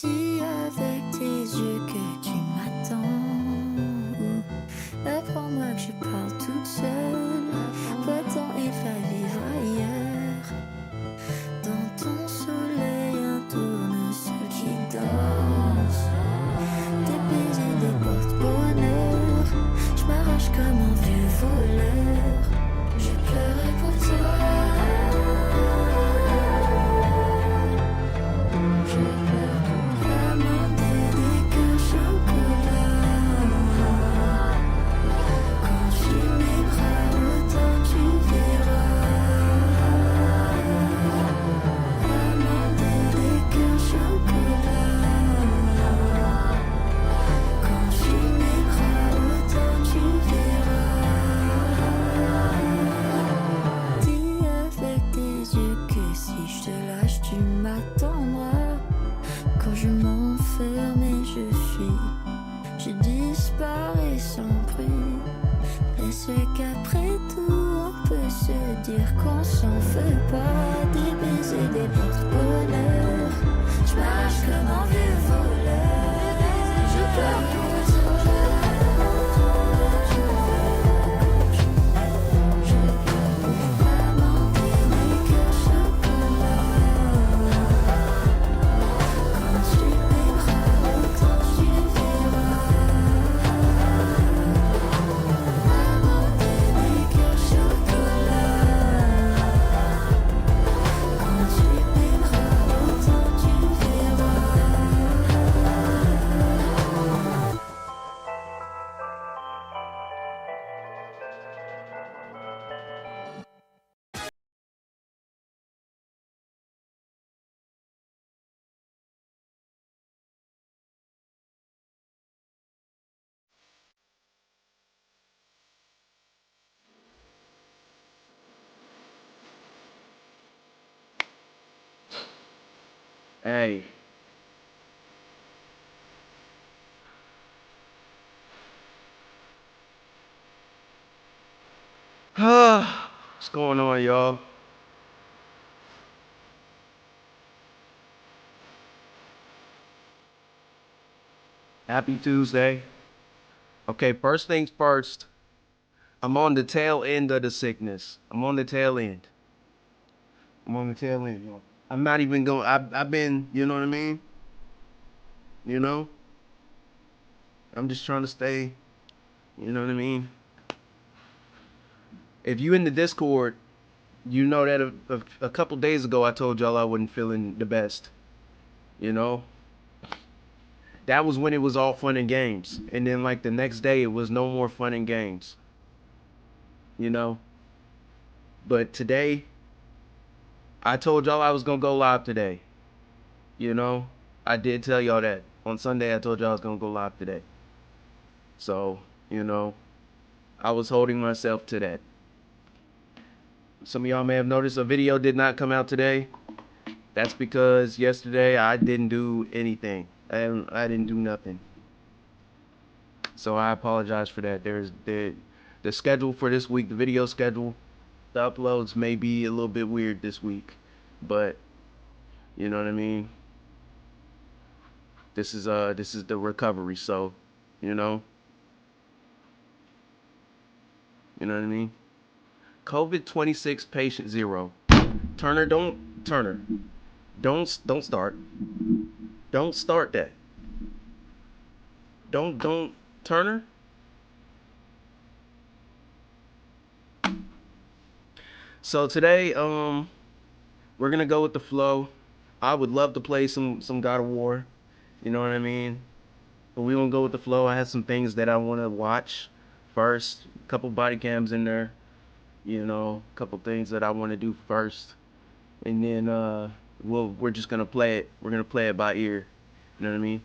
Dis avec tes yeux que tu m'attends. Apprends-moi que je parle toute seule. Va-t'en et va vivre ailleurs. Dans ton soleil, un tournesol qui danse. Des baisers, des porte-bonheur. Je m'arrache comme un vieux voleur. Je pleurais pour toi. Je pleure pour amender des cœurs chocolat. Quand tu m'aimeras autant tu verras. Amender des cœurs chocolat. Quand tu m'aimeras autant tu verras. Dis avec tes yeux que si je te lâche tu m'attendras. Quand je m'enferme et je fuis, je disparais sans bruit. Est-ce qu'après tout on peut se dire qu'on s'en veut pas? Des baisers, des porte-bonheur. Je marche comme un vieux voleur. Je pleure pour toi. Je pleure pour amender des cœurs chocolat. Quand tu m'aimeras autant tu verras. Amender des cœurs chocolat. Quand tu m'aimeras autant tu verras. Hey, what's going on, y'all? Happy Tuesday. Okay, first things first, I'm on the tail end of the sickness. I'm on the tail end. I'm on the tail end, y'all. I'm not even going, I've been, you know what I mean? You know? I'm just trying to stay, you know what I mean? If you in the Discord, you know that a couple days ago I told y'all I wasn't feeling the best. You know? That was when it was all fun and games. And then like the next day it was no more fun and games. You know? But today, I told y'all I was gonna go live today. You know? I did tell y'all that. On Sunday I told y'all I was gonna go live today. So, you know, I was holding myself to that. Some of y'all may have noticed a video did not come out today. That's because yesterday I didn't do anything. I didn't do nothing. So I apologize for that. There's the schedule for this week, the video schedule, the uploads may be a little bit weird this week, but you know what I mean? This is the recovery, so you know what I mean? COVID 26 patient 0. Turner, don't start. Don't start that. Don't Turner. So today, we're gonna go with the flow. I would love to play some God of War. You know what I mean? But we gonna go with the flow. I have some things that I want to watch first. A couple body cams in there. You know, a couple things that I want to do first, and then we're just gonna play it. We're gonna play it by ear. You know what I mean?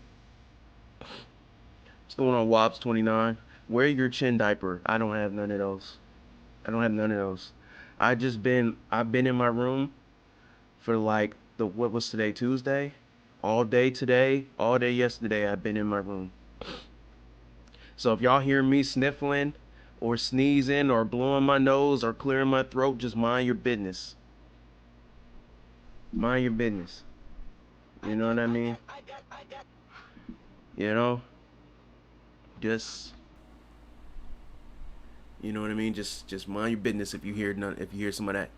What's going on, Wops 29? Wear your chin diaper. I don't have none of those. I don't have none of those. I've been in my room for like what was today, Tuesday? All day today, all day yesterday, I've been in my room. So if y'all hear me sniffling or sneezing or blowing my nose or clearing my throat, just mind your business. Mind your business. You know what I mean? You know, just you know what I mean. Just mind your business if you hear none. If you hear some of that,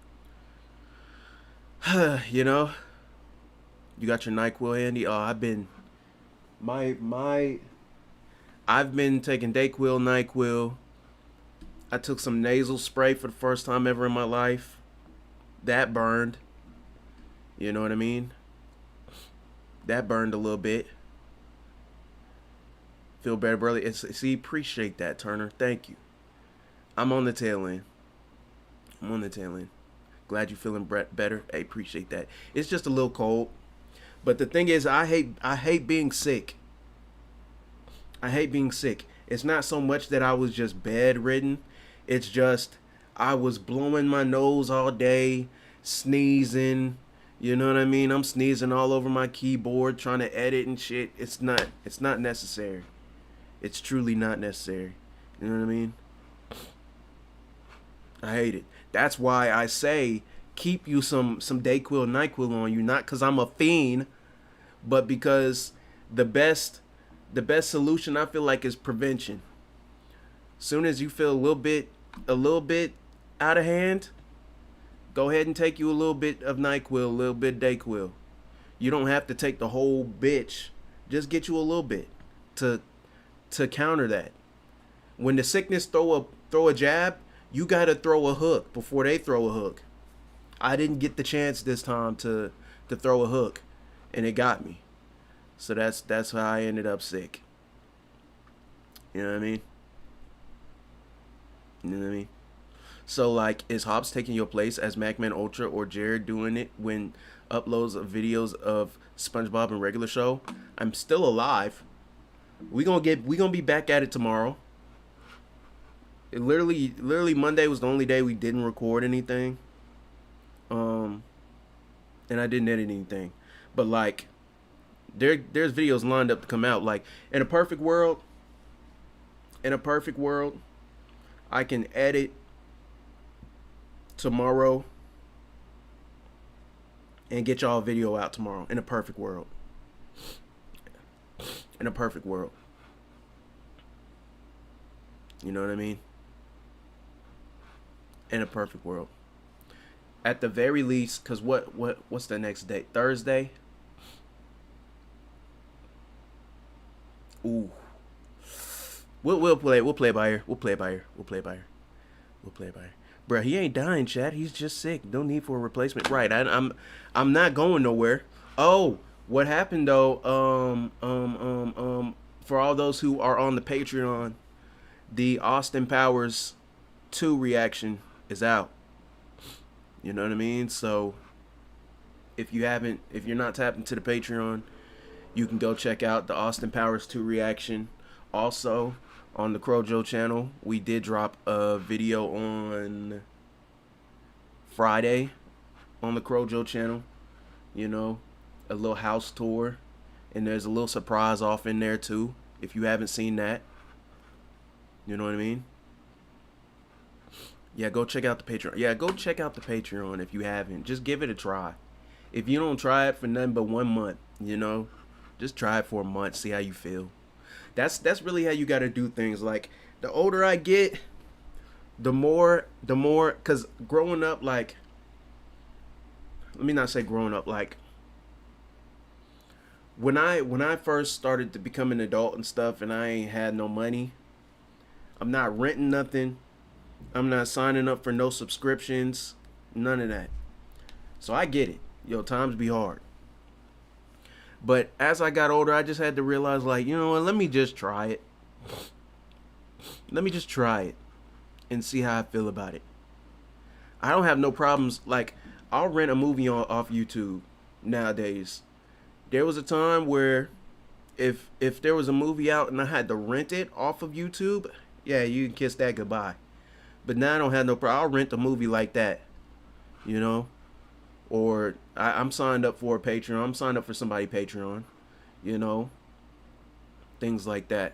you know, you got your NyQuil handy. Oh, my I've been taking Dayquil, NyQuil. I took some nasal spray for the first time ever in my life. That burned. You know what I mean? That burned a little bit. Feel better, brother. See, appreciate that, Turner. Thank you. I'm on the tail end. I'm on the tail end. Glad you're feeling better. I appreciate that. It's just a little cold. But the thing is, I hate being sick. I hate being sick. It's not so much that I was just bedridden. It's just I was blowing my nose all day, sneezing. You know what I mean? I'm sneezing all over my keyboard trying to edit and shit. It's not necessary. It's truly not necessary. You know what I mean? I hate it. That's why I say keep you some Dayquil, NyQuil on you, not because I'm a fiend, but because the best solution I feel like is prevention. Soon as you feel a little bit out of hand, go ahead and take you a little bit of NyQuil, a little bit of Dayquil. You don't have to take the whole bitch. Just get you a little bit to counter that. When the sickness throw a jab, you gotta throw a hook before they throw a hook. I didn't get the chance this time to throw a hook, and it got me. So that's how I ended up sick. You know what I mean? You know what I mean? So like, is Hobbs taking your place as MacMan Ultra or Jared doing it when uploads of videos of SpongeBob and regular show? I'm still alive. We gonna be back at it tomorrow. It literally Monday was the only day we didn't record anything. And I didn't edit anything. But like there's videos lined up to come out. Like in a perfect world, I can edit tomorrow and get y'all a video out tomorrow. In a perfect world. In a perfect world. You know what I mean? In a perfect world. At the very least, because what's the next day? Thursday? Ooh. We'll play by ear. Bruh, he ain't dying, Chad. He's just sick. No need for a replacement. Right. I'm not going nowhere. Oh, what happened though? For all those who are on the Patreon, the Austin Powers 2 reaction is out. You know what I mean? So if you're not tapped into the Patreon, you can go check out the Austin Powers 2 reaction. Also, on the Crojo channel, we did drop a video on Friday on the Crojo channel. You know, a little house tour. And there's a little surprise off in there too, if you haven't seen that. You know what I mean? Yeah, go check out the Patreon. Yeah, go check out the Patreon if you haven't. Just give it a try. If you don't try it for nothing but 1 month, you know, just try it for a month, see how you feel. That's really how you got to do things. Like, the older I get, the more, because growing up, like, let me not say growing up, like, when I first started to become an adult and stuff, and I ain't had no money, I'm not renting nothing. I'm not signing up for no subscriptions. None of that. So I get it. Yo, times be hard. But as I got older, I just had to realize, like, you know what? Let me just try it. Let me just try it and see how I feel about it. I don't have no problems. Like, I'll rent a movie off YouTube nowadays. There was a time where if there was a movie out and I had to rent it off of YouTube, yeah, you can kiss that goodbye. But now I don't have no problem. I'll rent a movie like that, you know? Or I'm signed up for a Patreon. I'm signed up for somebody's Patreon, you know? Things like that.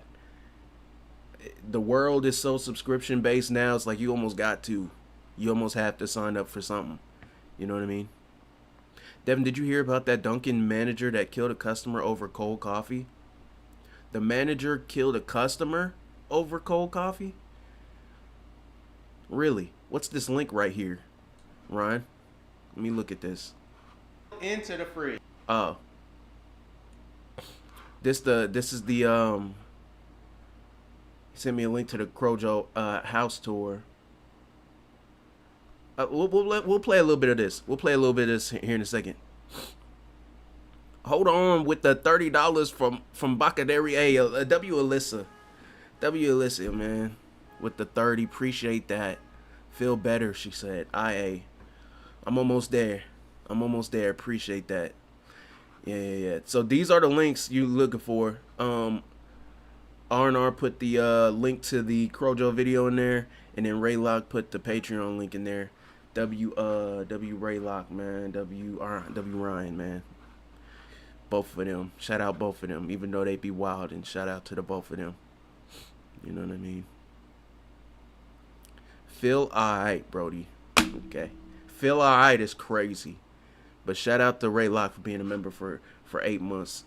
The world is so subscription based now, it's like you almost have to sign up for something. You know what I mean? Devin, did you hear about that Dunkin' manager that killed a customer over cold coffee? The manager killed a customer over cold coffee? Really? What's this link right here, Ryan? Let me look at this. Into the fridge. Oh. This is the he sent me a link to the Crojo house tour. We'll play a little bit of this. We'll play a little bit of this here in a second. Hold on with the $30 from Bacaderi. Hey, W Alyssa, man, with the 30. Appreciate that. Feel better, she said. I'm almost there. Appreciate that. Yeah. So these are the links you looking for. R&R put the link to the Crojo video in there, and then Raylock put the Patreon link in there. W Raylock, man. W Ryan, man. Both of them. Shout out both of them, even though they be wild, and shout out to the both of them. You know what I mean? Feel alright, Brody. Okay. Feel alright is crazy. But shout out to Raylock for being a member for 8 months.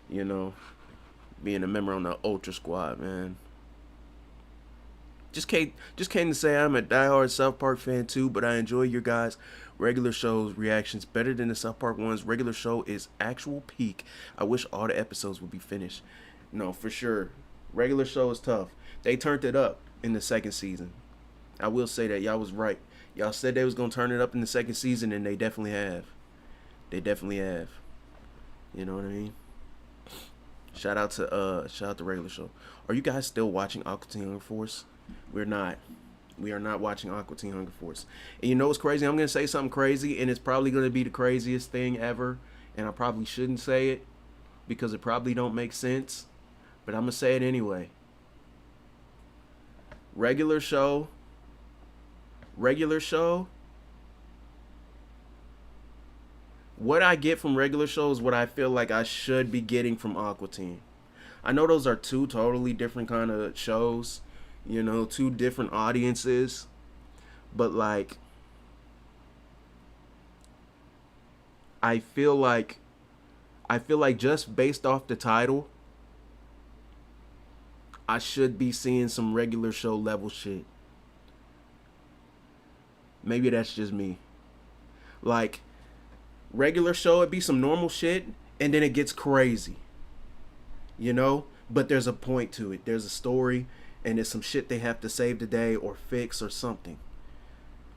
You know, being a member on the Ultra Squad, man. Just came to say I'm a diehard South Park fan too, but I enjoy your guys' regular shows reactions better than the South Park ones. Regular show is actual peak. I wish all the episodes would be finished. No, for sure. Regular show is tough. They turned it up in the second season. I will say that y'all was right. Y'all said they was gonna turn it up in the second season, and they definitely have. You know what I mean? Shout out to regular show. Are you guys still watching Aqua Teen Hunger Force? We're not. We are not watching Aqua Teen Hunger Force. And you know what's crazy? I'm gonna say something crazy, and it's probably gonna be the craziest thing ever. And I probably shouldn't say it because it probably don't make sense. But I'm gonna say it anyway. Regular show. What I get from regular show is what I feel like I should be getting from Aqua Teen. I know those are two totally different kind of shows, you know, two different audiences, but like I feel like just based off the title, I should be seeing some regular show level shit. Maybe that's just me. Like, regular show, it'd be some normal shit, and then it gets crazy. You know? But there's a point to it. There's a story, and there's some shit they have to save today or fix or something.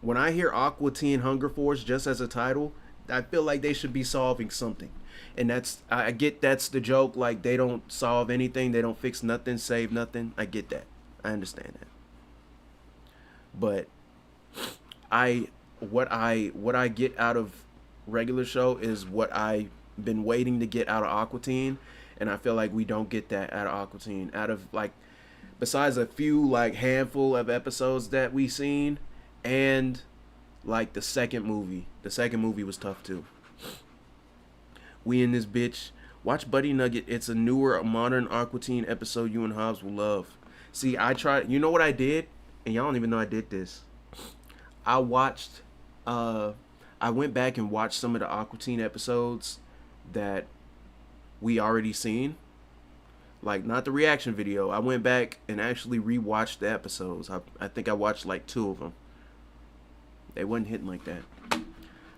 When I hear Aqua Teen Hunger Force just as a title, I feel like they should be solving something. And I get that's the joke, like they don't solve anything, they don't fix nothing, save nothing. I get that. I understand that. But what I get out of regular show is what I've been waiting to get out of Aqua Teen, and I feel like we don't get that out of Aqua Teen. Out of, like, besides a few, like, handful of episodes that we seen, and like the second movie was tough too. We in this bitch. Watch Buddy Nugget. It's a newer, modern Aqua Teen episode you and Hobbs will love. See, I tried. You know what I did? And y'all don't even know I did this. I went back and watched some of the Aqua Teen episodes that we already seen. Like, not the reaction video. I went back and actually rewatched the episodes. I think I watched like 2 of them. They wasn't hitting like that.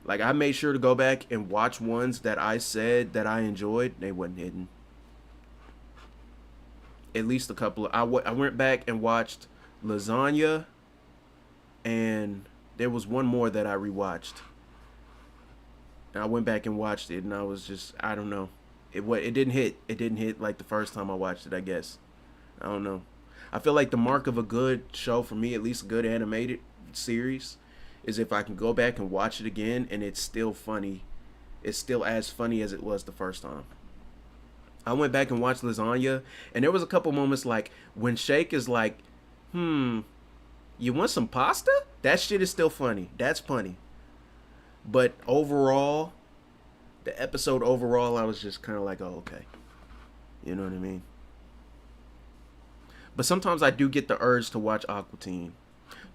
Like, I made sure to go back and watch ones that I said that I enjoyed. They wasn't hitting. At least a couple of... I went back and watched Lasagna, and there was one more that I rewatched. And I went back and watched it, and I was just... I don't know. It didn't hit. It didn't hit like the first time I watched it, I guess. I don't know. I feel like the mark of a good show for me, at least a good animated series, is if I can go back and watch it again and it's still funny. It's still as funny as it was the first time. I went back and watched Lasagna, and there was a couple moments like when Shake is like, you want some pasta? That shit is still funny. That's funny. But overall, the episode overall, I was just kind of like, oh, okay. You know what I mean? But sometimes I do get the urge to watch Aqua Teen.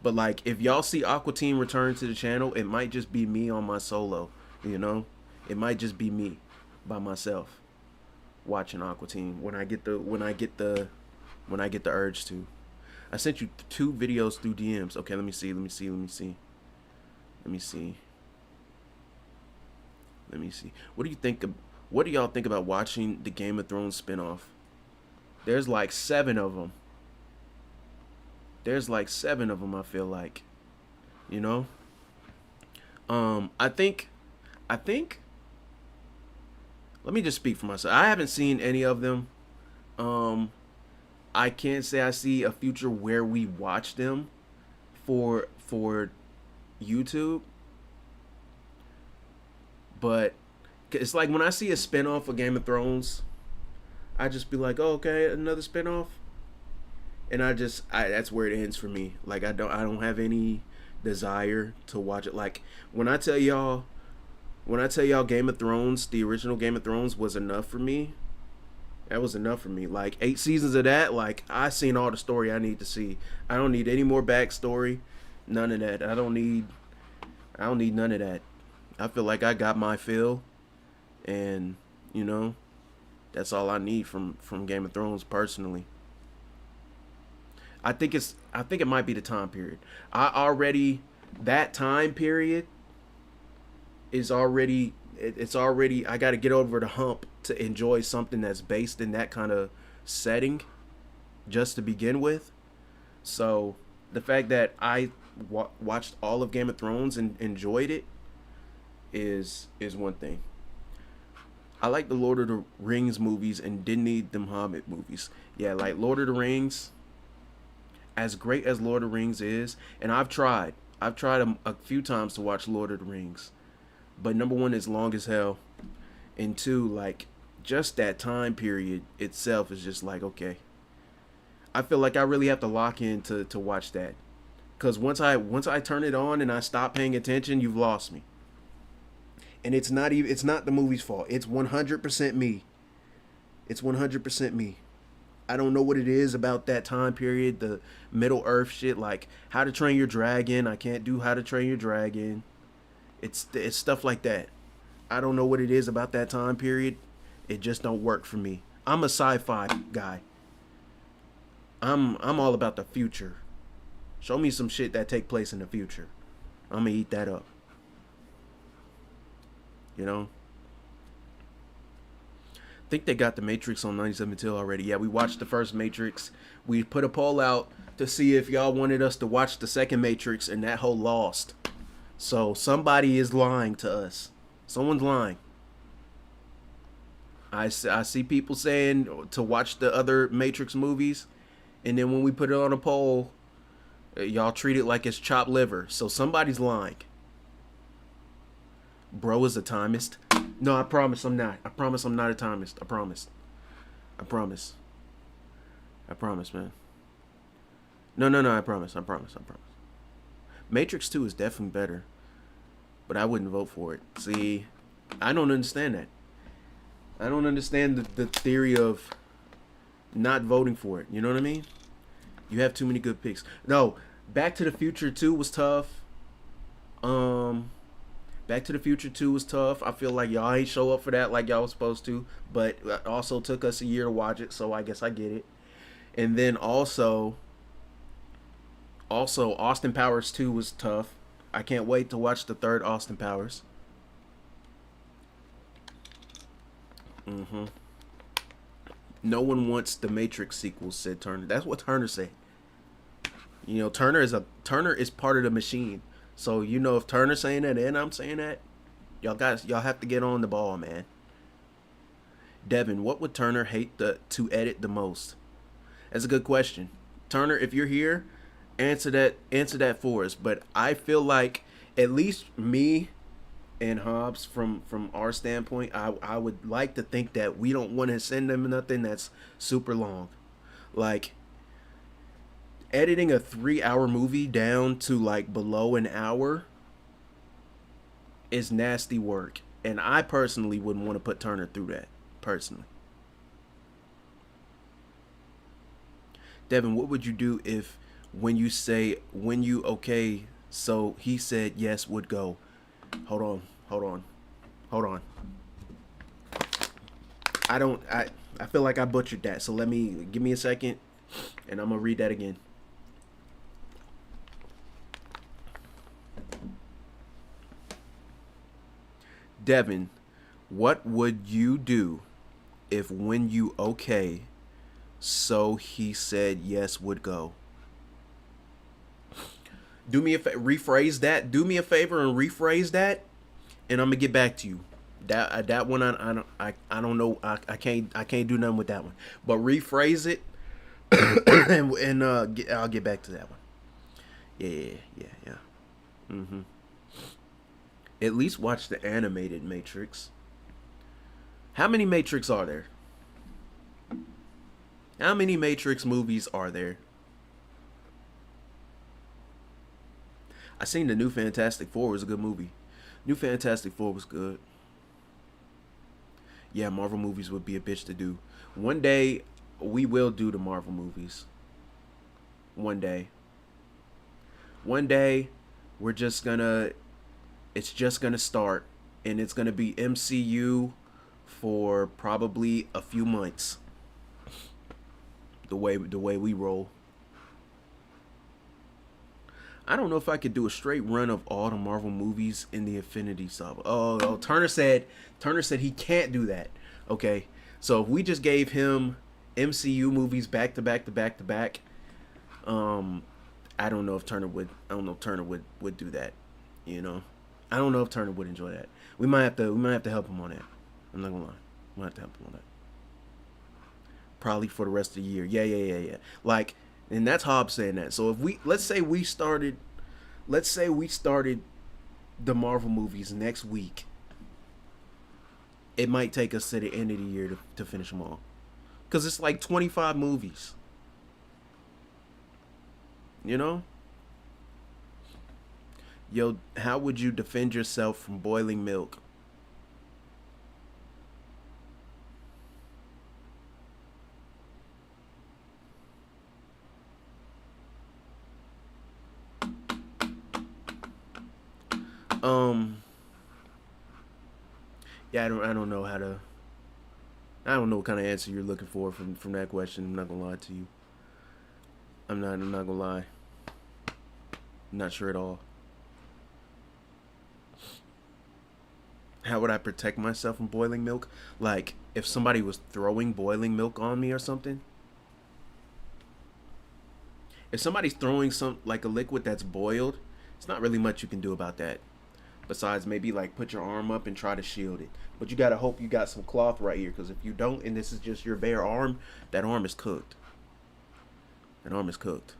But, like, if y'all see Aqua Teen return to the channel, it might just be me on my solo, you know? It might just be me by myself watching Aqua Teen when I get the urge to. I sent you 2 videos through DMs. Okay, let me see. What do you think? What do y'all think about watching the Game of Thrones spinoff? There's like 7 of them. I feel like, you know. I think. Let me just speak for myself. I haven't seen any of them. I can't say I see a future where we watch them for YouTube. But it's like when I see a spinoff of Game of Thrones, I just be like, oh, okay, another spinoff. And that's where it ends for me. Like I don't have any desire to watch it. Like when I tell y'all Game of Thrones, the original Game of Thrones was enough for me. That was enough for me. Like 8 seasons of that, like I seen all the story I need to see. I don't need any more backstory. None of that. I don't need none of that. I feel like I got my fill, and you know, that's all I need from Game of Thrones personally. I think it might be the time period. That time period is already I got to get over the hump to enjoy something that's based in that kind of setting just to begin with. So the fact that I watched all of Game of Thrones and enjoyed it is one thing. I like the Lord of the Rings movies and didn't need them Hobbit movies. Yeah, like Lord of the Rings, as great as Lord of the Rings is, and I've tried a few times to watch Lord of the Rings, but number one, it's long as hell, and 2, like just that time period itself is just like, okay, I feel like I really have to lock in to watch that, because once I turn it on and I stop paying attention, you've lost me. And it's not the movie's fault. It's 100% me. It's 100% me. I don't know what it is about that time period, the Middle Earth shit, like How to Train Your Dragon. I can't do How to Train Your Dragon. It's stuff like that. I don't know what it is about that time period. It just don't work for me. I'm a sci-fi guy. I'm all about the future. Show me some shit that take place in the future. I'm gonna eat that up. You know? I think they got the Matrix on 97 Till already. Yeah, we watched the first Matrix. We put a poll out to see if y'all wanted us to watch the second Matrix, and that whole lost. So somebody is lying to us. Someone's lying. I see people saying to watch the other Matrix movies, and then when we put it on a poll, y'all treat it like it's chopped liver. So somebody's lying. Bro is a timist. No, I promise I'm not. I promise I'm not a timist. I promise. I promise. I promise, man. No, I promise. Matrix 2 is definitely better, but I wouldn't vote for it. See, I don't understand that. I don't understand the theory of not voting for it. You know what I mean? You have too many good picks. No, Back to the Future 2 was tough. Back to the Future 2 was tough. I feel like y'all ain't show up for that like y'all was supposed to, but it also took us a year to watch it, so I guess I get it. And then also Austin Powers 2 was tough. I can't wait to watch the third Austin Powers. No one wants the Matrix sequels, said Turner. That's what Turner said. You know, Turner is part of the machine. So, you know, if Turner's saying that and I'm saying that, y'all have to get on the ball, man. Devin, what would Turner hate to edit the most? That's a good question. Turner, if you're here, answer that for us. But I feel like at least me and Hobbs, from our standpoint, I would like to think that we don't want to send them nothing that's super long. Like, editing a 3-hour movie down to like below an hour is nasty work, and I personally wouldn't want to put Turner through that personally. Devin, what would you do if when you okay, so he said yes would go? Hold on. Hold on. I feel like I butchered that. So give me a second and I'm going to read that again. Devin, what would you do if when you okay, so he said yes would go? Do me a rephrase that. Do me a favor and rephrase that, and I'm gonna get back to you. That one I don't know. I can't do nothing with that one. But rephrase it, and I'll get back to that one. Yeah. Mm-hmm. At least watch the animated Matrix. How many Matrix are there? How many Matrix movies are there? I seen the new Fantastic Four. It was a good movie. New Fantastic Four was good. Yeah, Marvel movies would be a bitch to do. One day, we will do the Marvel movies. One day. One day, we're just gonna... It's just gonna start. And it's gonna be MCU for probably a few months. The way we roll. I don't know if I could do a straight run of all the Marvel movies in the Infinity Saga. Oh, Turner said he can't do that. Okay, so if we just gave him MCU movies back to back, I don't know if Turner would. I don't know if Turner would do that. You know, I don't know if Turner would enjoy that. We might have to help him on that. I'm not gonna lie. We might have to help him on that. Probably for the rest of the year. Yeah. Like, and that's Hobbs saying that. So if let's say we started the Marvel movies next week, it might take us to the end of the year to finish them all. Because it's like 25 movies. You know? Yo, how would you defend yourself from boiling milk? Yeah, I don't know how to. I don't know what kind of answer you're looking for from that question. I'm not gonna lie to you. I'm not gonna lie. I'm not sure at all. How would I protect myself from boiling milk? Like, if somebody was throwing boiling milk on me or something? If somebody's throwing like a liquid that's boiled, it's not really much you can do about that. Besides maybe like put your arm up and try to shield it. But you gotta hope you got some cloth right here, because if you don't and this is just your bare arm, that arm is cooked. That arm is cooked.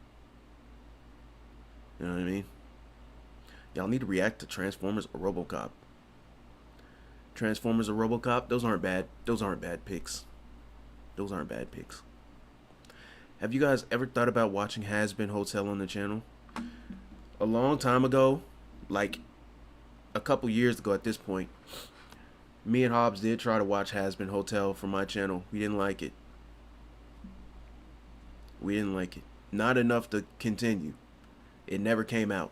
You know what I mean? Y'all need to react to Transformers or RoboCop. Transformers or RoboCop, those aren't bad. Those aren't bad picks. Those aren't bad picks. Have you guys ever thought about watching Has Been Hotel on the channel? A long time ago, like a couple years ago at this point, me and Hobbs did try to watch Has Been Hotel for my channel. We didn't like it. We didn't like it. Not enough to continue. It never came out.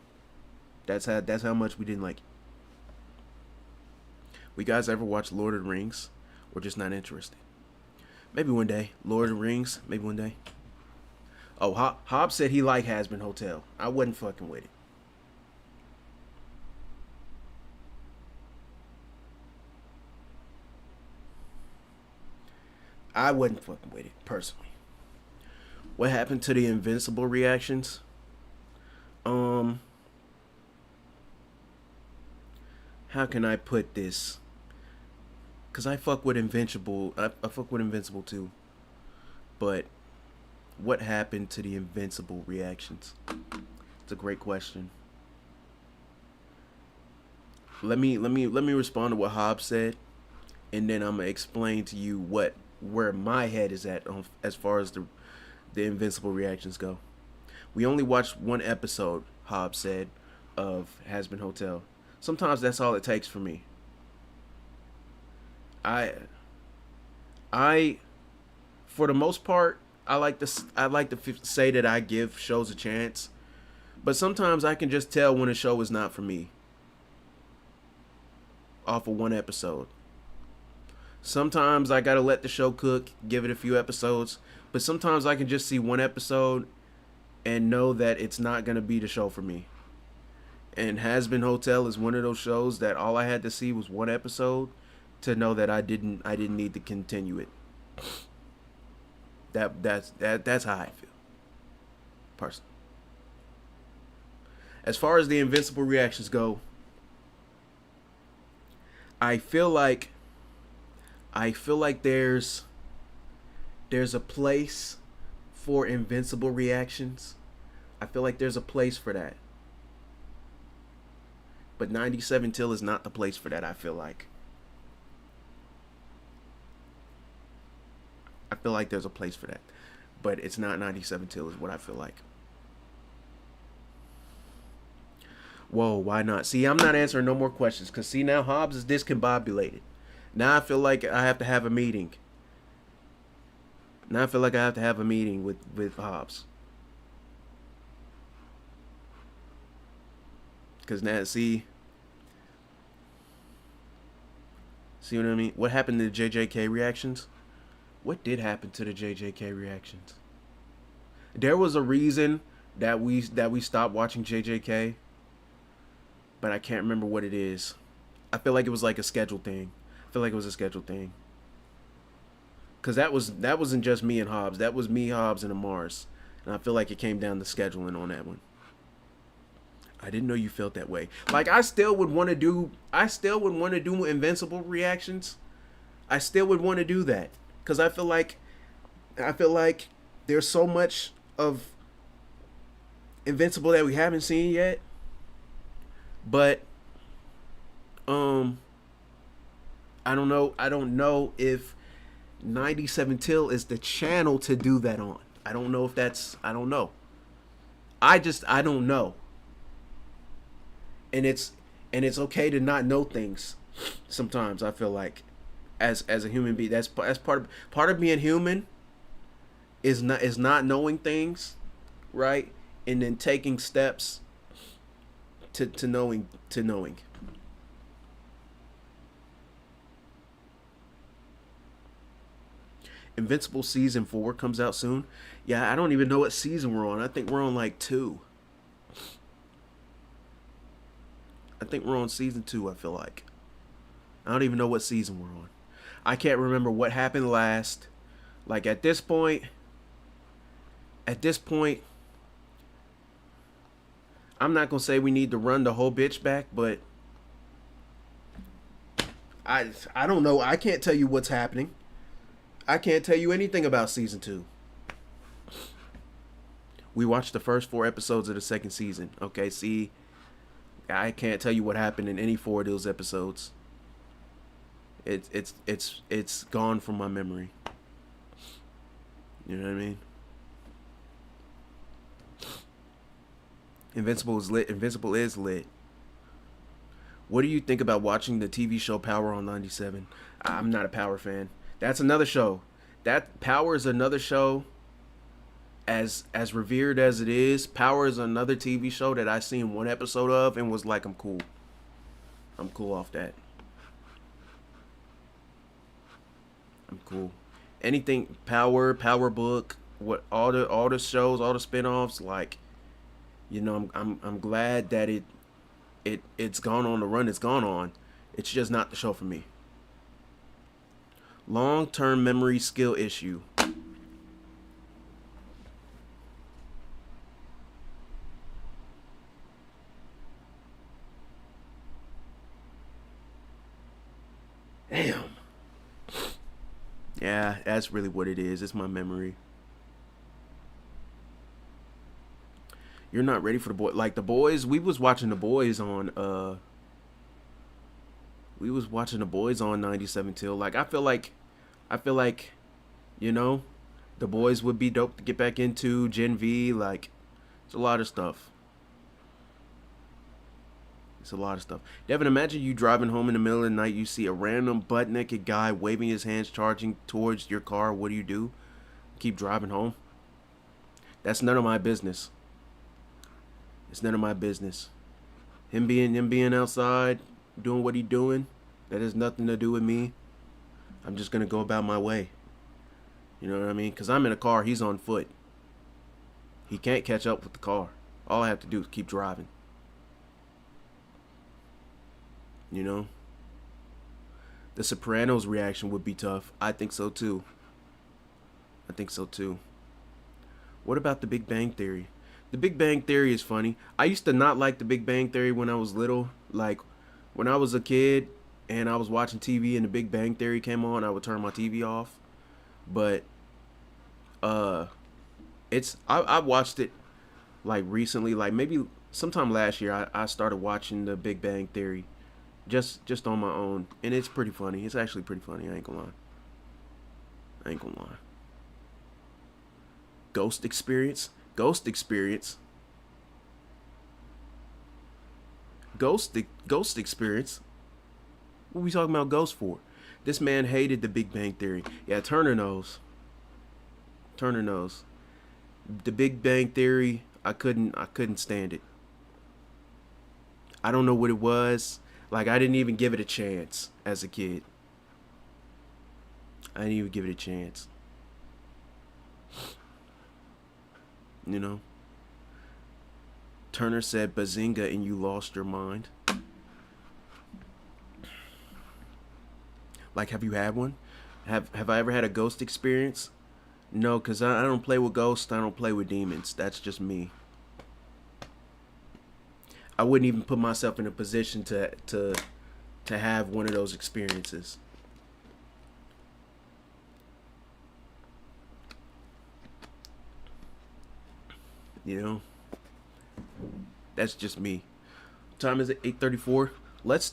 That's how much we didn't like it. We guys ever watch Lord of the Rings? Or just not interested? Maybe one day. Lord of the Rings, maybe one day. Oh, Hobbs said he liked Has Been Hotel. I wasn't fucking with it. I wasn't fucking with it, personally. What happened to the Invincible reactions? How can I put this? Cause I fuck with Invincible. I fuck with Invincible too. But what happened to the Invincible reactions? It's a great question. Let me respond to what Hobbs said, and then I'm gonna explain to you where my head is at as far as the Invincible reactions go. We only watched one episode, Hobbs said, of Has Been Hotel. Sometimes that's all it takes for me. I for the most part, I like to say that I give shows a chance, but sometimes I can just tell when a show is not for me. off of one episode. Sometimes I gotta let the show cook, give it a few episodes, but sometimes I can just see one episode and know that it's not gonna be the show for me. And Has Been Hotel is one of those shows that all I had to see was one episode to know that I didn't need to continue it. That's how I feel, personally. As far as the Invincible reactions go, I feel like there's a place for Invincible reactions. I feel like there's a place for that. But 97 Till is not the place for that, I feel like. I feel like there's a place for that. But it's not 97 Till is what I feel like. Whoa, why not? See, I'm not answering no more questions. Because, see, now Hobbs is discombobulated. Now I feel like I have to have a meeting. Now I feel like I have to have a meeting with Hobbs. Because now, see what I mean? What happened to the JJK reactions? What did happen to the JJK reactions? There was a reason that we stopped watching JJK, but I can't remember what it is. I feel like it was like a schedule thing. I feel like it was a schedule thing. Cause that wasn't just me and Hobbs. That was me, Hobbs, and Amars. And I feel like it came down to scheduling on that one. I didn't know you felt that way. Like I still would want to do Invincible reactions. I still would want to do that. Cause I feel like there's so much of Invincible that we haven't seen yet. But I don't know if 97 Till is the channel to do that on. I don't know if that's, I don't know. I don't know. And it's okay to not know things sometimes, I feel like, as a human being. That's part of being human is not knowing things, right? And then taking steps to knowing. Invincible season 4 comes out soon. Yeah, I don't even know what season we're on. I think we're on like 2. I think we're on season 2, I feel like. I don't even know what season we're on. I can't remember what happened last. Like at this point, I'm not gonna say we need to run the whole bitch back, but I don't know. I can't tell you what's happening. I can't tell you anything about season 2. We watched the first 4 episodes of the second season. Okay, see, I can't tell you what happened in any 4 of those episodes. It's gone from my memory. You know what I mean? Invincible is lit. Invincible is lit. What do you think about watching the TV show Power on 97? I'm not a Power fan. That's another show. That Power is another show. As revered as it is, Power is another TV show that I seen 1 episode of and was like, I'm cool. I'm cool off that. I'm cool. Anything Power Book, what all the shows, all the spinoffs, like, you know, I'm glad that it's gone on the run it's gone on. It's just not the show for me. Long-term memory skill issue. Damn. Yeah, that's really what it is. It's my memory. You're not ready for the boy. Like the boys, we was watching the boys on 97 Till. Like I feel like, you know, the boys would be dope to get back into. Gen V, like, it's a lot of stuff. It's a lot of stuff. Devin, imagine you driving home in the middle of the night, you see a random butt-naked guy waving his hands, charging towards your car. What do? Keep driving home? That's none of my business. It's none of my business. Him being outside, doing what he doing, That has nothing to do with me. I'm just gonna go about my way. You know what I mean? Because I'm in a car, he's on foot. He can't catch up with the car. All I have to do is keep driving. You know? The Sopranos reaction would be tough. I think so too. I think so too. What about The Big Bang Theory? The Big Bang Theory is funny. I used to not like The Big Bang Theory when I was little. Like, when I was a kid and I was watching TV and The Big Bang Theory came on, I would turn my TV off. But, I watched it, like, recently. Like, maybe sometime last year, I started watching The Big Bang Theory. Just on my own. And it's pretty funny. It's actually pretty funny. I ain't gonna lie. Ghost Experience. Ghost Experience. What we talking about Ghost for? This man hated The Big Bang Theory. Yeah, Turner knows. The Big Bang Theory, I couldn't stand it. I don't know what it was. Like, I didn't even give it a chance as a kid. I didn't even give it a chance. You know? Turner said bazinga and you lost your mind. Like, have you had one? Have I ever had a ghost experience? No, because I don't play with ghosts. I don't play with demons. That's just me. I wouldn't even put myself in a position to have one of those experiences. You know? That's just me. Time is it 8:34? Let's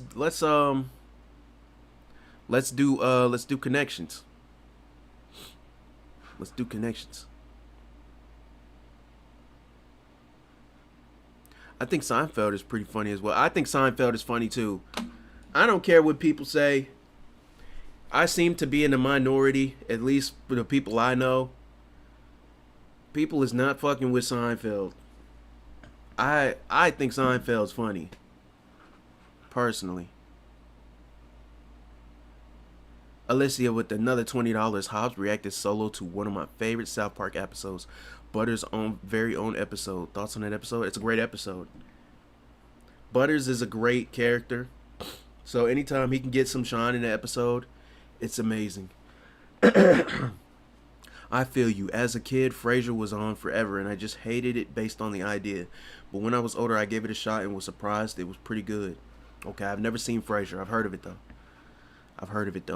do connections. Let's do connections. I think Seinfeld is pretty funny as well. I think Seinfeld is funny too. I don't care what people say. I seem to be in the minority, at least for the people I know. People is not fucking with Seinfeld. I think Seinfeld's funny. Personally. Alicia with another $20. Hobbs reacted solo to one of my favorite South Park episodes. Butters' own very own episode. Thoughts on that episode? It's a great episode. Butters is a great character. So anytime he can get some shine in the episode, it's amazing. I feel you. As a kid, Frasier was on forever, and I just hated it based on the idea. But when I was older, I gave it a shot and was surprised it was pretty good. Okay, I've never seen Frasier. I've heard of it though.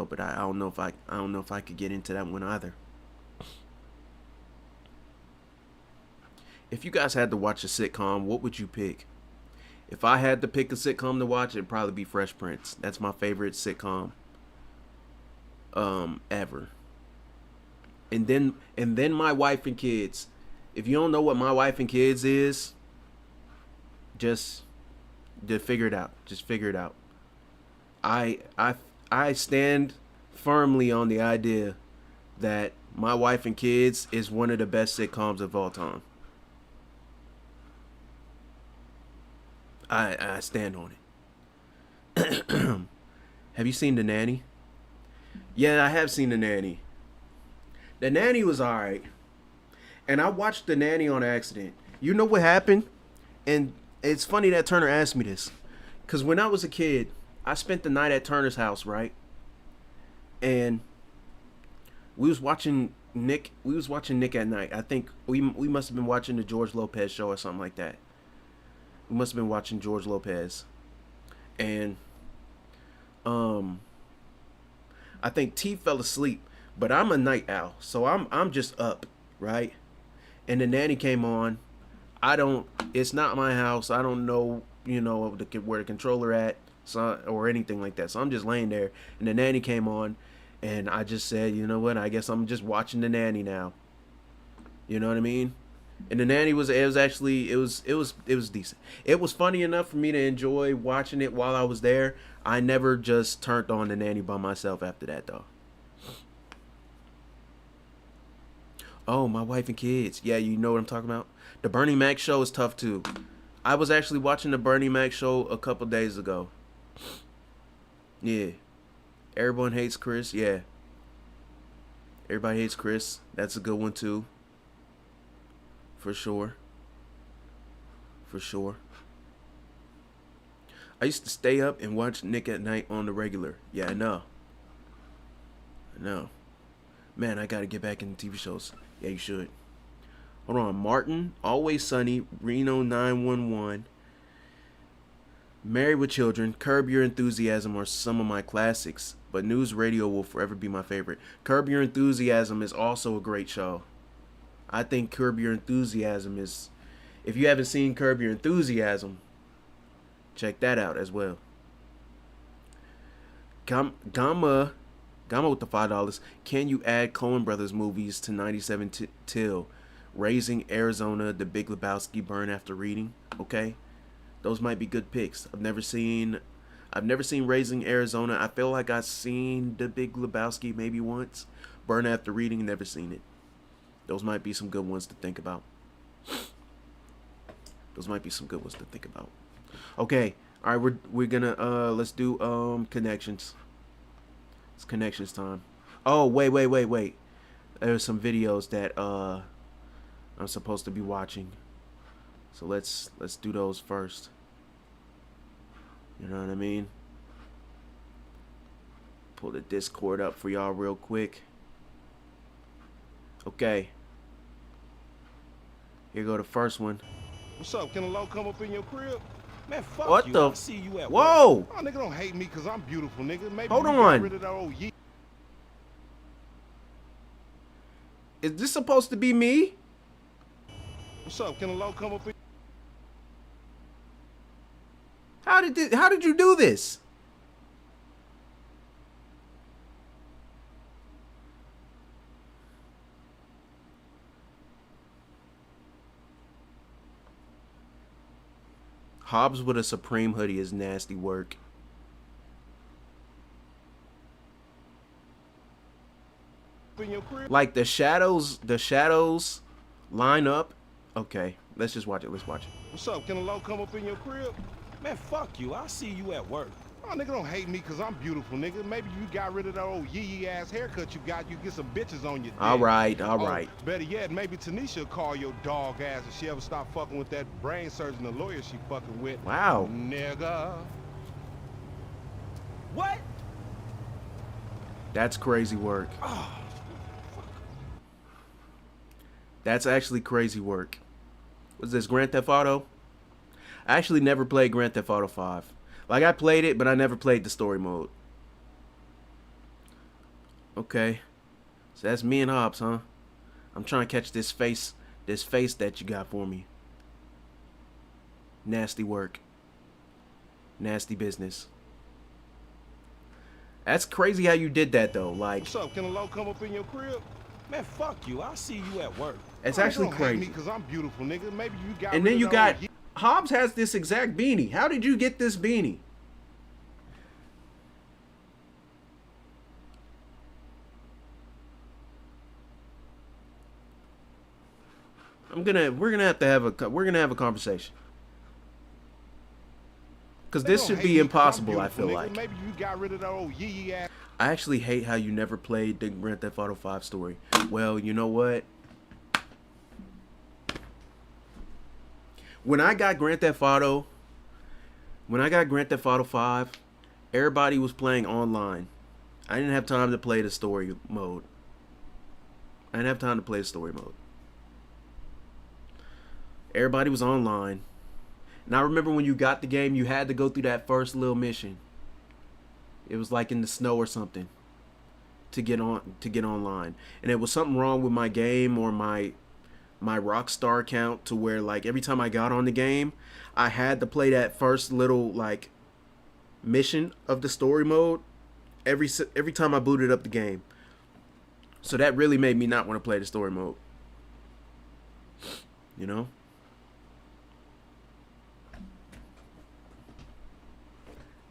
But I don't know if I could get into that one either. If you guys had to watch a sitcom, what would you pick? If I had to pick a sitcom to watch, it'd probably be Fresh Prince. That's my favorite sitcom ever. And then My Wife and Kids. If you don't know what My Wife and Kids is, just figure it out. Just figure it out. I stand firmly on the idea that My Wife and Kids is one of the best sitcoms of all time. I stand on it. Have you seen The Nanny? Yeah, I have seen The Nanny. The Nanny was alright. And I watched The Nanny on accident. You know what happened? And it's funny that Turner asked me this. Because when I was a kid, I spent the night at Turner's house, right? And we was watching Nick at night. I think we must have been watching the George Lopez show or something like that. We must have been watching George Lopez. And I think T fell asleep, but I'm a night owl, so I'm just up, right? And The Nanny came on. It's not my house. I don't know, where the controller at, so, or anything like that. So I'm just laying there, and The Nanny came on, and I just said, you know what? I guess I'm just watching The Nanny now. You know what I mean? And The Nanny was decent. It was funny enough for me to enjoy watching it while I was there. I never just turned on The Nanny by myself after that though. Oh, My Wife and Kids. Yeah, you know what I'm talking about. The Bernie Mac show is tough too. I was actually watching the Bernie Mac show a couple days ago. Yeah, Everyone hates Chris. Yeah. Everybody hates Chris. That's a good one too. For sure. For sure. I used to stay up and watch Nick at Night on the regular. Yeah, I know. I know. Man, I gotta get back into TV shows. Yeah, you should. Hold on. Martin, Always Sunny, Reno 911, Married with Children, Curb Your Enthusiasm are some of my classics, but News Radio will forever be my favorite. Curb Your Enthusiasm is also a great show. I think Curb Your Enthusiasm is... If you haven't seen Curb Your Enthusiasm, check that out as well. Gamma with the $5. Can you add Coen Brothers movies to 97 Till? Raising Arizona, The Big Lebowski, Burn After Reading. Okay, those might be good picks. I've never seen Raising Arizona. I feel like I've seen The Big Lebowski maybe once. Burn After Reading, never seen it. Those might be some good ones to think about. Okay, all right, we're gonna let's do connections. It's connections time. Oh, wait. There's some videos that I'm supposed to be watching. So let's do those first. You know what I mean? Pull the Discord up for y'all real quick. Okay. Here go the first one. What's up? Can a low come up in your crib? Man, fuck what you. the? I see you at Whoa! Work. Oh, nigga don't hate me because I'm beautiful, nigga. Maybe hold you on. Got rid of that old yeet. Is this supposed to be me? What's up? Can a low come up in? How did you do this? Hobbs with a Supreme hoodie is nasty work. Like the shadows line up. Okay, let's just watch it. What's up? Can a low come up in your crib? Man, fuck you. I see you at work. Oh, nigga don't hate me because I'm beautiful, nigga. Maybe you got rid of that old yee ass haircut you got. You get some bitches on your dick. All right. Better yet, maybe Tanisha will call your dog ass if she ever stop fucking with that brain surgeon, the lawyer she fucking with. Wow. Nigga. What? That's crazy work. That's actually crazy work. What's this, Grand Theft Auto? I actually never played Grand Theft Auto 5. Like, I played it, but I never played the story mode. Okay. So that's me and Hobbs, huh? I'm trying to catch this face that you got for me. Nasty work. Nasty business. That's crazy how you did that, though. Like, what's up? Can a low come up in your crib? Man, fuck you. I see you at work. It's actually crazy. Because I'm beautiful, nigga. Maybe you got. And then you got Hobbs has this exact beanie. How did you get this beanie? We're gonna have a conversation. Because this should be impossible, I feel like. Maybe you got rid of that old yee ass. I actually hate how you never played the Grand Theft Auto 5 story. Well, you know what? When I got Grand Theft Auto 5, everybody was playing online. I didn't have time to play the story mode. Everybody was online. And I remember when you got the game, you had to go through that first little mission. It was like in the snow or something to get online. And it was something wrong with my game or my Rockstar account to where, like, every time I got on the game, I had to play that first little, like, mission of the story mode every time I booted up the game. So that really made me not want to play the story mode. You know?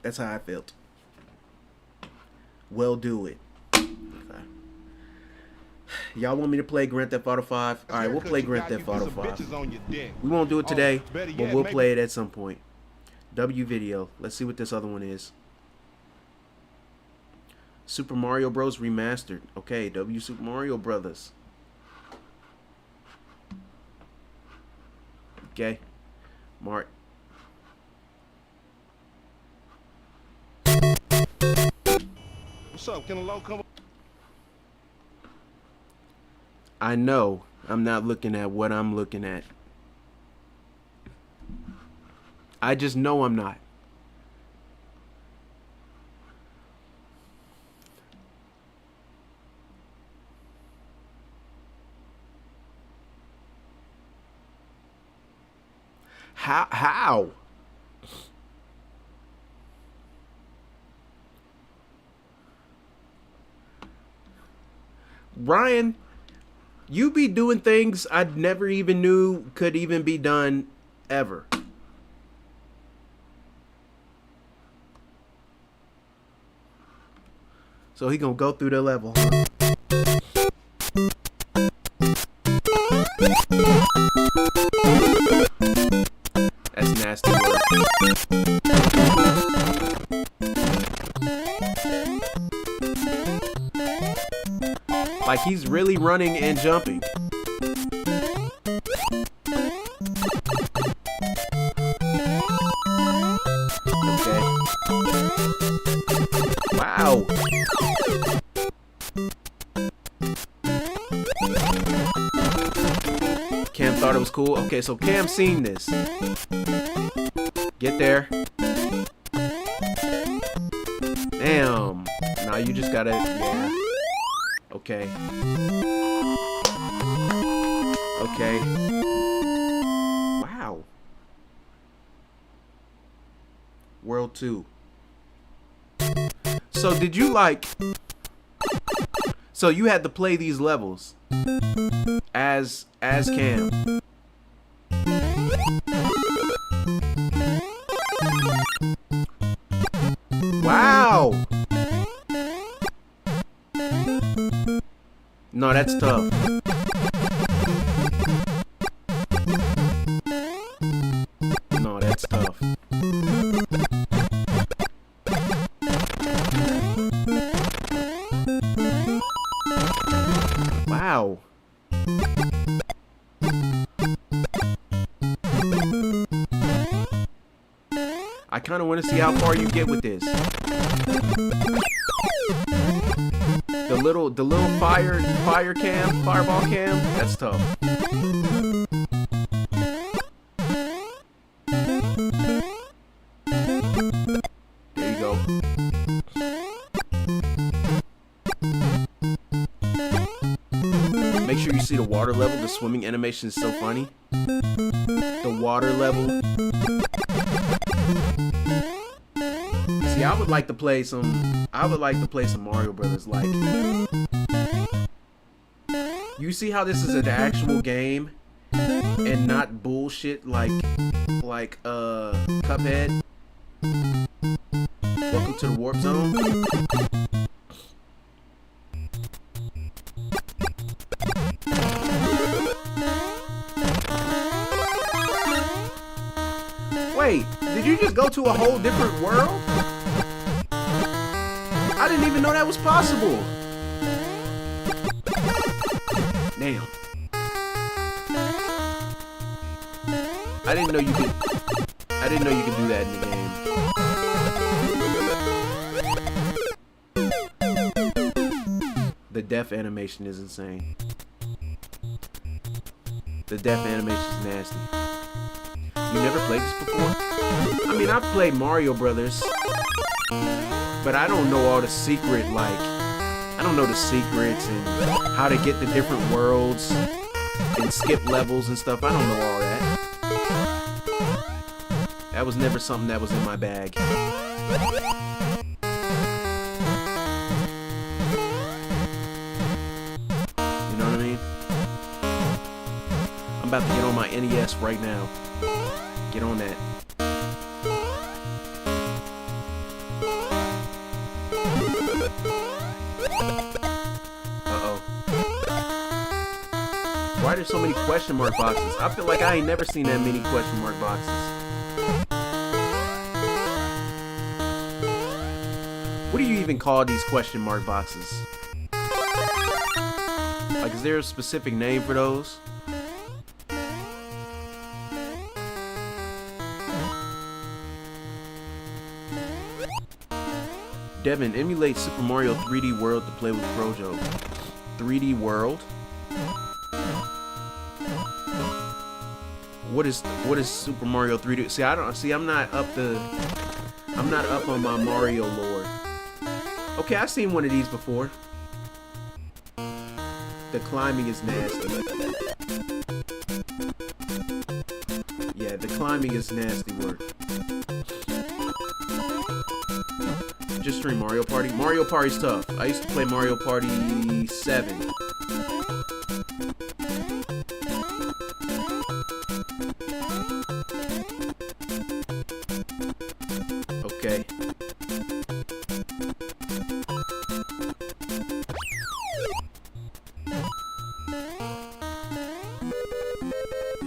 That's how I felt. Well, do it. Okay. Y'all want me to play Grand Theft Auto 5? All right, we'll play Grand Theft Auto 5. We won't do it today, but we'll play it at some point. W video. Let's see what this other one is. Super Mario Bros. Remastered. Okay, W Super Mario Brothers. Okay. Mark. What's up? Can a low come up? I know I'm not looking at what I'm looking at. I just know I'm not. How? Ryan, you be doing things I never even knew could even be done ever. So he gonna go through the level, huh? That's nasty work. Like he's really running and jumping. Okay. Wow. Cam thought it was cool. Okay, so Cam seen this. Get there. Damn. Now you just gotta, yeah. Okay. Okay. Wow. World 2. So did you like... So you had to play these levels as Cam. Wow. No, that's tough. No, that's tough. Wow. I kind of want to see how far you get with this. The little fireball cam, that's tough. There you go. Make sure you see the water level. The swimming animation is so funny. The water level. See, I would like to play some Mario Brothers. Like, you see how this is an actual game and not bullshit like Cuphead. Welcome to the Warp Zone. Wait, did you just go to a whole different world? I didn't even know that was possible. Damn. I didn't know you could do that in the game. The death animation is insane. The death animation is nasty. You never played this before? I mean, I've played Mario Brothers, but I don't know all the secret, like, I don't know the secrets and how to get the different worlds and skip levels and stuff. I don't know all that. That was never something that was in my bag. You know what I mean? I'm about to get on my NES right now. Get on that. Uh-oh. Why are there so many question mark boxes? I feel like I ain't never seen that many question mark boxes. What are you even call these question mark boxes? Like, is there a specific name for those? Devin, emulate Super Mario 3D World to play with Projo. 3D World? What is Super Mario 3D? See, I'm not up on my Mario lore. Okay, I've seen one of these before. The climbing is nasty. Yeah, the climbing is nasty work. Just stream Mario Party. Mario Party's tough. I used to play Mario Party 7. Okay.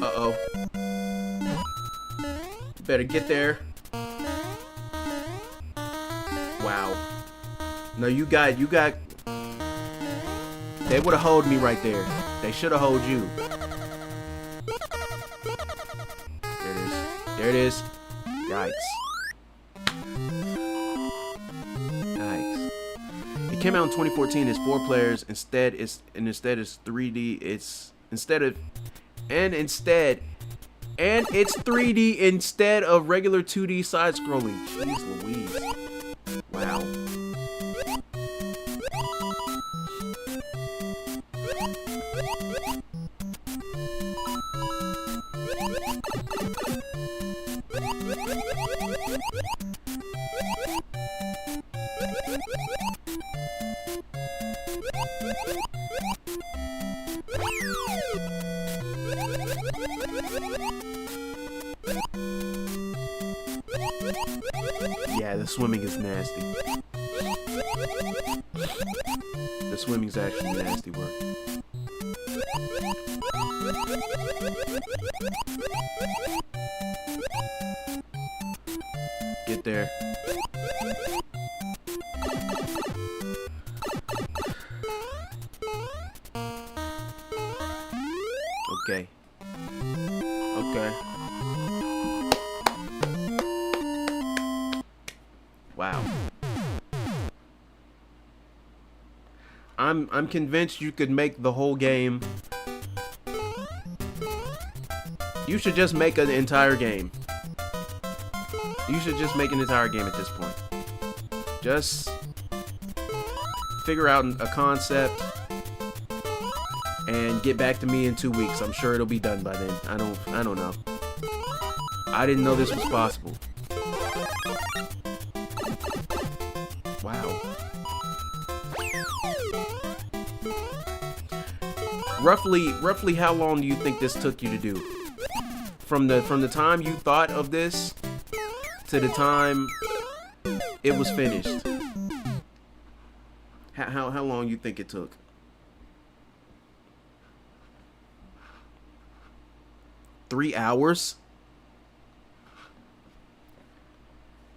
Uh-oh. Better get there. Wow. No, you got. They would have hold me right there. They should have hold you. There it is. There it is. Yikes. Yikes. It came out in 2014 as 4 players. Instead it's 3D. It's it's 3D instead of regular 2D side scrolling. Jeez Louise. Wow. Yeah, the swimming is nasty. The swimming's actually nasty work. Get there. Okay. Okay. Wow. I'm convinced you could make the whole game. You should just make an entire game. You should just make an entire game at this point. Just figure out a concept and get back to me in 2 weeks. I'm sure it'll be done by then. I don't know. I didn't know this was possible. Wow. Roughly how long do you think this took you to do? From the time you thought of this to the time it was finished. How long you think it took? Three hours?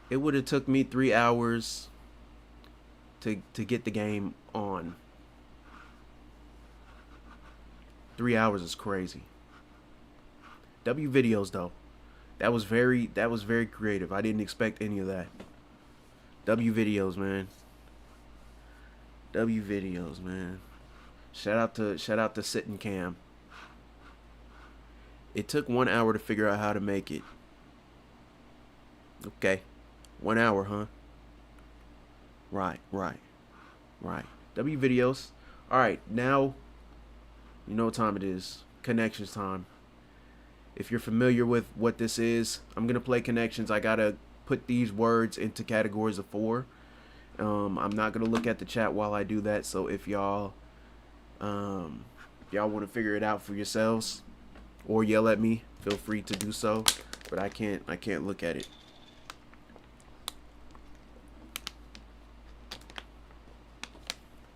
It would have took me 3 hours to get the game on. 3 hours is crazy. W videos though. That was very creative. I didn't expect any of that. W videos, man. W videos, man. Shout out to Sitting Cam. It took 1 hour to figure out how to make it. Okay. 1 hour, huh? Right. W videos. Alright, now you know what time it is. Connections time. If you're familiar with what this is, I'm gonna play connections. I gotta put these words into categories of 4. I'm not gonna look at the chat while I do that, so if y'all want to figure it out for yourselves or yell at me, feel free to do so, but I can't look at it.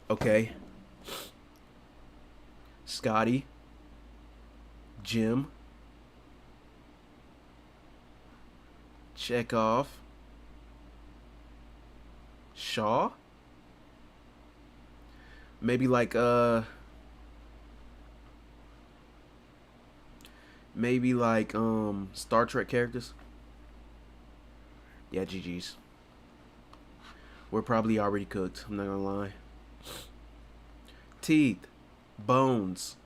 Okay. Scotty, Jim, Chekhov, Shaw, Maybe like Star Trek characters. Yeah, GG's. We're probably already cooked, I'm not gonna lie. Teeth, bones.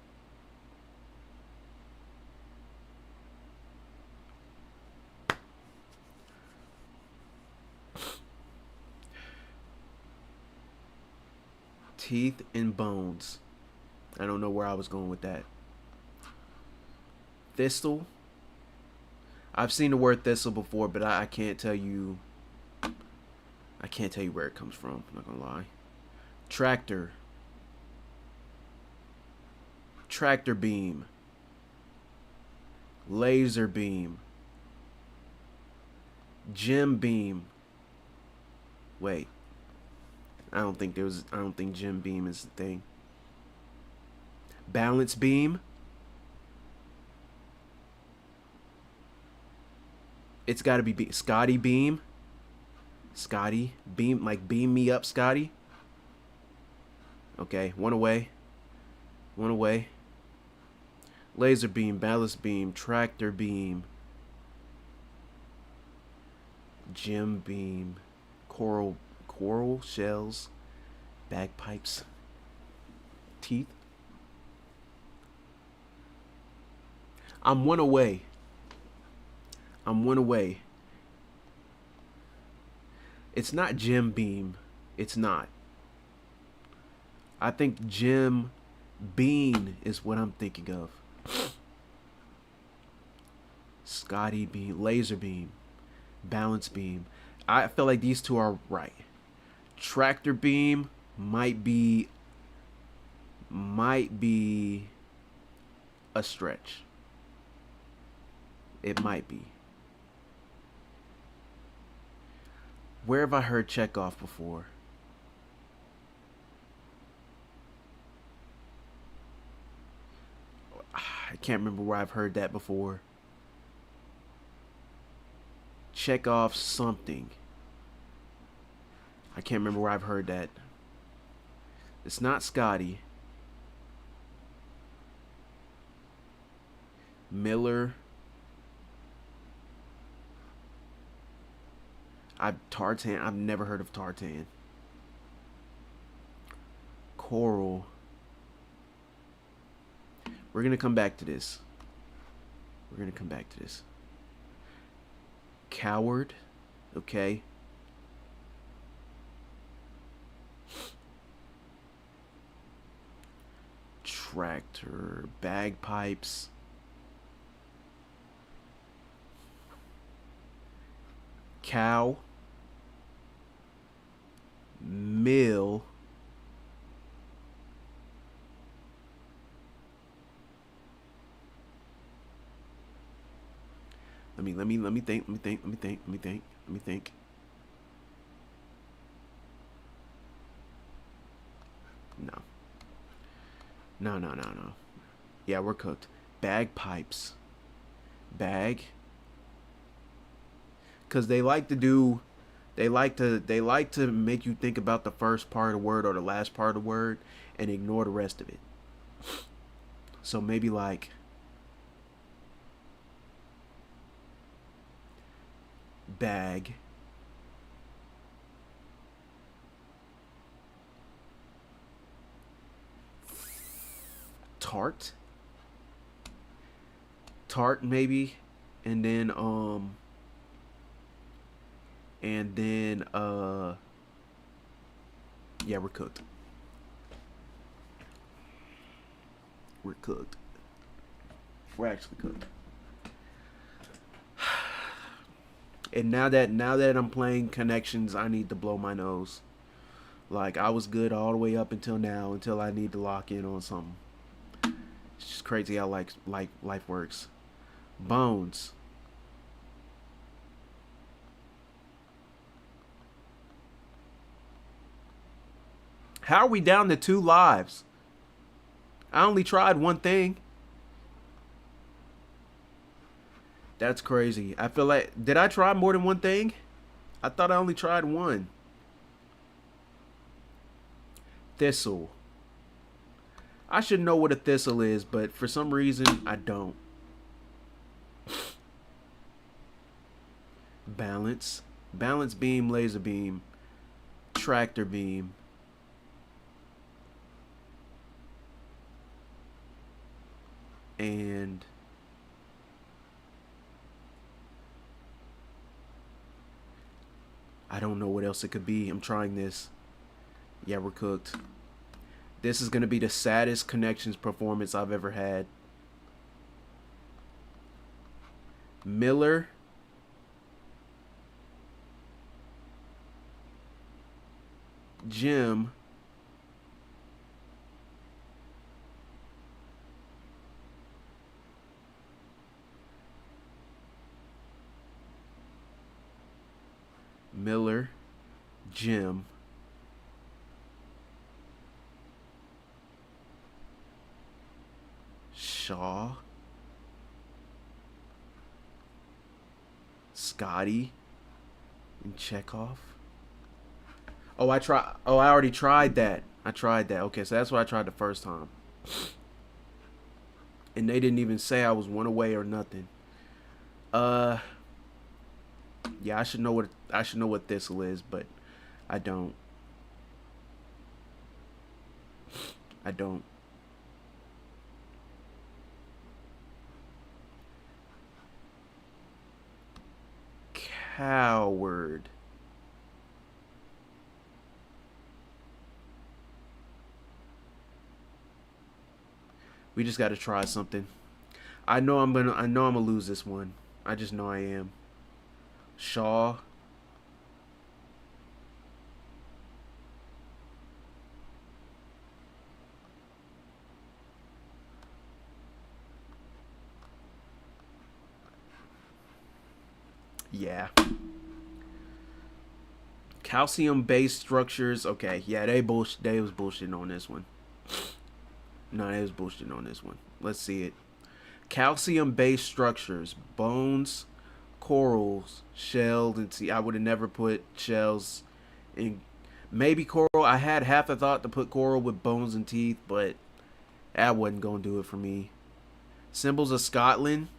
Teeth and bones. I don't know where I was going with that. Thistle. I've seen the word thistle before, but I can't tell you. I can't tell you where it comes from. I'm not gonna lie. Tractor. Tractor beam. Laser beam. Gym beam. Wait. I don't think gym beam is the thing. Balance beam. It's got to be Scotty beam. Scotty beam, like beam me up, Scotty. Okay, one away. One away. Laser beam, ballast beam, tractor beam, gym beam, coral shells, bagpipes, teeth. I'm one away. I'm one away. It's not gym beam. It's not. I think gym bean is what I'm thinking of. Scotty beam, laser beam, balance beam. I feel like these two are right. Tractor beam might be a stretch. It might be. Where have I heard Chekhov before? I can't remember where I've heard that before. Chekhov something. I can't remember where I've heard that. It's not Scotty. Miller. Tartan. I've never heard of tartan. Coral. We're gonna come back to this. We're gonna come back to this. Coward. Okay. Tractor. Bagpipes. Cow. Mill. Let me think. No. Yeah, we're cooked. Bagpipes. Bag. Cause they like to make you think about the first part of the word or the last part of the word and ignore the rest of it. So maybe like bag. Tart maybe, and then yeah, we're cooked. We're cooked. We're actually cooked. And now that I'm playing connections, I need to blow my nose. Like, I was good all the way up until now, until I need to lock in on something. It's just crazy how life works. Bones. How are we down to 2 lives? I only tried one thing. That's crazy. I feel like, did I try more than one thing? I thought I only tried one. Thistle. I should know what a thistle is, but for some reason I don't. Balance. Balance beam, laser beam, tractor beam. And I don't know what else it could be. I'm trying this. Yeah, we're cooked. This is going to be the saddest connections performance I've ever had. Miller. Jim. Miller. Jim. Shaw. Scotty. And Chekhov. Oh, I already tried that. I tried that. Okay, so that's what I tried the first time. And they didn't even say I was one away or nothing. Yeah, I should know what thistle is, but I don't. I don't. Coward. We just got to try something. I know I'm gonna lose this one. I just know I am. Shaw. Yeah. Calcium based structures. Okay, yeah, they was bullshitting on this one. No, they was bullshitting on this one. Let's see it. Calcium based structures. Bones, corals, shells, and see, I would have never put shells in. Maybe coral. I had half a thought to put coral with bones and teeth, but that wasn't gonna do it for me. Symbols of Scotland.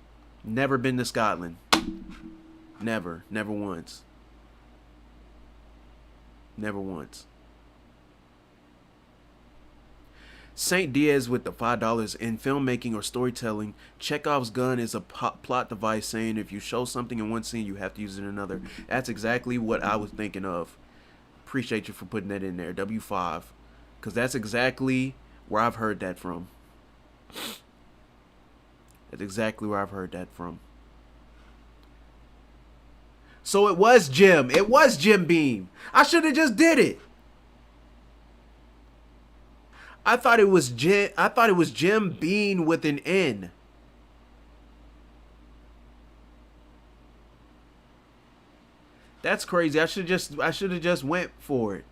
Never been to Scotland. Never once. Never once. St. Diaz with the $5 in filmmaking or storytelling. Chekhov's gun is a plot device saying if you show something in one scene, you have to use it in another. That's exactly what I was thinking of. Appreciate you for putting that in there, W5, because that's exactly where I've heard that from. That's exactly where I've heard that from. So it was Jim. It was Jim Beam. I should have just did it. I thought it was Jim Beam with an N. That's crazy. I should have just went for it.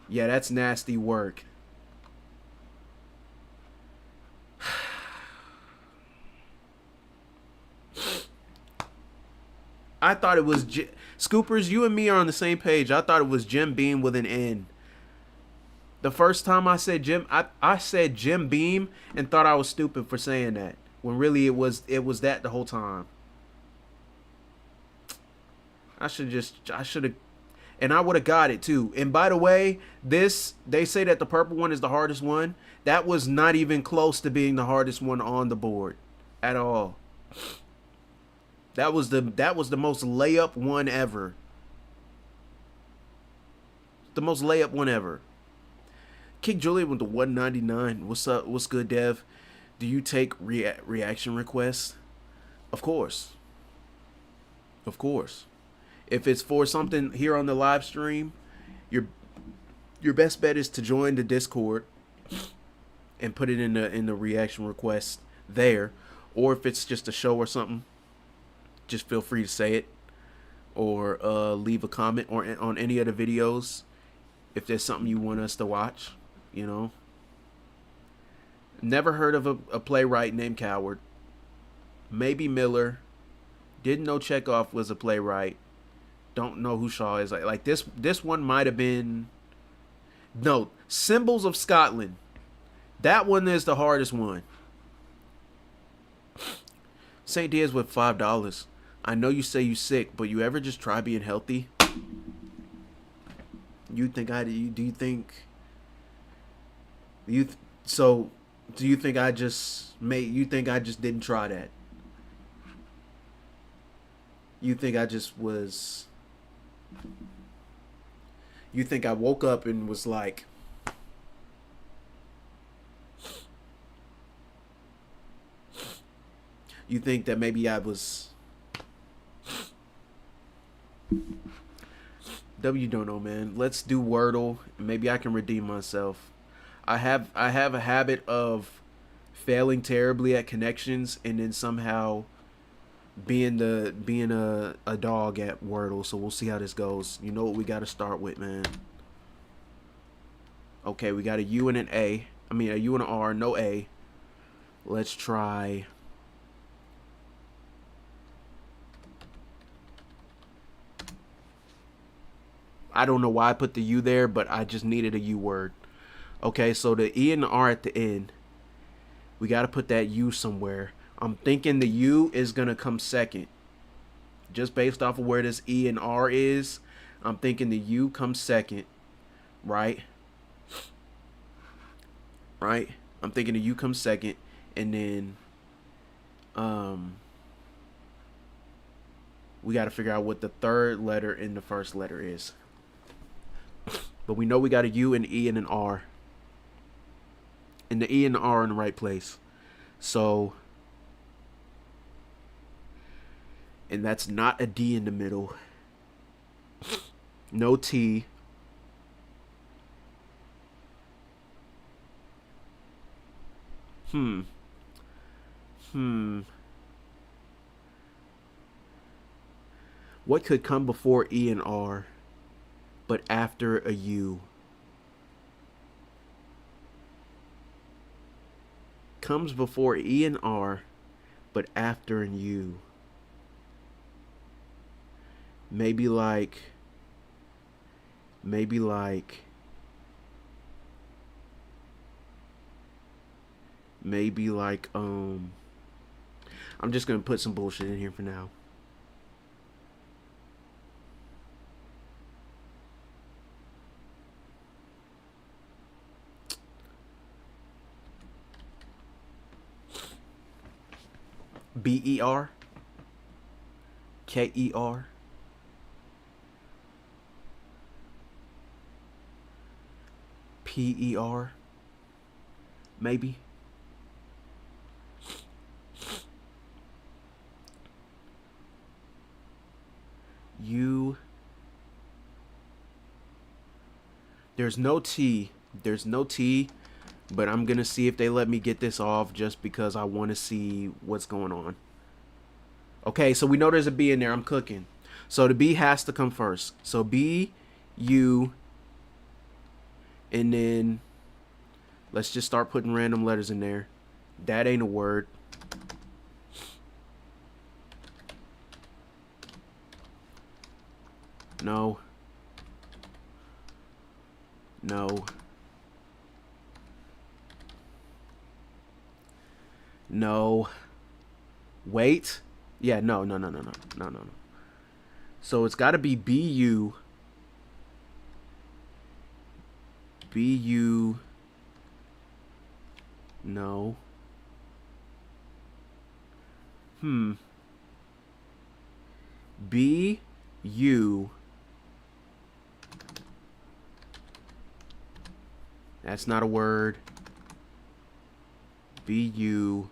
Yeah, that's nasty work. I thought it was Scoopers, you and me are on the same page. I thought it was Jim Beam with an N. The first time I said Jim, I said Jim Beam and thought I was stupid for saying that. When really it was that the whole time. I should have, and I would have got it too. And by the way, they say that the purple one is the hardest one. That was not even close to being the hardest one on the board at all. That was the most layup one ever. The most layup one ever. Kick Julian with the 199. What's up? What's good, Dev? Do you take reaction requests? Of course. Of course. If it's for something here on the live stream, your best bet is to join the Discord and put it in the reaction request there. Or if it's just a show or something, just feel free to say it or leave a comment or on any of the videos if there's something you want us to watch, you know. Never heard of a playwright named Coward. Maybe Miller, Didn't know Chekhov was a playwright. Don't know who Shaw is. Like this one might have been. No, Symbols of Scotland. That one is the hardest one. St. Diaz with $5. I know you say you sick, but you ever just try being healthy? You think I do? You think you? So, do you think I just made? You think I just didn't try that? You think I just was? You think I woke up and was like? You think that maybe I was? W don't know, man. Let's do Wordle. Maybe I can redeem myself. I have a habit of failing terribly at connections and then somehow being a dog at Wordle. So we'll see how this goes. You know what we got to start with, man. Okay, we got a U and an A. I mean a U and an R, no A. Let's try. I don't know why I put the U there, but I just needed a U word. Okay, so the E and the R at the end. We got to put that U somewhere. I'm thinking the U is going to come second. Just based off of where this E and R is, I'm thinking the U comes second. Right? Right? I'm thinking the U comes second. And then we got to figure out what the third letter in the first letter is. But we know we got a U, an E, and an R. And the E and the R are in the right place. So, and that's not a D in the middle. No T. What could come before E and R, but after a U? Comes before E and R, but after an U. Maybe like I'm just gonna put some bullshit in here for now. BER, KER, PER, maybe. U. There's no T. But I'm going to see if they let me get this off just because I want to see what's going on. Okay, so we know there's a B in there. I'm cooking. So the B has to come first. So B, U, and then let's just start putting random letters in there. That ain't a word. No. No. No. Wait. Yeah, no. So it's got to be BU. BU. No. BU. That's not a word. BU.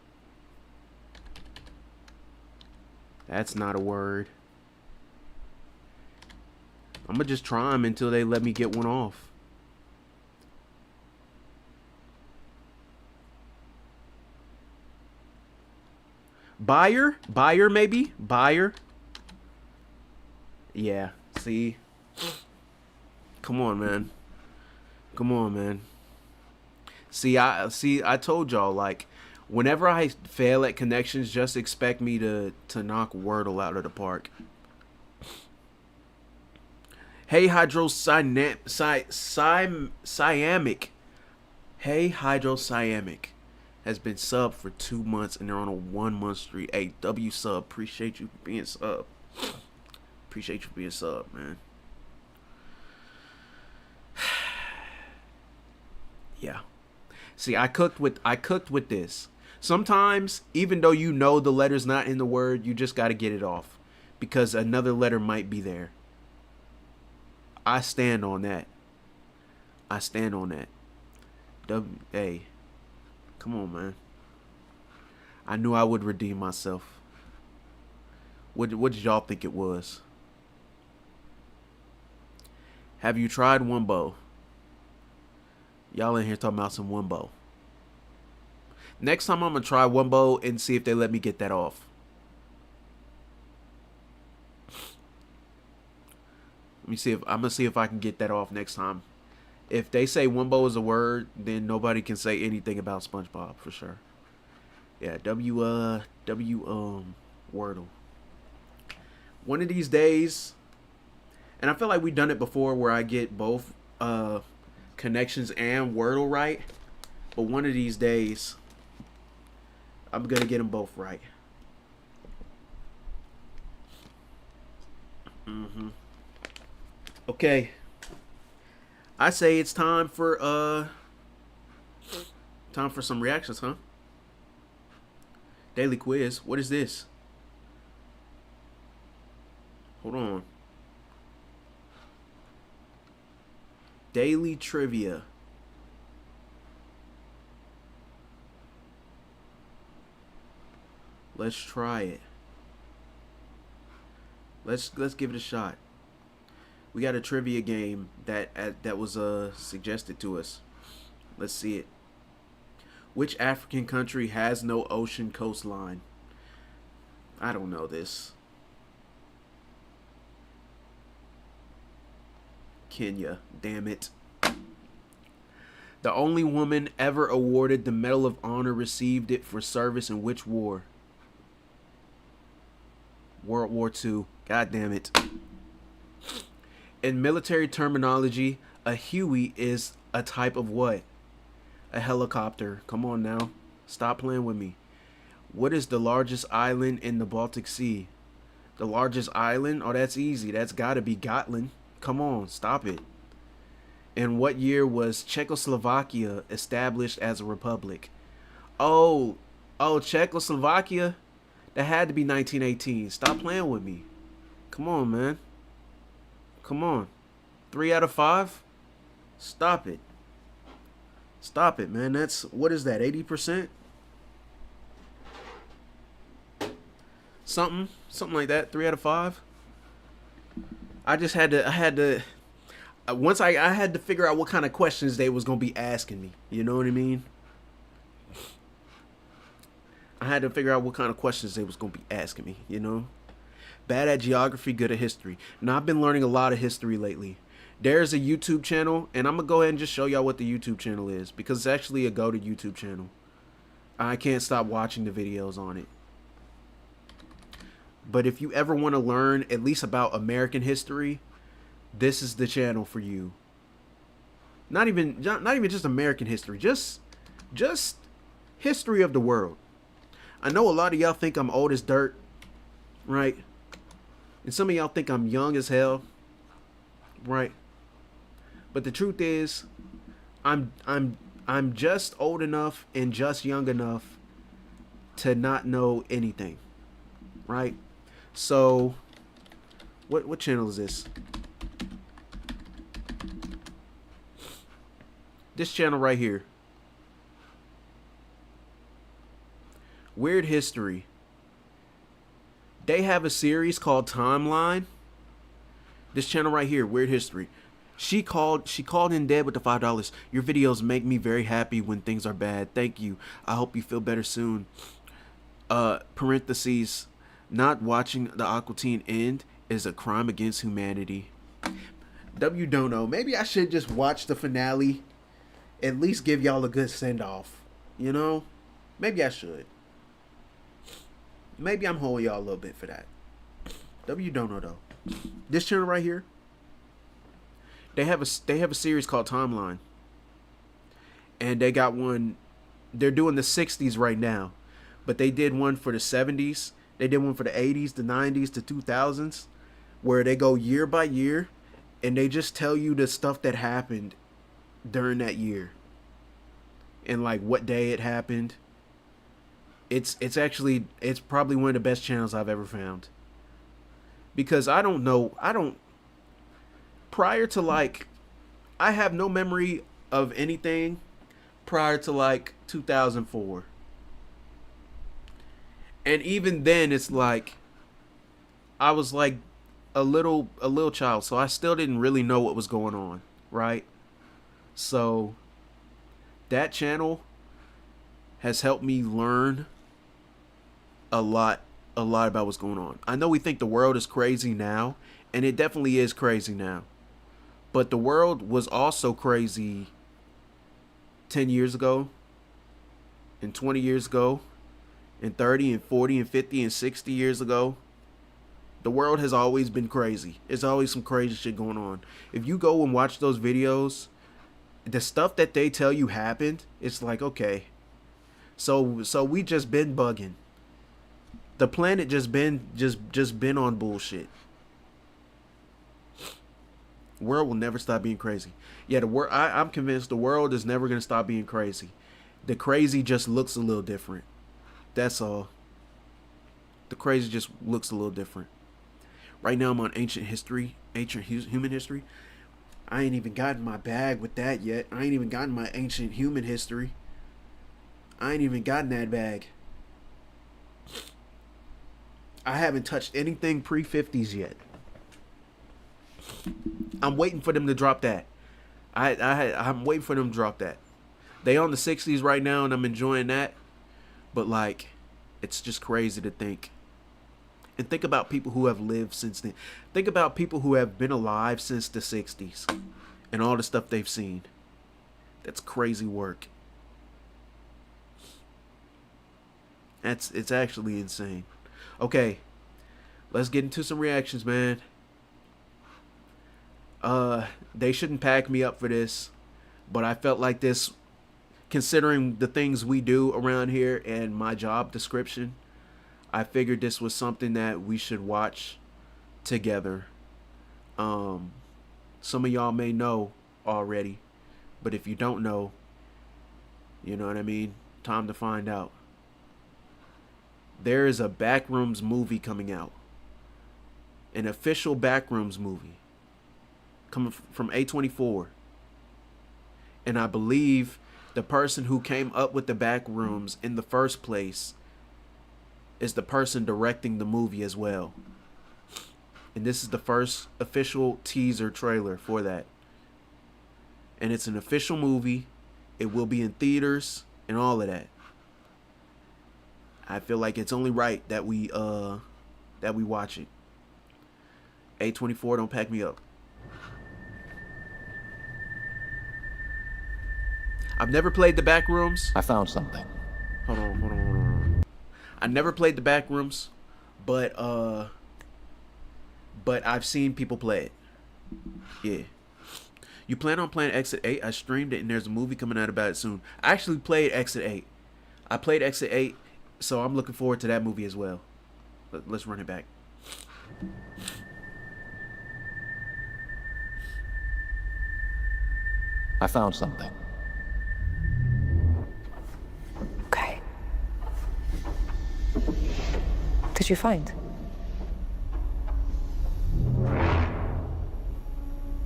That's not a word. I'm gonna just try them until they let me get one off. Buyer? Buyer, maybe? Buyer? Yeah, see? Come on, man. Come on, man. See, I told y'all, like, Whenever I fail at connections, just expect me to knock Wordle out of the park. Hey hydrocyamic. Hey hydrocyamic has been subbed for 2 months and they're on a 1 month streak. Hey, W sub, appreciate you for being sub. Appreciate you for being sub, man. Yeah. See, I cooked with this. Sometimes, even though you know the letter's not in the word, you just got to get it off because another letter might be there. I stand on that. I stand on that. Hey, come on, man. I knew I would redeem myself. What did y'all think it was? Have you tried Wumbo? Y'all in here talking about some Wumbo. Next time I'm gonna try Wumbo and see if they let me get that off. Let me see if I'm gonna see if I can get that off next time. If they say Wumbo is a word, then nobody can say anything about SpongeBob for sure. Yeah, Wordle. One of these days, and I feel like we've done it before where I get both connections and Wordle right, but one of these days I'm gonna get them both right. Okay, I say it's time for some reactions, huh? Daily quiz. What is this? Hold on. Daily trivia. Let's try it. Let's give it a shot. We got a trivia game that was suggested to us. Let's see it. Which African country has no ocean coastline? I don't know this. Kenya, damn it. The only woman ever awarded the Medal of Honor received it for service in which war? World War II. God damn it. In military terminology, a Huey is a type of what? A helicopter. Come on now. Stop playing with me. What is the largest island in the Baltic Sea? The largest island? Oh, that's easy. That's got to be Gotland. Come on, stop it. In what year was Czechoslovakia established as a republic? Oh, Czechoslovakia? That had to be 1918. Stop playing with me. Come on, man. Come on. 3 out of 5? Stop it. Stop it, man. That's, what is that, 80%? Something like that. 3 out of 5. I had to figure out what kind of questions they was going to be asking me. You know what I mean? I had to figure out what kind of questions they was going to be asking me, you know? Bad at geography, good at history. Now, I've been learning a lot of history lately. There's a YouTube channel, and I'm going to go ahead and just show y'all what the YouTube channel is, because it's actually a GOW YouTube channel. I can't stop watching the videos on it. But if you ever want to learn at least about American history, this is the channel for you. Not even just American history, just history of the world. I know a lot of y'all think I'm old as dirt, right? And some of y'all think I'm young as hell, right? But the truth is, I'm just old enough and just young enough to not know anything, right? So, what channel is this? This channel right here. Weird History. They have a series called Timeline. This channel right here, Weird History. She called in dead with the $5. Your videos make me very happy when things are bad. Thank you. I hope you feel better soon. Parentheses. Not watching the Aqua Teen end is a crime against humanity. W don't know. Maybe I should just watch the finale. At least give y'all a good send off. You know? Maybe I should. Maybe I'm holding y'all a little bit for that. W don't know though. This channel right here, they have a series called Timeline, and they got one. They're doing the 60s right now, but they did one for the 70s. They did one for the 80s, the 90s, the 2000s, where they go year by year, and they just tell you the stuff that happened during that year, and like what day it happened. It's probably one of the best channels I've ever found. Because prior to like, I have no memory of anything prior to like 2004. And even then it's like, I was like a little child, so I still didn't really know what was going on, right? So that channel has helped me learn a lot about what's going on. I know we think the world is crazy now, and it definitely is crazy now. But the world was also crazy 10 years ago, and 20 years ago, and 30 and 40 and 50 and 60 years ago. The world has always been crazy. There's always some crazy shit going on. If you go and watch those videos, the stuff that they tell you happened, it's like, okay, so we just been bugging. The planet just been on bullshit. World will never stop being crazy. Yeah, I'm convinced the world is never gonna stop being crazy. The crazy just looks a little different. That's all. The crazy just looks a little different. Right now I'm on ancient human history. I ain't even gotten my bag with that yet. I ain't even gotten my ancient human history. I ain't even gotten that bag. I haven't touched anything pre-50s yet. I'm waiting for them to drop that. I'm waiting for them to drop that. They on the 60s right now, and I'm enjoying that. But like, it's just crazy to think. And think about people who have lived since then. Think about people who have been alive since the 60s and all the stuff they've seen. That's crazy work. It's actually insane. Okay, let's get into some reactions, man. They shouldn't pack me up for this, but I felt like this, considering the things we do around here and my job description, I figured this was something that we should watch together. Some of y'all may know already, but if you don't know, you know what I mean? Time to find out. There is a Backrooms movie coming out. An official Backrooms movie. Coming from A24. And I believe the person who came up with the Backrooms in the first place is the person directing the movie as well. And this is the first official teaser trailer for that. And it's an official movie. It will be in theaters and all of that. I feel like it's only right that we watch it. A24, don't pack me up. I've never played the Backrooms. I found something. Hold on. I never played the Backrooms, but I've seen people play it. Yeah. You plan on playing Exit 8? I streamed it and there's a movie coming out about it soon. I actually played Exit 8. I played Exit 8, so I'm looking forward to that movie as well. Let's run it back. I found something. Okay. What did you find?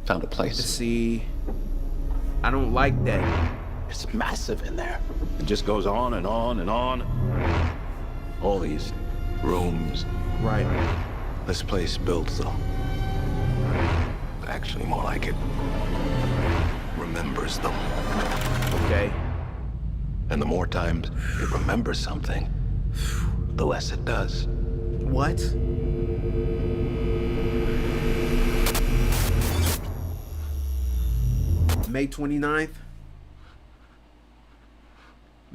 Found a place. See, I don't like that. It's massive in there. It just goes on and on and on. All these rooms. Right. This place builds them. Actually, more like it remembers them. Okay. And the more times it remembers something, the less it does. What? May 29th?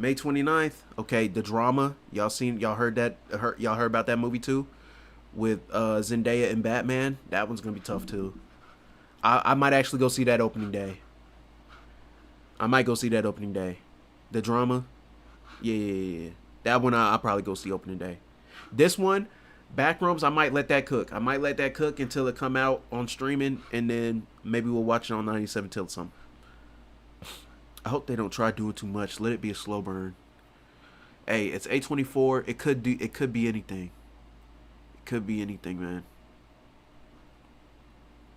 May 29th. Okay, the drama. Y'all heard about that movie too? With Zendaya and Batman. That one's gonna be tough too. I might actually go see that opening day. The drama. Yeah. That one I'll probably go see opening day. This one, Backrooms, I might let that cook. Until it come out on streaming, and then maybe we'll watch it on 97 till something. I hope they don't try doing too much. Let it be a slow burn. Hey, it's 8:24. It could be anything. It could be anything, man.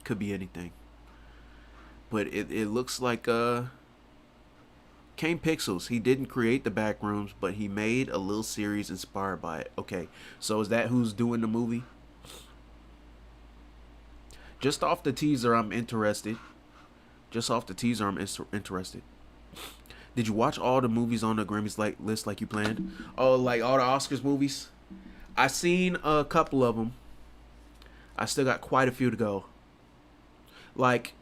Could be anything. But it looks like Kane Pixels. He didn't create the Backrooms, but he made a little series inspired by it. Okay, so is that who's doing the movie? Just off the teaser, I'm interested. Did you watch all the movies on the Grammys list like you planned? Oh, like all the Oscars movies? I seen a couple of them. I still got quite a few to go. Like,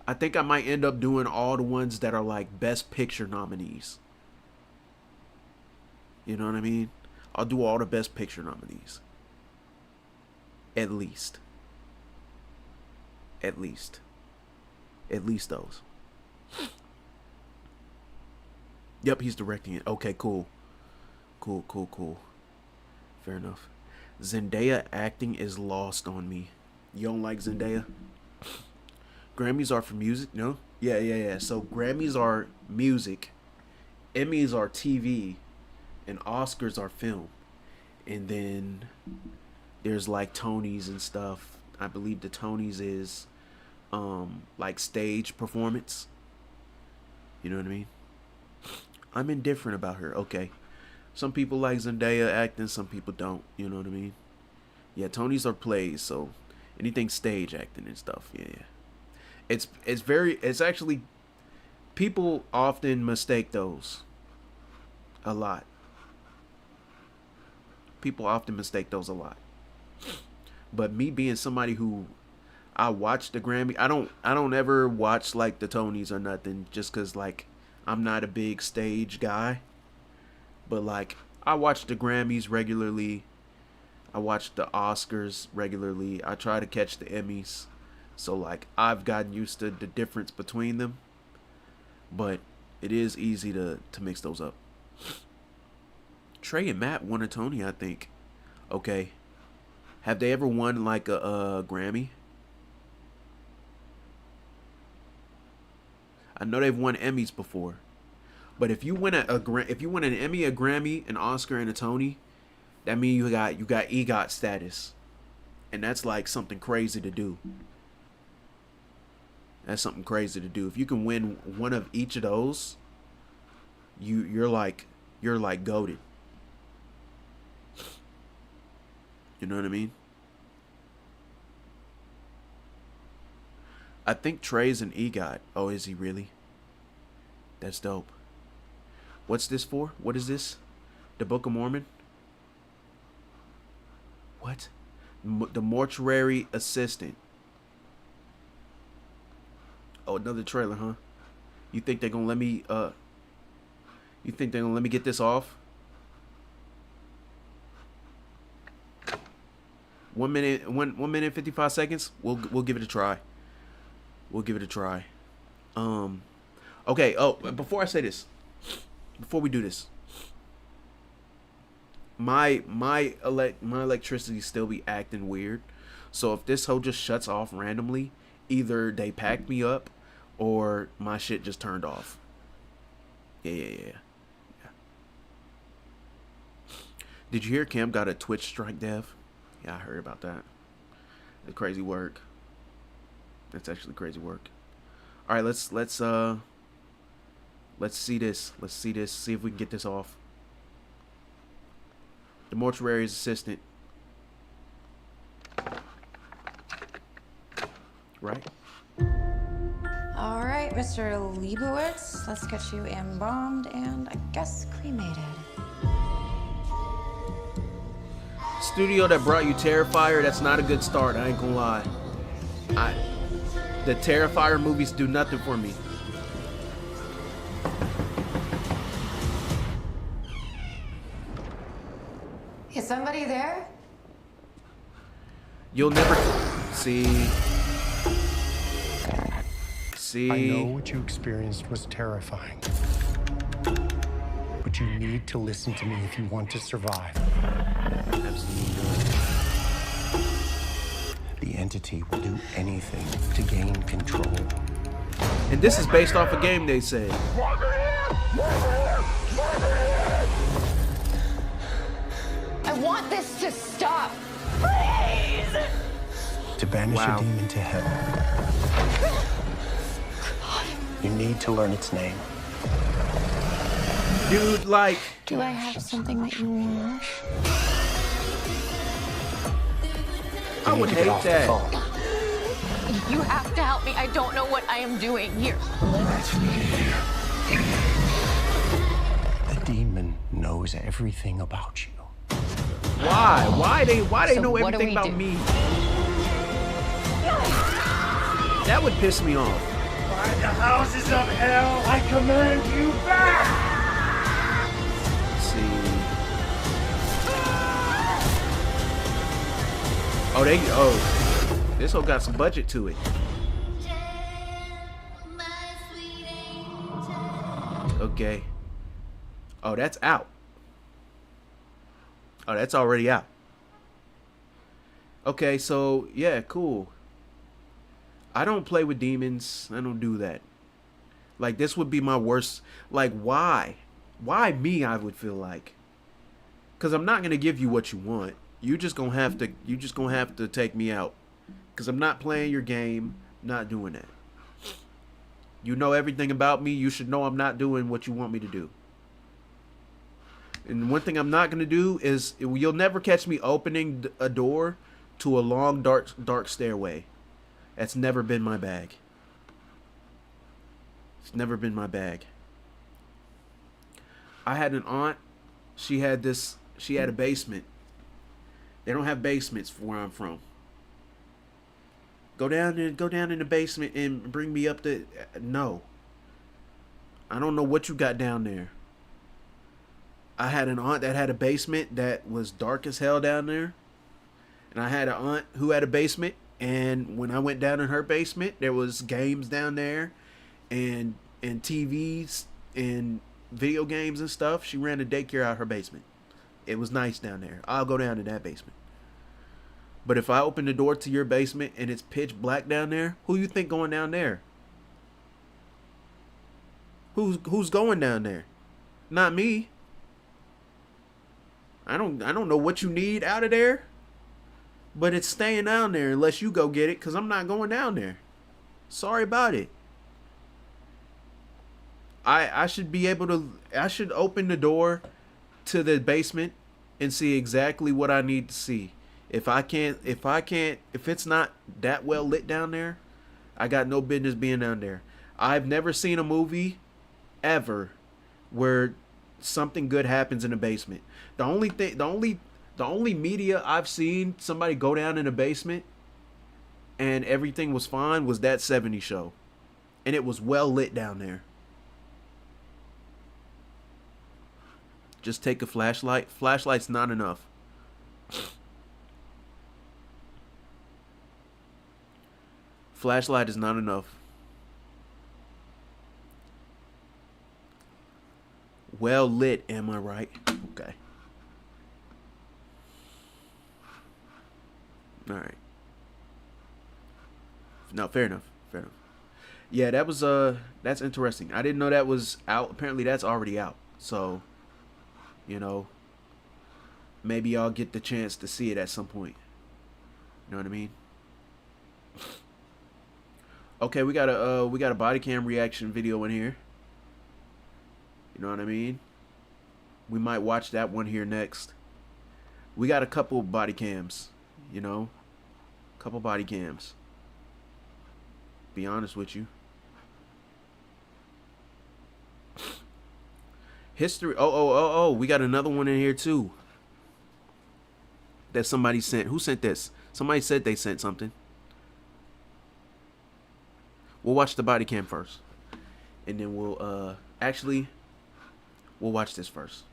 I think I might end up doing all the ones that are like Best Picture nominees. You know what I mean? I'll do all the Best Picture nominees. At least those. Yep, he's directing it. Okay, cool. Fair enough. Zendaya acting is lost on me. You don't like Zendaya? Grammys are for music, no? Yeah. So Grammys are music, Emmys are TV, and Oscars are film. And then there's like Tonys and stuff. I believe the Tonys is like stage performance. You know what I mean? I'm indifferent about her. Okay. Some people like Zendaya acting, some people don't. You know what I mean? Yeah, Tonys are plays, so anything stage acting and stuff. Yeah. It's actually, people often mistake those a lot. But me being somebody who, I watch the Grammy, I don't ever watch like the Tonys or nothing, just cause like I'm not a big stage guy. But like I watch the Grammys regularly. I watch the Oscars regularly. I try to catch the Emmys. So like I've gotten used to the difference between them. But it is easy to mix those up. Trey and Matt won a Tony, I think. Okay. Have they ever won like a Grammy? I know they've won Emmys before. But if you win an Emmy, a Grammy, an Oscar, and a Tony, that means you got EGOT status. And that's like something crazy to do. If you can win one of each of those, you're like goated. You know what I mean? I think Trey's an EGOT. Oh, is he really? That's dope. What's this for? What is this? The Book of Mormon? What? The Mortuary Assistant. Oh, another trailer, huh? You think they're gonna let me get this off? 1 minute, 1 minute 55 seconds. We'll give it a try. Okay. Oh, before I say this, before we do this, my electricity still be acting weird. So if this hoe just shuts off randomly, either they packed me up or my shit just turned off. Yeah. Did you hear Cam got a Twitch strike, Dev? Yeah, I heard about that. It's crazy work. That's actually crazy work. All right, let's see this. See if we can get this off. The Mortuary's Assistant. Right? All right, Mr. Leibowitz, let's get you embalmed and I guess cremated. Studio that brought you Terrifier, that's not a good start, I ain't gonna lie. The Terrifier movies do nothing for me. Is somebody there? You'll never see. I know what you experienced was terrifying. But you need to listen to me if you want to survive. The entity will do anything to gain control. And this is based off a game, they say. I want this to stop. Please! To banish a demon to hell, you need to learn its name. Dude, like... Do I have something that you want? I would hate that. You have to help me. I don't know what I am doing here. The demon knows everything about you. Why? Why they So know what do everything we about do? me? That would piss me off. By the houses of hell, I command you back! Let's see. Oh, this whole got some budget to it. Okay. Oh, that's out. Oh, that's already out. Okay, so yeah, cool. I don't play with demons. I don't do that. Like, this would be my worst. Like, why? Why me, I would feel like. Because I'm not going to give you what you want. You just gonna have to take me out. Because I'm not playing your game. Not doing that. You know everything about me. You should know I'm not doing what you want me to do. And one thing I'm not going to do is, you'll never catch me opening a door to a long, dark stairway. That's never been my bag. It's never been my bag. I had an aunt. She had a basement. They don't have basements where I'm from. Go down in the basement and bring me up to... No. I don't know what you got down there. I had an aunt that had a basement that was dark as hell down there. And I had an aunt who had a basement. And when I went down in her basement, there was games down there. And TVs and video games and stuff. She ran a daycare out her basement. It was nice down there. I'll go down to that basement. But if I open the door to your basement and it's pitch black down there, who you think going down there? Who's going down there? Not me. I don't know what you need out of there, but it's staying down there unless you go get it, because I'm not going down there. Sorry about it. I should be able to, I should open the door to the basement and see exactly what I need to see. If it's not that well lit down there, I got no business being down there. I've never seen a movie ever where something good happens in the basement. The only media I've seen somebody go down in the basement and everything was fine was that 70s show. And it was well lit down there. Just take a flashlight. Flashlight's not enough. Flashlight is not enough. Well lit, am I right? Okay. All right. No, fair enough. Fair enough. Yeah, that was that's interesting. I didn't know that was out. Apparently that's already out. So, you know, maybe I'll get the chance to see it at some point. You know what I mean? Okay, we got a body cam reaction video in here. You know what I mean? We might watch that one here next. We got a couple body cams, you know? Couple body cams. Be honest with you. History. Oh, we got another one in here too. That somebody sent. Who sent this? Somebody said they sent something. We'll watch the body cam first. And then we'll watch this first.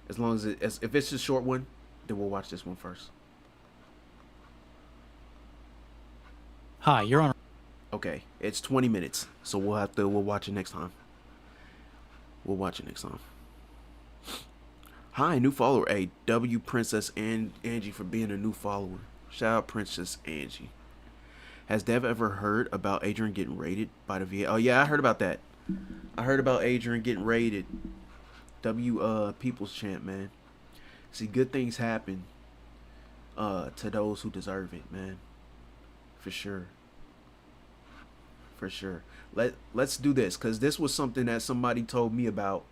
As long as if it's a short one, then we'll watch this one first. Hi, you're on. Okay, it's 20 minutes, so we'll watch it next time. We'll watch it next time. Hi, new follower. Hey, W Princess and Angie for being a new follower. Shout out Princess Angie. Has Dev ever heard about Adrian getting raided by the VA? Oh yeah, I heard about that. I heard about Adrian getting raided. W People's Champ, man. See, good things happen to those who deserve it, man. For sure. For sure. Let's do this, because this was something that somebody told me about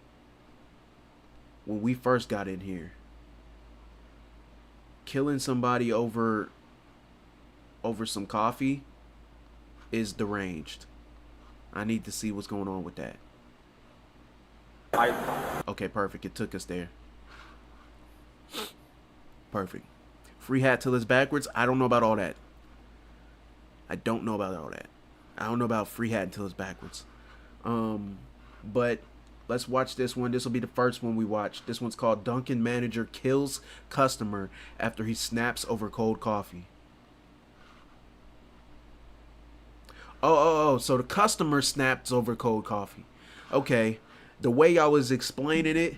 when we first got in here. Killing somebody over some coffee is deranged. I need to see what's going on with that. Okay, perfect. It took us there. Perfect. Free hat till it's backwards. I don't know about all that. I don't know about all that. I don't know about free hat until it's backwards. But let's watch this one. This will be the first one we watch. This one's called Dunkin' Manager Kills Customer After He Snaps Over Cold Coffee. Oh, so the customer snaps over cold coffee. Okay. The way I was explaining it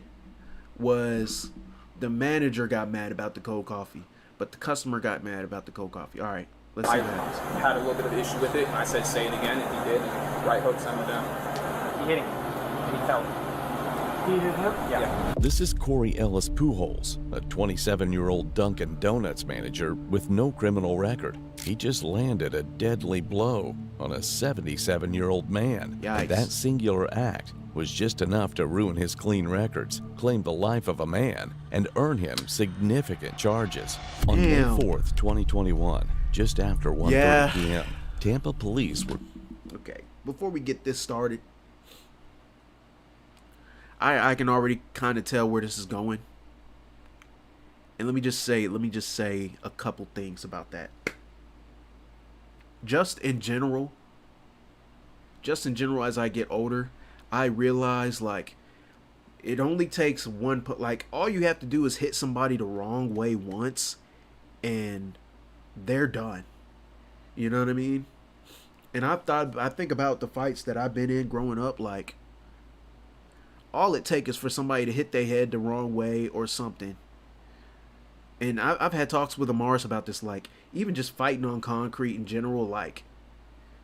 was the manager got mad about the cold coffee, but the customer got mad about the cold coffee. All right. Let's see what happens. I had a little bit of issue with it. I said, say it again, and he did. Right hook sent him down. He hit him. He fell. He hit him? Yeah. This is Corey Ellis Pujols, a 27-year-old Dunkin' Donuts manager with no criminal record. He just landed a deadly blow on a 77-year-old man. Yikes. And that singular act was just enough to ruin his clean records, claim the life of a man, and earn him significant charges. On May 4th, 2021, just after 1:30 p.m., Tampa police were... Okay, before we get this started, I can already kind of tell where this is going. And let me just say a couple things about that. Just in general, as I get older, I realize, like, it only takes one, like, all you have to do is hit somebody the wrong way once, and they're done. You know what I mean? And I think about the fights that I've been in growing up, like, all it takes is for somebody to hit their head the wrong way or something. And I've had talks with Amaris about this, like, even just fighting on concrete in general, like,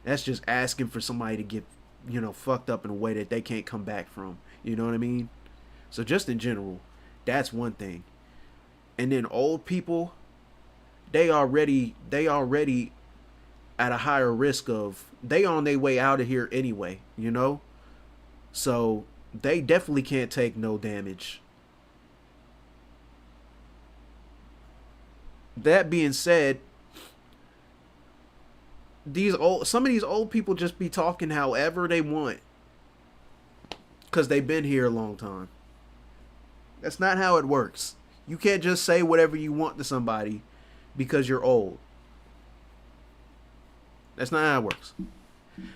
that's just asking for somebody to get, you know, fucked up in a way that they can't come back from. You know what I mean? So just in general, that's one thing. And then old people, they already at a higher risk of, they on their way out of here anyway, you know? So they definitely can't take no damage. That being said, some of these old people just be talking however they want, because they've been here a long time. That's not how it works. You can't just say whatever you want to somebody because you're old. That's not how it works.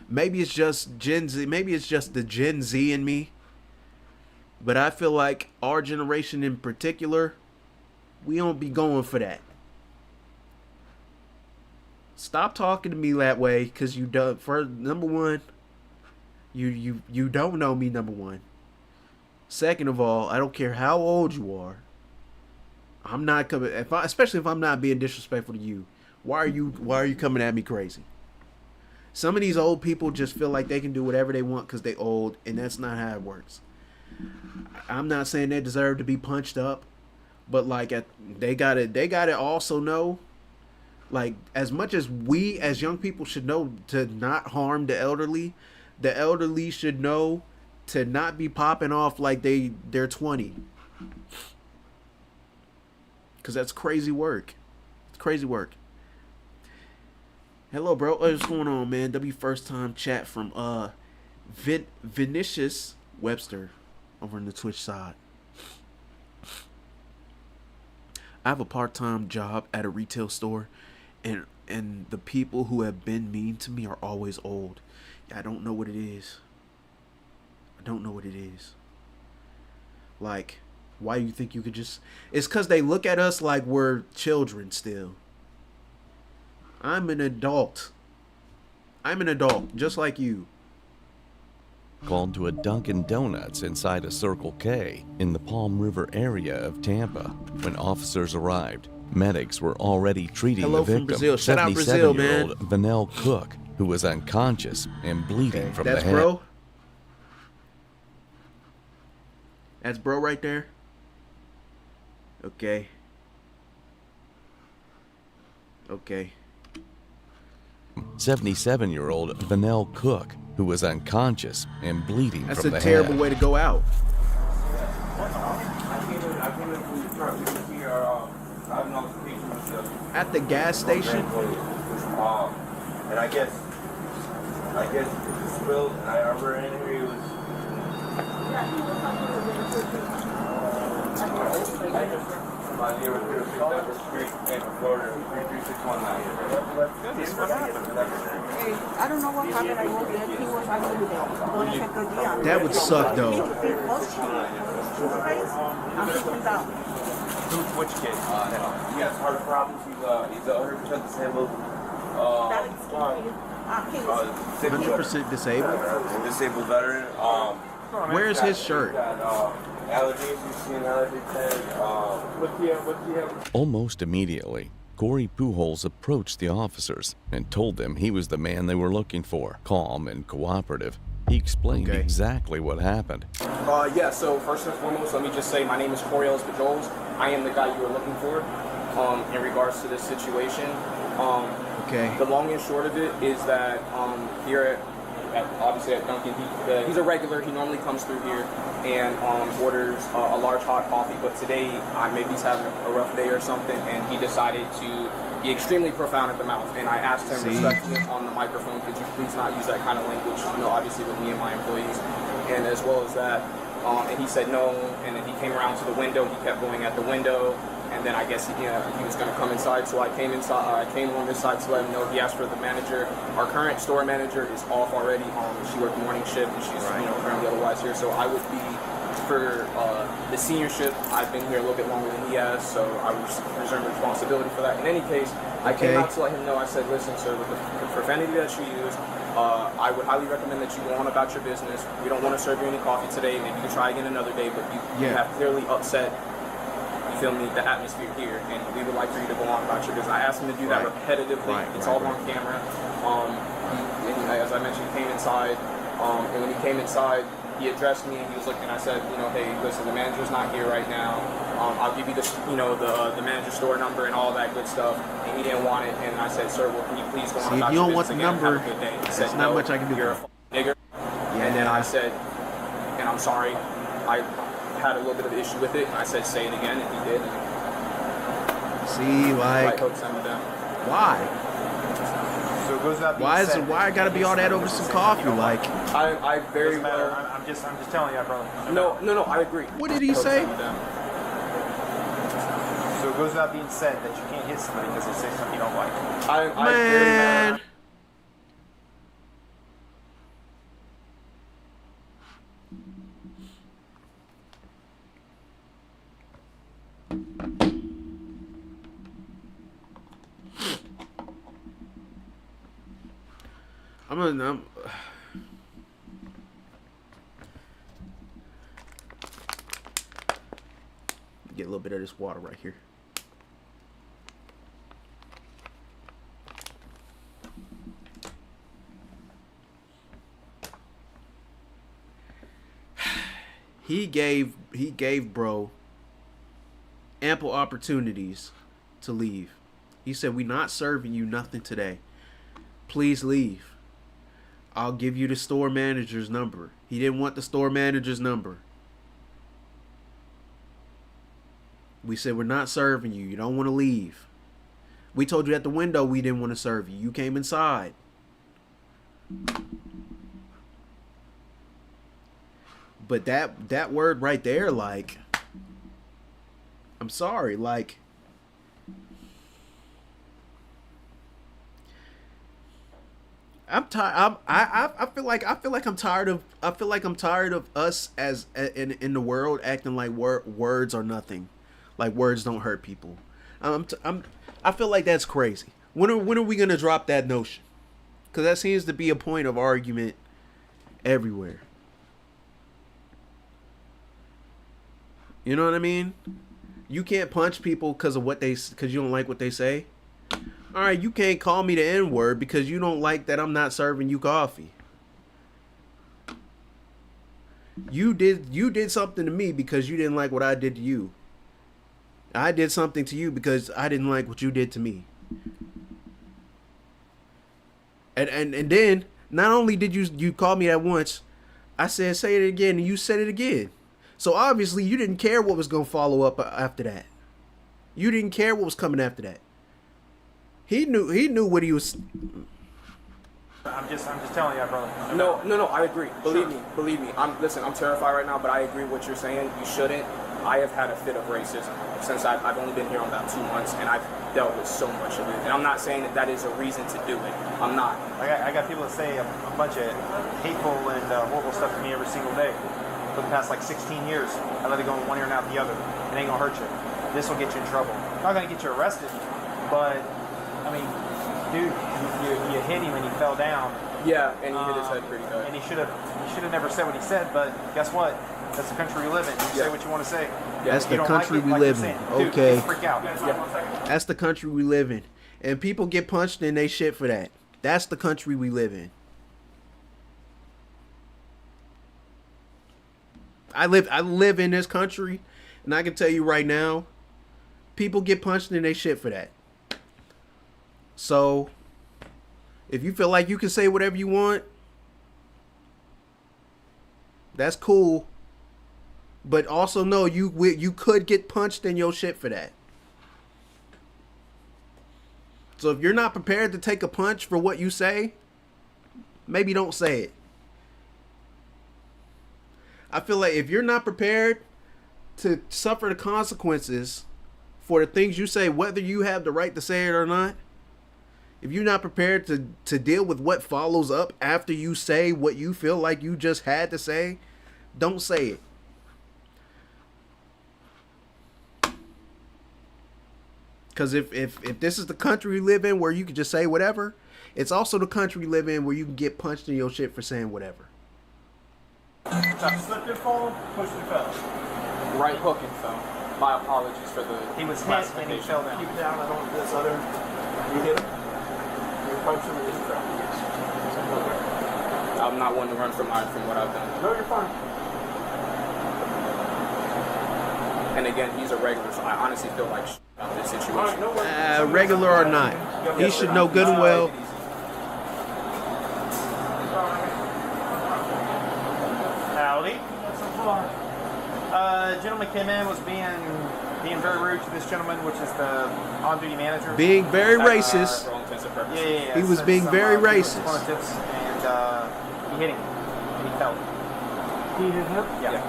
Maybe it's just Gen Z. Maybe it's just the Gen Z in me. But I feel like our generation in particular, we don't be going for that. Stop talking to me that way, because you don't. For number one, you don't know me. Number one. Second of all, I don't care how old you are. I'm not coming. Especially if I'm not being disrespectful to you. Why are you coming at me crazy? Some of these old people just feel like they can do whatever they want because they old, and that's not how it works. I'm not saying they deserve to be punched up, but like they gotta also know, like, as much as we as young people should know to not harm the elderly should know to not be popping off like they're 20. Cause that's crazy work. It's crazy work. Hello, bro. What's going on, man? W first time chat from Vinicius Webster over on the Twitch side. I have a part-time job at a retail store, and the people who have been mean to me are always old. I don't know what it is. Like, Why do you think you could just... It's because they look at us like we're children still. I'm an adult. I'm an adult, just like you. Called to a Dunkin' Donuts inside a Circle K in the Palm River area of Tampa. When officers arrived, medics were already treating Hello the from victim, Brazil. Shout out Brazil, man. 77-year-old Vanell Cook, who was unconscious and bleeding from the That's head. bro. That's bro right there. Okay. Okay. 77-year-old Vanell Cook, who was unconscious and bleeding That's from a the terrible head. way to go out. At the gas station? And I guess it spilled, and I remember in here he was... My neighbor could have picked up the street in Florida, 33619. I don't know what happened. I was there. He was actually there. Don't check the DM. That would suck, though. I'm sitting down. Which kid? He has heart problems. He's 100% disabled. 100% disabled? Disabled veteran. Where's his shirt? Allergies, you see an allergy tag. What do you have? Almost immediately, Corey Pujols approached the officers and told them he was the man they were looking for. Calm and cooperative, he explained exactly what happened. Yeah, so first and foremost, let me just say my name is Corey Pujols. I am the guy you were looking for in regards to this situation. The long and short of it is that here obviously at Dunkin', he's a regular. He normally comes through here and orders a large hot coffee, but today maybe he's having a rough day or something, and he decided to be extremely profound at the mouth. And I asked him respectfully on the microphone, could you please not use that kind of language, obviously with me and my employees, and as well as that, and he said no, and then he came around to the window, he kept going at the window, and then I guess he was going to come inside, so I came inside. I came on this side to let him know. He asked for the manager. Our current store manager is off already. She worked morning shift, and she's currently otherwise here. So I would be for the seniorship. I've been here a little bit longer than he has, so I would reserve responsibility for that. In any case, I came out to let him know. I said, listen, sir, with the profanity that you use, I would highly recommend that you go on about your business. We don't want to serve you any coffee today. Maybe you can try again another day, but you have clearly upset, you feel me, the atmosphere here, and we would like for you to go on about your business. I asked him to do that repetitively. It's all on camera. As I mentioned, he came inside, and when he came inside, he addressed me, and he was looking. I said, hey, listen, the manager's not here right now. I'll give you the manager's store number and all that good stuff. And he didn't want it, and I said, sir, well, can you please go on about your business again? Have a good day. He said, not much I can do. You're a nigger. And then I said, and I'm sorry, I had a little bit of an issue with it. I said, say it again, and he did. See, like, why? So it goes out. Why I gotta be all that over some coffee? Like, I very well. I'm just telling you, brother. No, I agree. What did he say? So it goes without being said that you can't hit somebody because they say something you don't like. Man. I'm get a little bit of this water right here. He gave bro ample opportunities to leave. He said, "We're not serving you nothing today. Please leave. I'll give you the store manager's number." He didn't want the store manager's number. We said, "We're not serving you. You don't want to leave." We told you at the window we didn't want to serve you. You came inside. But that word right there, like, I'm sorry, like, I'm tired. I feel like I'm tired of. I feel like I'm tired of us as in the world acting like words are nothing, like words don't hurt people. I feel like that's crazy. When are we gonna drop that notion? Because that seems to be a point of argument everywhere. You know what I mean? You can't punch people because you don't like what they say. All right, you can't call me the N-word because you don't like that I'm not serving you coffee. You did something to me because you didn't like what I did to you. I did something to you because I didn't like what you did to me. And then not only did you call me that once, I said say it again and you said it again. So obviously you didn't care what was going to follow up after that. You didn't care what was coming after that. He knew what he was. I'm just telling you, brother. No, I agree. Believe me. I'm terrified right now, but I agree what you're saying. You shouldn't. I have had a fit of racism since I've only been here about 2 months, and I've dealt with so much of it. And I'm not saying that is a reason to do it. I'm not. I got people that say a bunch of hateful and horrible stuff to me every single day. For the past 16 years, I let it go in one ear and out the other. It ain't gonna hurt you. This will get you in trouble. Not gonna get you arrested, but I mean, dude, you hit him and he fell down. Yeah, and he hit his head pretty hard. And he should have never said what he said. But guess what? That's the country we live in. You say what you want to say. That's the country we live in. Okay. Freak out. That's the country we live in, and people get punched and they shit for that. That's the country we live in. I live in this country, and I can tell you right now, people get punched and they shit for that. So, if you feel like you can say whatever you want, that's cool. But also know you could get punched in your shit for that. So if you're not prepared to take a punch for what you say, maybe don't say it. I feel like if you're not prepared to suffer the consequences for the things you say, whether you have the right to say it or not, if you're not prepared to deal with what follows up after you say what you feel like you just had to say, don't say it. Because if this is the country we live in where you can just say whatever, it's also the country we live in where you can get punched in your shit for saying whatever. Slipped and fall, pushed and fell. Right hook and fell. My apologies for the. He was hit and he fell down. Keep down. I don't this other. You hit him. You punched him and he fell. I'm not one to run from what I've done. No, you're fine. And again, he's a regular, so I honestly feel like about this situation. Regular or not, he should know good and well. Howdy. Gentleman came in, was being very rude to this gentleman, which is the on-duty manager. Being very racist. Yeah. He was being very racist. And he hit him. And he fell. He hit him? Yeah.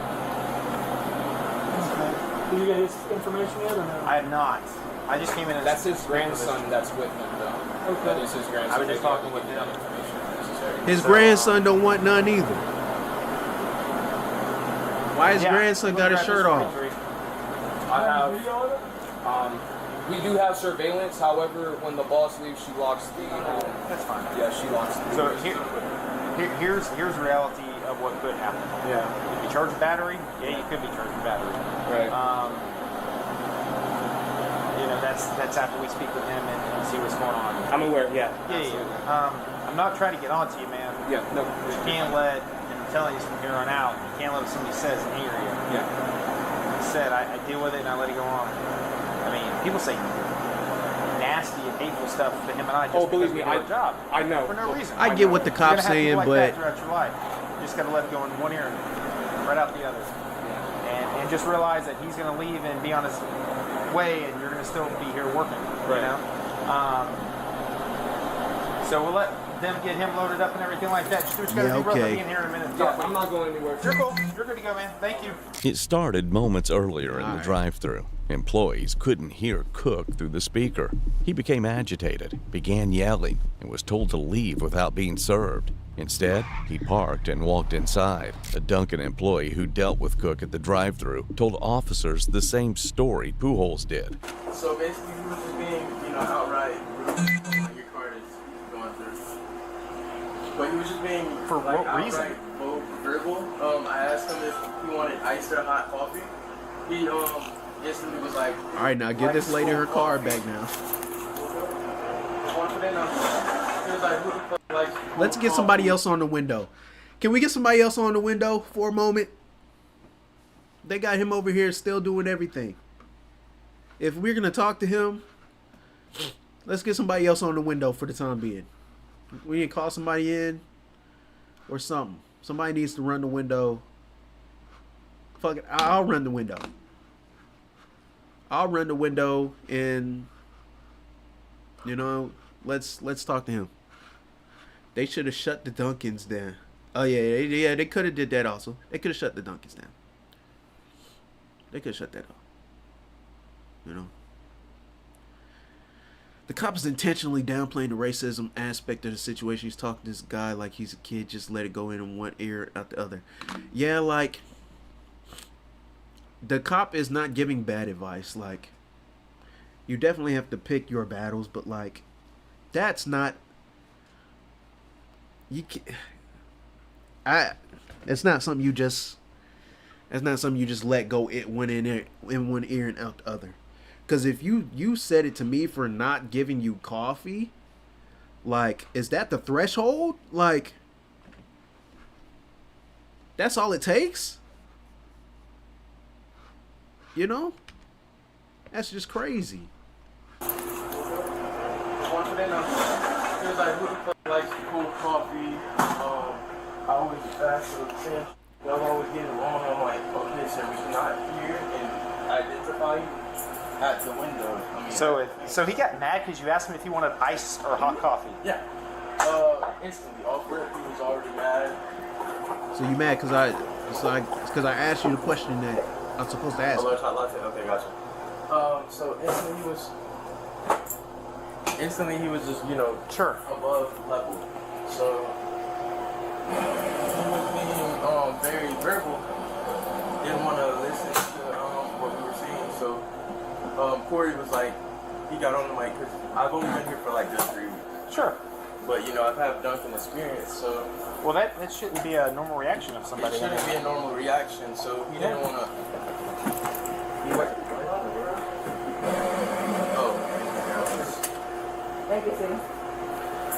Did you get his information yet or no? I have not. I just came in. That's his grandson that's with him, though. Okay. That is his grandson. I was just talking with him. His grandson don't want none either. Why his grandson got his shirt off? I have. We do have surveillance. However, when the boss leaves, she locks the. That's fine. Yeah, she locks the. So here's the reality of what could happen. Yeah. If you charge a battery, yeah, you could be charging battery. Right. That's after we speak with him and see what's going on. I'm aware. Yeah. Yeah. I'm not trying to get on to you, man. Yeah. No. You can't let. I'm telling you from here on out. You can't let what somebody says in the area. Yeah. Like I said, I deal with it and I let it go on. I mean, people say nasty and hateful stuff to him and I just believe me, we do our job. I know. For no reason. I get what the cops saying, like but that throughout your life, you just got to let it go in one ear and right out the other, and just realize that he's going to leave and be on his way, and you're going to still be here working. Right. You know. So we'll let them get him loaded up and everything like that. Just do what you gotta do, brother. I'll be in here in a minute. Yeah, I'm not going anywhere. You're cool. You're good to go, man. Thank you. It started moments earlier in the drive-thru. Employees couldn't hear Cook through the speaker. He became agitated, began yelling, and was told to leave without being served. Instead, he parked and walked inside. A Dunkin' employee who dealt with Cook at the drive-thru told officers the same story Pujols did. So basically, he was just being, outright rude when your card is going through. But he was just being for like, what reason? Verbal. I asked him if he wanted iced or hot coffee. He instantly was like, all right, now give this lady her card back now. Let's get somebody else on the window. Can we get somebody else on the window for a moment? They got him over here still doing everything. If we're going to talk to him, let's get somebody else on the window for the time being. We need to call somebody in or something. Somebody needs to run the window. Fuck it, I'll run the window. I'll run the window and, let's talk to him. They should have shut the Dunkins down. Oh, yeah, they could have did that also. They could have shut the Dunkins down. They could have shut that off. The cop is intentionally downplaying the racism aspect of the situation. He's talking to this guy like he's a kid. Just let it go in one ear, out the other. Yeah, like, the cop is not giving bad advice. Like, you definitely have to pick your battles, but, like, that's not... It's not something you just... That's not something you just let go in one ear and out the other. Because if you said it to me for not giving you coffee, like, is that the threshold? Like, that's all it takes? That's just crazy. He was like, who the fuck likes cold coffee? I always ask him, y'all always get it wrong. I'm like, okay, sir, we cannot hear and identify you at the window. So he got mad because you asked him if he wanted ice or hot coffee? Yeah. Instantly. Off rip, he was already mad. So you mad because I asked you the question that I'm supposed to ask. Large hot latte. Okay, gotcha. So instantly he was just, sure, above level. So he was being very verbal. Didn't want to listen to what we were saying. So Corey was like, he got on the mic because I've only been here for like just 3 weeks. Sure. But I've had Dunkin' experience, so. Well, that shouldn't be a normal reaction of somebody. It shouldn't be a normal reaction, so he didn't want to.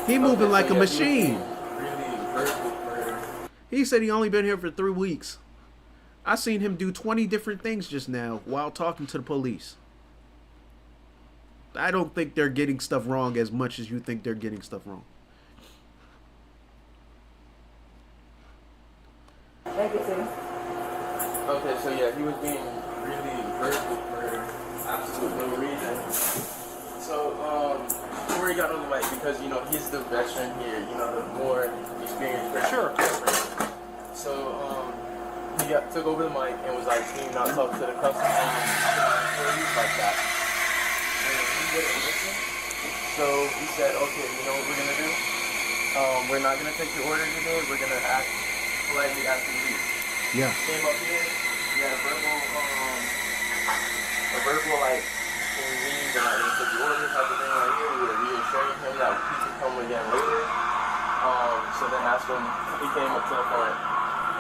He moving like a machine. He said he only been here for 3 weeks. I seen him do 20 different things just now while talking to the police. I don't think they're getting stuff wrong as much as you think they're getting stuff wrong. Okay, so yeah, he was being really verbal for absolute no reason. So, Corey got on the mic because, he's the veteran here, the more experienced person. Sure. So, he took over the mic and was like, can you not talk to the customer employees like that? And he wouldn't listen. So he said, okay, you know what we're going to do? We're not going to take your order today. We're going to act politely after you leave. Yeah. Came up here, he had a verbal like, can you leave? They're not going to take your order type of thing right here. We were reassuring him that he could come again later. So then that's when he came up to the front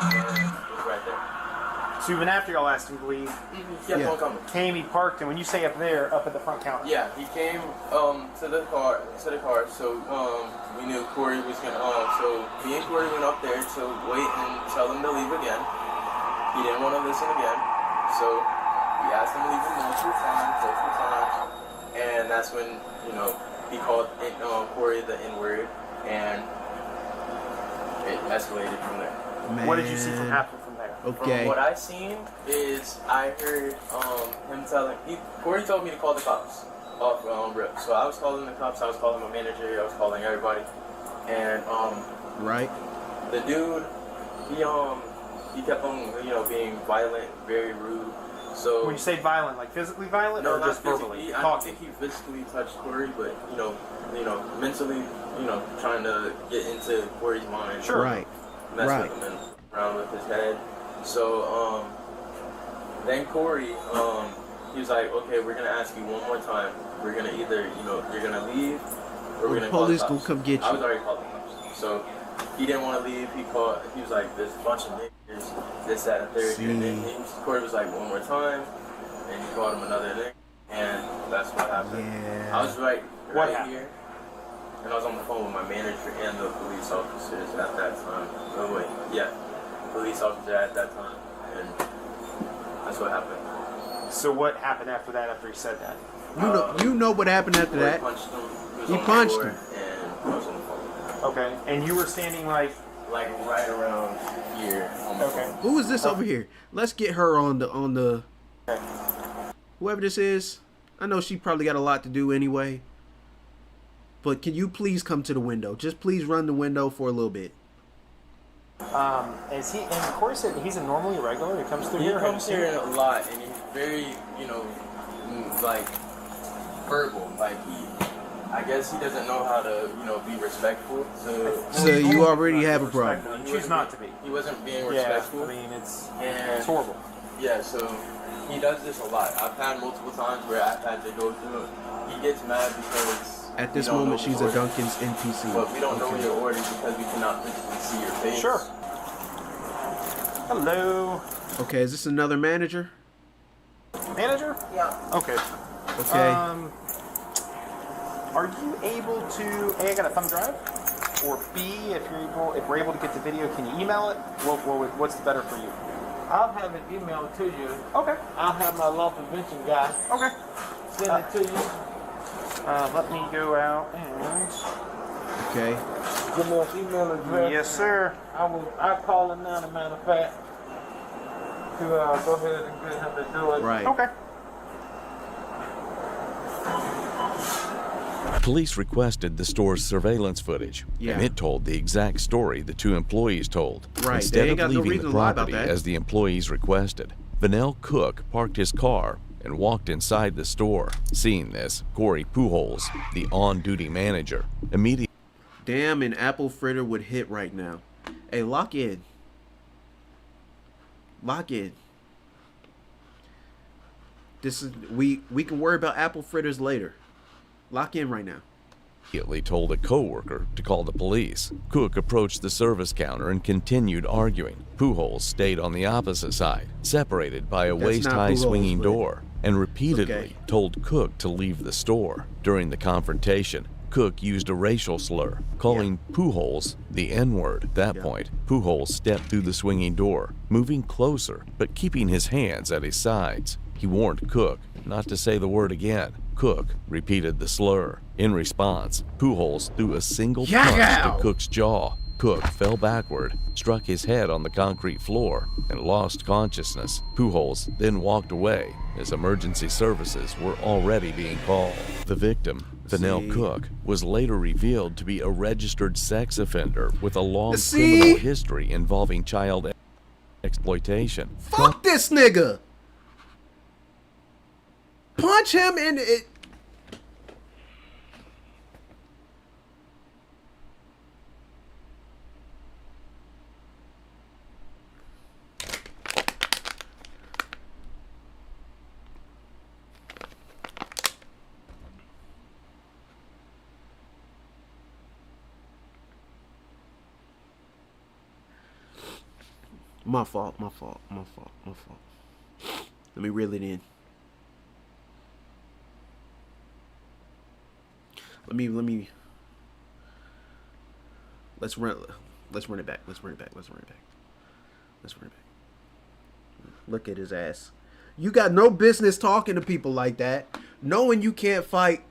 and it was right there. So even after y'all asked him to leave, he kept on coming. Came, he parked, and when you say up there, up at the front counter. Yeah, he came to the car. So we knew Corey was gonna. So me and Corey went up there to wait and tell him to leave again. He didn't want to listen again, so we asked him to leave multiple times, and that's when he called Corey the N-word, and it escalated from there. Man. What did you see happen from there? Okay. From what I seen is I heard him telling Corey told me to call the cops off rip. So I was calling the cops, I was calling my manager, I was calling everybody, and right. the dude, he kept on, being violent, very rude. So when you say violent, like physically violent, no, or not just physically. verbally? I don't think he physically touched Corey, but mentally, trying to get into Corey's mind. Sure. Right. Mess Right. with him and around with his head. So then Corey, he was like, okay, we're gonna ask you one more time. We're gonna either, you're gonna leave, or we're The gonna call the police gonna cops. come get you. I was already called the cops. So he didn't want to leave. He was like, there's a bunch of niggas, this, that, and third. And then Corey was like, one more time, and he called him another nigga, and that's what happened. Yeah. I was right happened? here, and I was on the phone with my manager and the police officers at that time. Oh wait, yeah, police officer at that time, and that's what happened. So what happened after that? After he said that? You know what happened after Corey that? punched him. He punched him. And I was on the phone. Okay, and you were standing like right around here. On the phone. Who is this over here? Let's get her on the. Whoever this is, I know she probably got a lot to do anyway. But can you please come to the window? Just please run the window for a little bit. Is he? And Corey said he's a normally regular. He comes through He here. comes here a lot, and he's very, like verbal. Like I guess he doesn't know how to, be respectful. So you already have a problem. Choose not to be. He wasn't being respectful. I mean, it's horrible. Yeah, so he does this a lot. I've had multiple times where I've had to go through it. He gets mad because at this moment she's a Duncan's NPC. But we don't know your orders because we cannot physically see your face. Sure. Hello. Okay, is this another manager? Manager? Yeah. Okay. Okay. Are you able to A, I got a thumb drive, or B, if we're able to get the video, can you email it? What's the better for you? I'll have it emailed to you. Okay. I'll have my law prevention guy. Okay. Send it to you. Let me go out and. Okay. Give me an email address. Yes, sir. I'll call him now, as a matter of fact, to go ahead and get him to do it. Right. Okay. Police requested the store's surveillance footage, and it told the exact story the two employees told. Right. Instead They ain't of got no leaving reason the to lie about property that. as the employees requested, Vanell Cook parked his car and walked inside the store. Seeing this, Corey Pujols, the on-duty manager, immediately. Damn, an apple fritter would hit right now. Hey, lock in. Lock in. This is we can worry about apple fritters later. Lock in right now. Immediately told a coworker to call the police. Cook approached the service counter and continued arguing. Pujols stayed on the opposite side, separated by a waist-high swinging door, and repeatedly told Cook to leave the store. During the confrontation, Cook used a racial slur, calling Pujols the N-word. At that point, Pujols stepped through the swinging door, moving closer, but keeping his hands at his sides. He warned Cook not to say the word again. Cook repeated the slur. In response, Pujols threw a single punch to Cook's jaw. Cook fell backward, struck his head on the concrete floor, and lost consciousness. Pujols then walked away as emergency services were already being called. The victim, Vanell Cook, was later revealed to be a registered sex offender with a long criminal history involving child exploitation. Fuck this nigga! Punch him in it. My fault. Let me reel it in. Let me. Let's run it back. Look at his ass. You got no business talking to people like that. Knowing you can't fight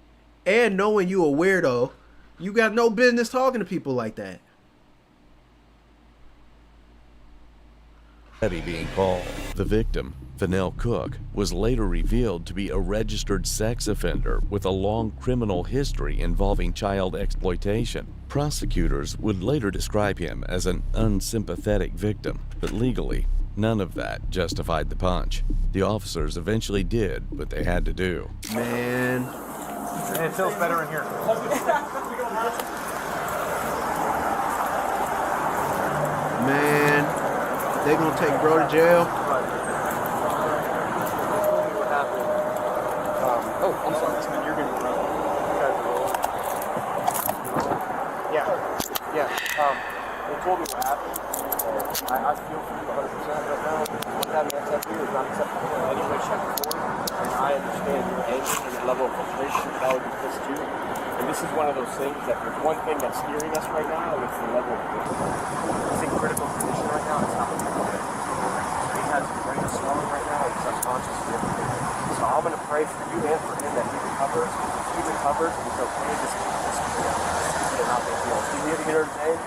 and knowing you a weirdo. You got no business talking to people like that. Being called. The victim, Fennell Cook was later revealed to be a registered sex offender with a long criminal history involving child exploitation. Prosecutors would later describe him as an unsympathetic victim, but legally, none of that justified the punch. The officers eventually did what they had to do. Man. And it feels better in here. Man, they gonna take bro to jail? Oh, I'm sorry, this man, you're good. Yeah. They told me what happened. I feel for you 100% right now. What's happening at SFU is not acceptable in any way, shape, or form. And I understand your anger and your level of frustration, but I would be pissed too. And this is one of those things that there's one thing that's steering us right now, and it's the level of this. He's in critical condition right now. It's not what people think. He has his brain swelling right now. He's unconscious and everything. So I'm going to pray for you and for him that he recovers. If he recovers and he's okay, this is not big deal. Do you hear what I'm saying?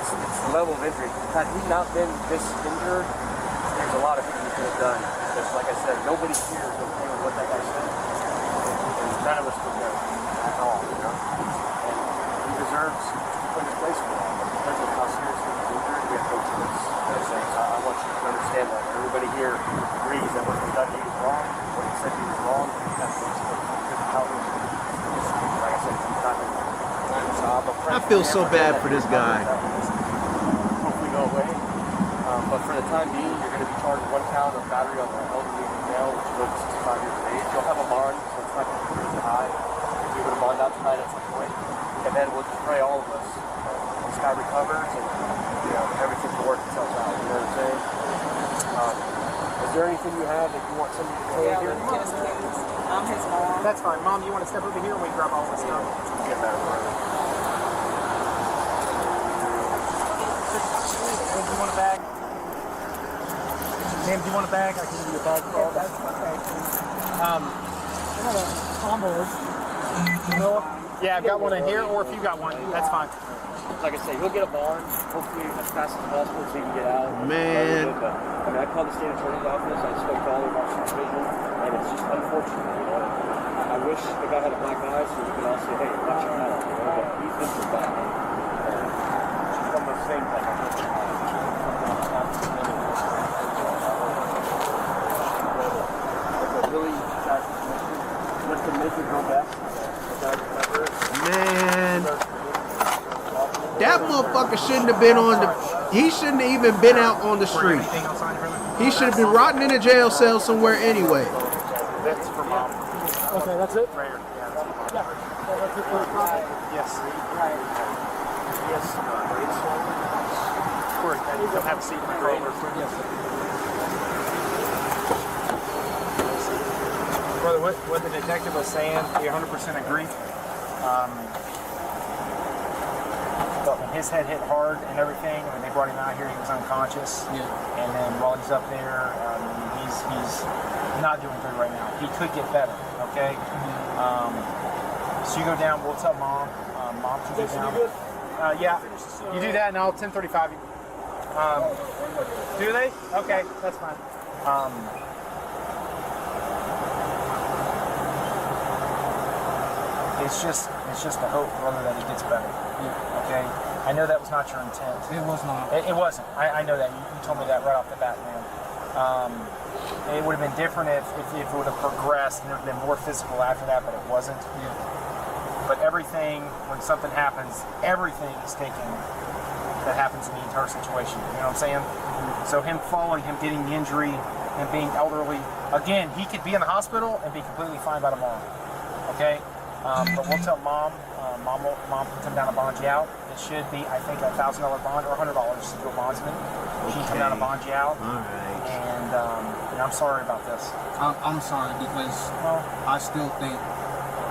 It's the level of injury. Had he not been this injured, there's a lot of things he could have done. Because like I said, nobody here is okay with what that guy said. And none of us would know at all, you know? And he deserves to put his place for that. But because of how seriously he's injured, we have no choice. You know what I'm saying? So I want you to understand that. Everybody here agrees that what he done he was wrong. What he said he was wrong. He has to because of how he was. Like I said, he's not going to. I feel so bad for this guy. Hopefully go away. But for the time being, you're going to be charged 1 count of battery on the elderly male, which is over 65 years of age. You'll have a bond, so it's not going to be really high. You're going to bond out tonight at some point. And then we'll just pray all of us. This guy recovers and everything will work itself out. You know what I'm saying? Is there anything you have that you want somebody to say here? I'm his mom. That's fine. Mom, you want to step over here and we grab all this stuff? Get that right. Do you want a bag? James, do you want a bag? I can give you a bag for all that. Okay. I have a combo. Yeah, I've got one in here, or if you got one, that's fine. Like I say, he'll get a bond, hopefully as fast as possible so he can get out. Man. I called the state attorney's office, I spoke to all of our supervision, and it's just unfortunate, you know. I wish the guy had a black eye so we could all say, hey, watch your mouth, you know, but he's been so bad. It's just one of those things that really sad situation. What's to make it go best? Man, that motherfucker shouldn't have been on the. He shouldn't have even been out on the street. He should have been rotting in a jail cell somewhere anyway. That's for mom. Okay, that's it? Right here. Yeah. That's it for the copy? Yes. Right. Yes. Corey, can you come have a seat in my car? Yes. Brother, what the detective was saying, we 100% agree. But when his head hit hard and everything, when they brought him out here, he was unconscious. Yeah. And then while he's up there, he's not doing good right now. He could get better, okay? So you go down, we'll tell Mom. Mom can go down. Yeah, you do that and I'll 1035 you. Do they? Okay, that's fine. It's just a hope, brother, that he gets better. Yeah. Okay? I know that was not your intent. It was not. It wasn't. I know that. You told me that right off the bat, man. It would have been different if it would have progressed and there would have been more physical after that, but it wasn't. Yeah. But everything, when something happens, everything is taken that happens in the entire situation. You know what I'm saying? Mm-hmm. So him falling, him getting the injury, him being elderly, again, he could be in the hospital and be completely fine by tomorrow. Okay? But we'll tell Mom. Mom can come down and bond you out. It should be, I think, a $1,000 bond or $100 to do a bondsman. She can come down and bond you out. All right. And I'm sorry about this. I'm sorry because I still think,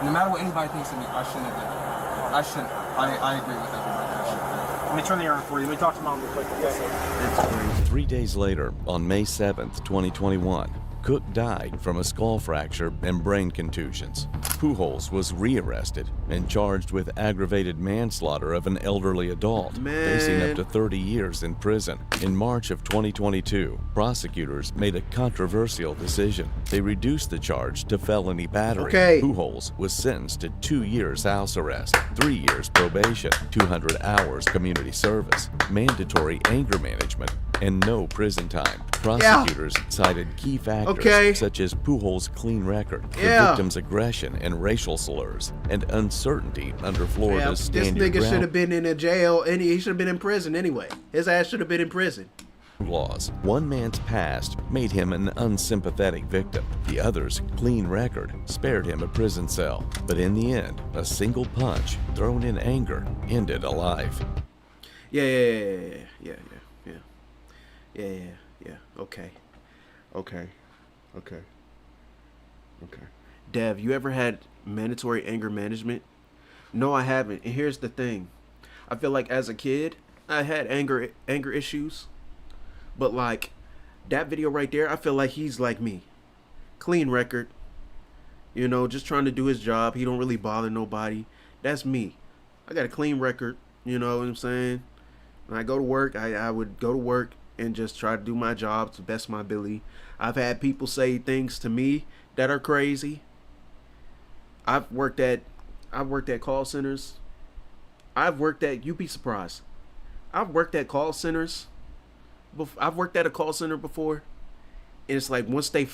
no matter what anybody thinks of me, I shouldn't have done it. I shouldn't. I agree with everybody. I shouldn't. Let me turn the air on for you. Let me talk to Mom real quick. That's crazy. 3 days later, on May 7th, 2021, Cook died from a skull fracture and brain contusions. Pujols was rearrested and charged with aggravated manslaughter of an elderly adult, facing up to 30 years in prison. In March of 2022, prosecutors made a controversial decision. They reduced the charge to felony battery. Pujols was sentenced to 2 years house arrest, 3 years probation, 200 hours community service, mandatory anger management, and no prison time. Prosecutors cited key factors such as Pujols' clean record, the victim's aggression and racial slurs, and uncertainty under Florida's stand your This nigga ground should have been in a jail, and he should have been in prison anyway. His ass should have been in prison. laws. One man's past made him an unsympathetic victim. The other's clean record spared him a prison cell. But in the end, a single punch thrown in anger ended a life. Yeah. Okay. Dev, you ever had mandatory anger management? No, I haven't. And here's the thing. I feel like as a kid, I had anger issues. But like that video right there, I feel like he's like me. Clean record. You know, just trying to do his job. He don't really bother nobody. That's me. I got a clean record. You know what I'm saying? When I go to work, I would go to work and just try to do my job to the best of my ability. I've had people say things to me that are crazy. I've worked at call centers. You'd be surprised. I've worked at call centers. I've worked at a call center before. And it's like once they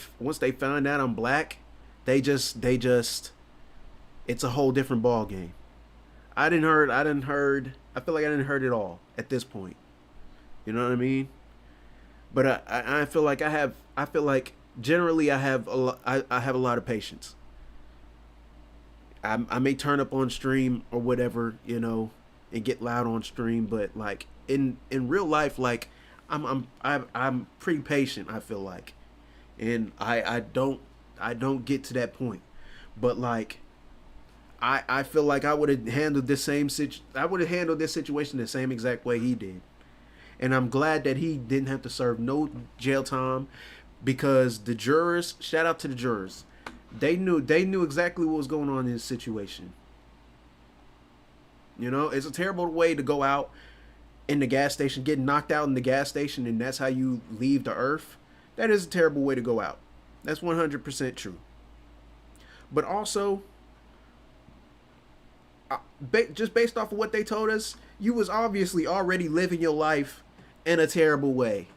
find out I'm black, they just it's a whole different ball game. I feel like I didn't heard it all at this point. You know what I mean? But I feel like generally I have a lot of patience. I may turn up on stream or whatever, you know, and get loud on stream, but like in real life, like I'm pretty patient, I feel like. And I don't get to that point. But like I feel like I would have handled this situation the same exact way he did. And I'm glad that he didn't have to serve no jail time, because the jurors, shout out to the jurors, they knew exactly what was going on in this situation. You know, it's a terrible way to go out in the gas station, get knocked out in the gas station, and that's how you leave the earth. That is a terrible way to go out. That's 100% true. But also, just based off of what they told us, you was obviously already living your life in a terrible way.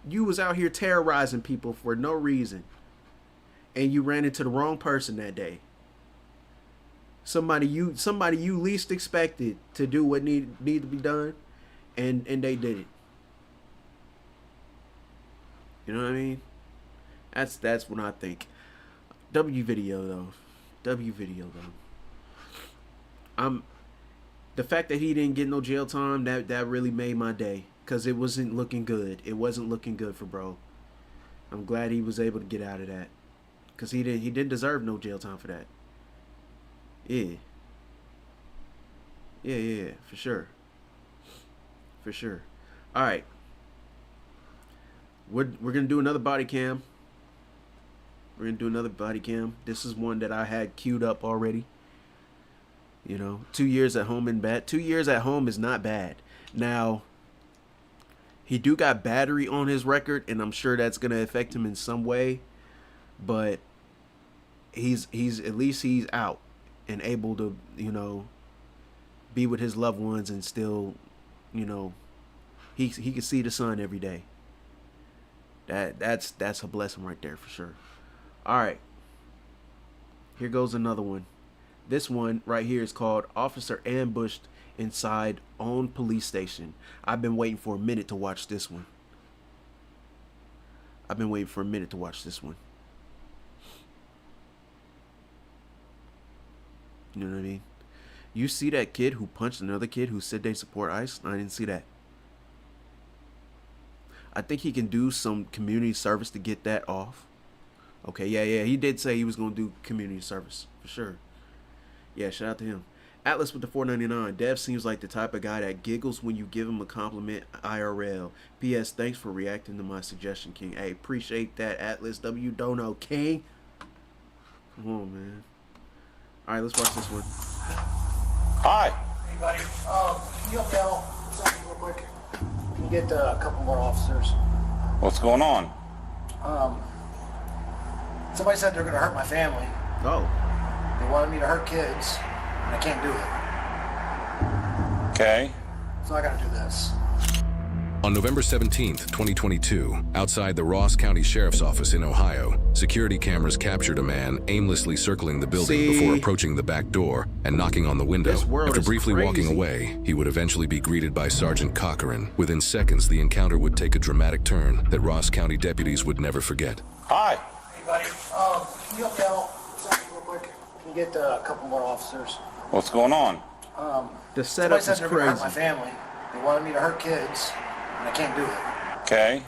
You was out here terrorizing people for no reason. And you ran into the wrong person that day. Somebody you least expected to do what need to be done, and they did it. You know what I mean? That's what I think. W video though. The fact that he didn't get no jail time, that really made my day, because it wasn't looking good. It wasn't looking good for bro. I'm glad he was able to get out of that, because he didn't deserve no jail time for that. Yeah, for sure. All right, we're gonna do another body cam. This is one that I had queued up already. You know, 2 years at home and bad. 2 years at home is not bad. Now, he do got battery on his record, and I'm sure that's gonna affect him in some way. But he's at least he's out and able to, you know, be with his loved ones, and still, you know, he can see the sun every day. That's a blessing right there for sure. All right, here goes another one. This one right here is called Officer Ambushed Inside Own Police Station. I've been waiting for a minute to watch this one. You know what I mean? You see that kid who punched another kid who said they support ICE? I didn't see that. I think he can do some community service to get that off. Okay, yeah. He did say he was going to do community service, for sure. Yeah, shout out to him. Atlas with the $4.99. Dev seems like the type of guy that giggles when you give him a compliment IRL. P.S. Thanks for reacting to my suggestion, King. Hey, appreciate that, Atlas. W Dono King. Come on, man. All right, let's watch this one. Hi. Hey, buddy. Can you help me out something real quick? Can you get a couple more officers? What's going on? Somebody said they're going to hurt my family. Oh. They wanted me to hurt kids, and I can't do it. Okay. So I got to do this. On November 17th, 2022, outside the Ross County Sheriff's Office in Ohio, security cameras captured a man aimlessly circling the building before approaching the back door and knocking on the window. After briefly walking away, he would eventually be greeted by Sergeant Cochran. Within seconds, the encounter would take a dramatic turn that Ross County deputies would never forget. Hi. Hey, buddy. Can you help me out something real quick? Can you get a couple more officers? What's going on? The setup is Somebody said they're going to hurt my crazy. family. They wanted me to hurt kids, and I can't do it. Okay.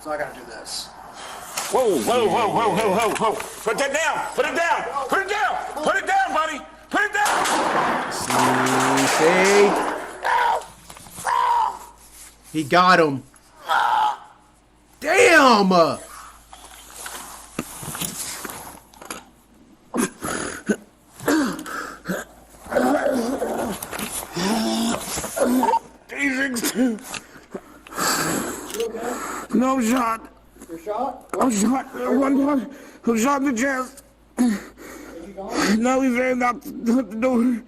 So I got to do this. Whoa, whoa, whoa, whoa, whoa, whoa, whoa. Put that down. Put it down. Put it down. Put it down, buddy. Put it down. See? He got him. Damn! No shot. You're shot? I'm shot. One punch. I'm shot in the chest. No, he's there not the door.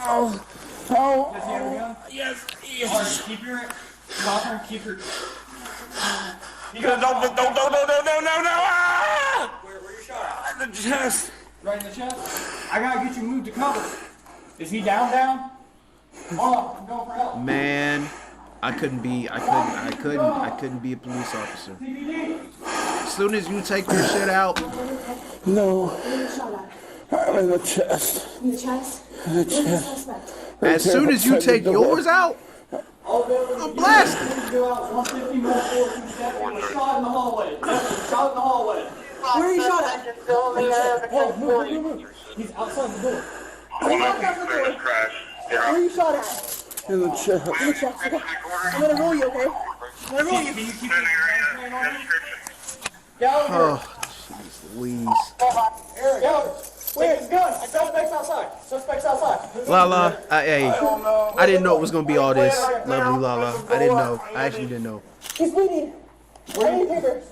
Oh. Oh. Does he have a gun? Yes. Yes. Keep your cover. Keep your. No. Ah! Where you shot at? In the chest. Right in the chest? I gotta get you moved to cover. Is he down? Oh, I'm going for help. Man, I couldn't be a police officer. As soon as you take your shit out. No. In the chest. In the chest? In the chest. As soon as you take yours out, I'm blasted. Shot in the hallway. Shot in the hallway. Where are you shot at? He's outside the door. Where are you shot at? In the chest. In the chest. Okay. I'm gonna roll you, okay? I'm gonna roll you. Can you keep the Oh, jeez Louise. Where's his gun? Suspect's outside. Suspect's outside. Lala, hey, I didn't know it was gonna be all this. Lovely Lala, I didn't know. I actually didn't know. He's bleeding. Where are your papers?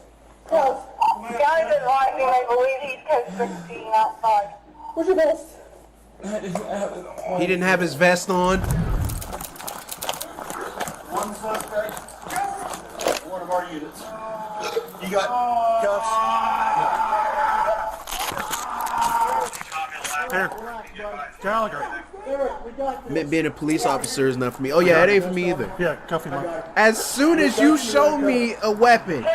Go. Guys advising, I believe he's 1016 outside. Where's your vest? He didn't have his vest on. One suspect. One of our units. You got cuffs? Gallagher. Being a police officer is not for me. Oh yeah, it ain't for me either. Yeah, cuff him up. As soon as you show me a weapon.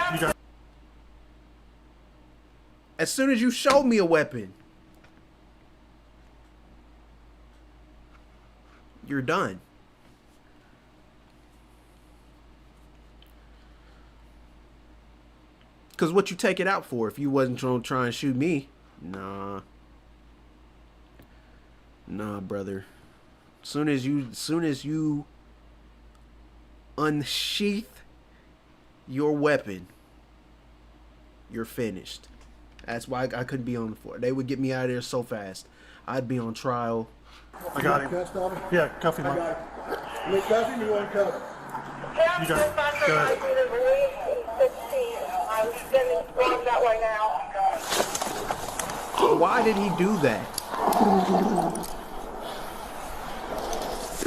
As soon as you show me a weapon. You're done. Because what you take it out for if you wasn't trying to try and shoot me? Nah. Nah, brother. Soon as you unsheath your weapon, you're finished. That's why I couldn't be on the floor. They would get me out of there so fast. I'd be on trial. I got him. Yeah, cuff him up. You cuff him, you want to cuff? You got it. Go ahead. I'm sending squad that way now. Why did he do that?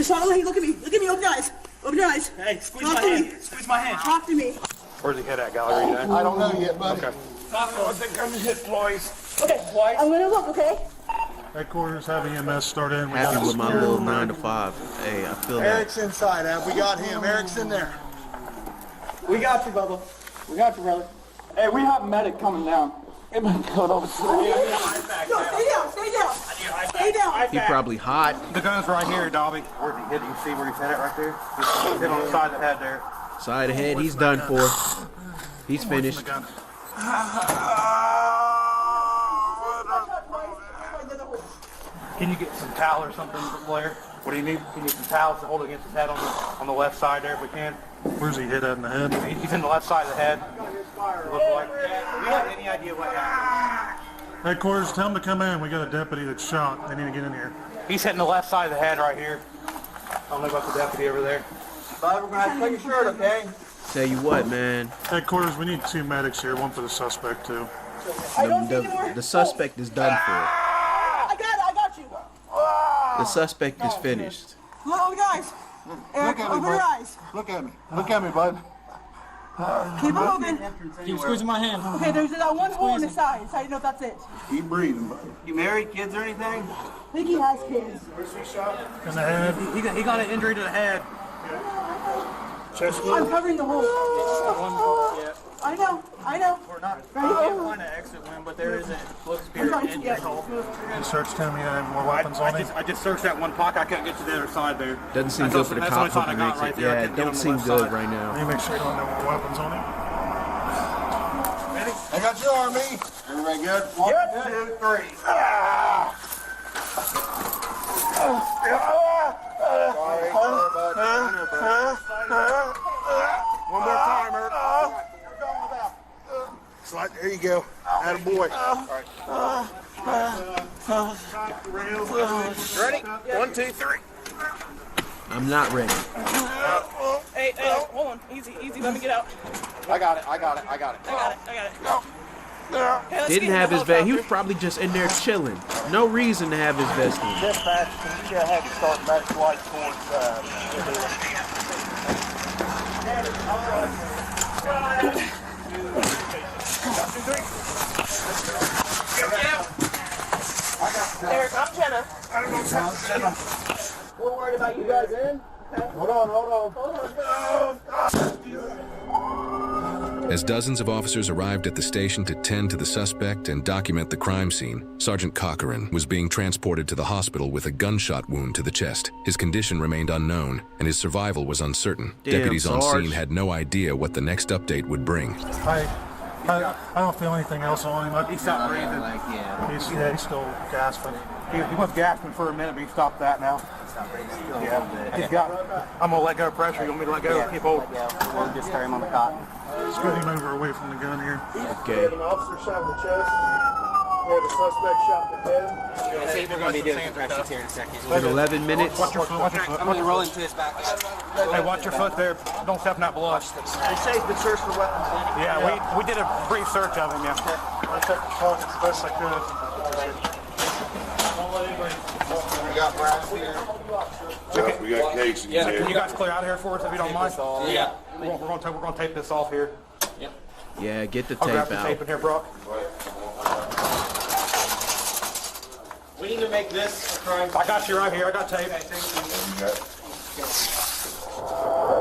Charlotte, look at me. Look at me. Open your eyes. Open your eyes. Hey, squeeze Talk my to hand. me. Squeeze my hand. Talk to me. Where's he head at, Gallery? I don't know yet, buddy. Okay. I think I'm hit twice. Okay. I'm gonna look, okay? Headquarters have EMS start in. Happy with my little 9 to 5. Hey, I feel that. Eric's inside, Ab. We got him. Eric's in there. We got you, Bubba. We got you, brother. Hey, we have a medic coming down. Get my coat over. No, stay down. Stay down. Stay down. He probably hot. The gun's right here, Dobby. Where's he hit? You see where he's hit at right there? He's hit on the side of the head there. Side of the head, he's done for. He's finished. Can you get some towel or something, Blair? What do you need? You need some towels to hold against his head on the left side there if we can. Where's he hit at in the head? He's in the left side of the head. It looks like. Do you have any idea what happened? Headquarters, tell him to come in. We got a deputy that's shot. They need to get in here. He's hitting the left side of the head right here. I don't know about the deputy over there. Bud, we're gonna have to take your shirt, okay? Tell you what, man. Headquarters, we need 2 medics here. One for the suspect, too. The suspect is done for. I got you. The suspect is finished. Look, guys. Eric, open your eyes. Look at me. Look at me, bud. Keep moving. Keep squeezing my hand. Okay, there's that one hole in the side. So I don't know if that's it. Keep breathing, bud. You married, kids or anything? I think he has kids. Where's he shot? In the head. He got an injury to the head. Chest I'm covering the hole. I know. We're not. Right here. Find an exit one, but there is a injury hole. You searched him. You had more weapons on him. I just searched that one pocket. I couldn't get to the other side there. Doesn't seem good for the cops looking to exit. Yeah, it don't seem good right now. Let me make sure you don't have more weapons on him. Ready? I got you, Army. Everybody good? 1, 2, 3. One more time, Eric. Slide. There you go. Attaboy. Ready? 1, 2, 3. I'm not ready. Hey, hold on. Easy. Let me get out. I got it. Hey, Didn't have his vest. He was probably just in there chilling. No reason to have his vest on. Dispatch, can you have to start back flight towards, Eric, I'm Jenna. We're worried about you guys in. Hold on. As dozens of officers arrived at the station to tend to the suspect and document the crime scene, Sergeant Cochran was being transported to the hospital with a gunshot wound to the chest. His condition remained unknown, and his survival was uncertain. Deputies on scene had no idea what the next update would bring. I don't feel anything else on him. He stopped breathing. He's still gasping. He was gasping for a minute, but he stopped that now. Yeah. He's got. I'm gonna let go of pressure. You want me to let go? Yeah. Keep hold. We'll just carry him on the cot. Let's get him over away from the gun here. Okay. An officer shot in the chest. We have a suspect shot in the head. See, we're going to be doing compressions here in a second. In 11 minutes. I'm going to roll into his back. Hey, watch your foot there. Don't step in that blood. They say he's been searched for weapons. Yeah, we did a brief search of him, yeah. I checked the pockets as best I could. We got brass here. Jeff, we got casings here. Can you guys clear out of here for us if you don't mind? Yeah. We're going to tape this off here. Yeah, get the I'll tape grab the out. tape in here, Brock. We need to make this a crime. I got you right here. I got tape.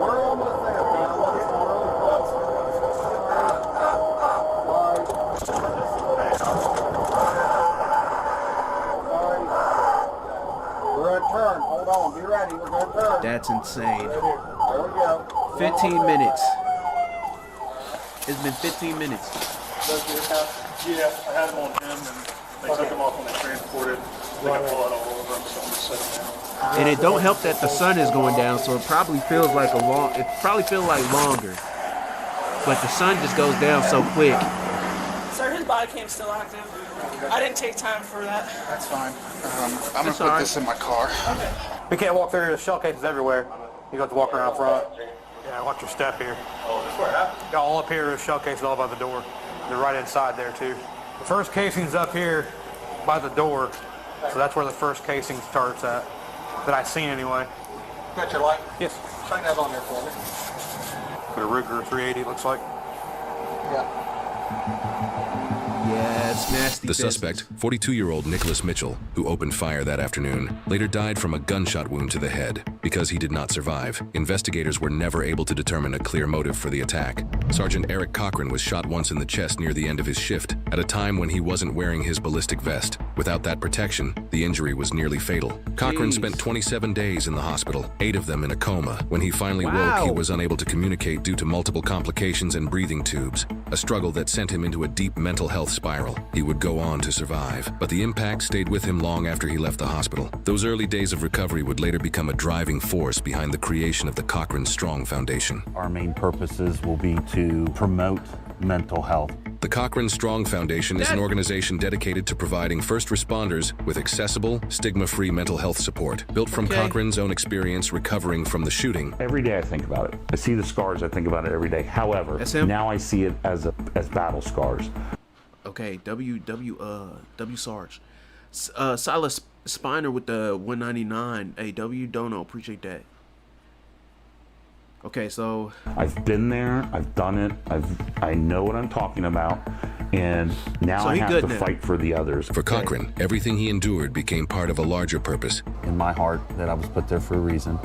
We're almost there, We're at turn. Hold on. Be ready. We're going to turn. That's insane. There we go. 15 minutes. It's been 15 minutes. Yeah, I had him on him, and they took him off when they transported. They got blood all over him, so I'm just sitting down. And it don't help that the sun is going down, so it probably feels like longer. But the sun just goes down so quick. Sir, his body cam's still active. I didn't take time for that. That's fine. I'm going to put this in my car. We can't walk through here. There's shell cases everywhere. You got to walk around front. Yeah, watch your step here. Got all up here. There's shell cases all by the door. They're right inside there too. The first casing's up here by the door, so that's where the first casing starts at. That I've seen anyway. Got your light? Yes. Shine that on there for me. Put a Ruger 380, it looks like. Yeah. Yeah, it's nasty. The suspect, 42-year-old Nicholas Mitchell, who opened fire that afternoon, later died from a gunshot wound to the head. Because he did not survive, investigators were never able to determine a clear motive for the attack. Sergeant Eric Cochran was shot once in the chest near the end of his shift, at a time when he wasn't wearing his ballistic vest. Without that protection, the injury was nearly fatal. Cochran spent 27 days in the hospital, 8 of them in a coma. When he finally woke, he was unable to communicate due to multiple complications and breathing tubes, a struggle that sent him into a deep mental health spiral. He would go on to survive, but the impact stayed with him long after he left the hospital. Those early days of recovery would later become a driving force behind the creation of the Cochrane Strong Foundation. Our main purposes will be to promote mental health. The Cochrane Strong Foundation is an organization dedicated to providing first responders with accessible, stigma-free mental health support, built from Cochrane's own experience recovering from the shooting. Every day I think about it. I see the scars, I think about it every day. However, now I see it as battle scars. Okay, W Sarge. Silas Spiner with the 199. Hey, W Dono, appreciate that. Okay, so I've been there, I've done it, I know what I'm talking about, and now I have to fight for the others. For Cochrane, everything he endured became part of a larger purpose. In my heart, that I was put there for a reason.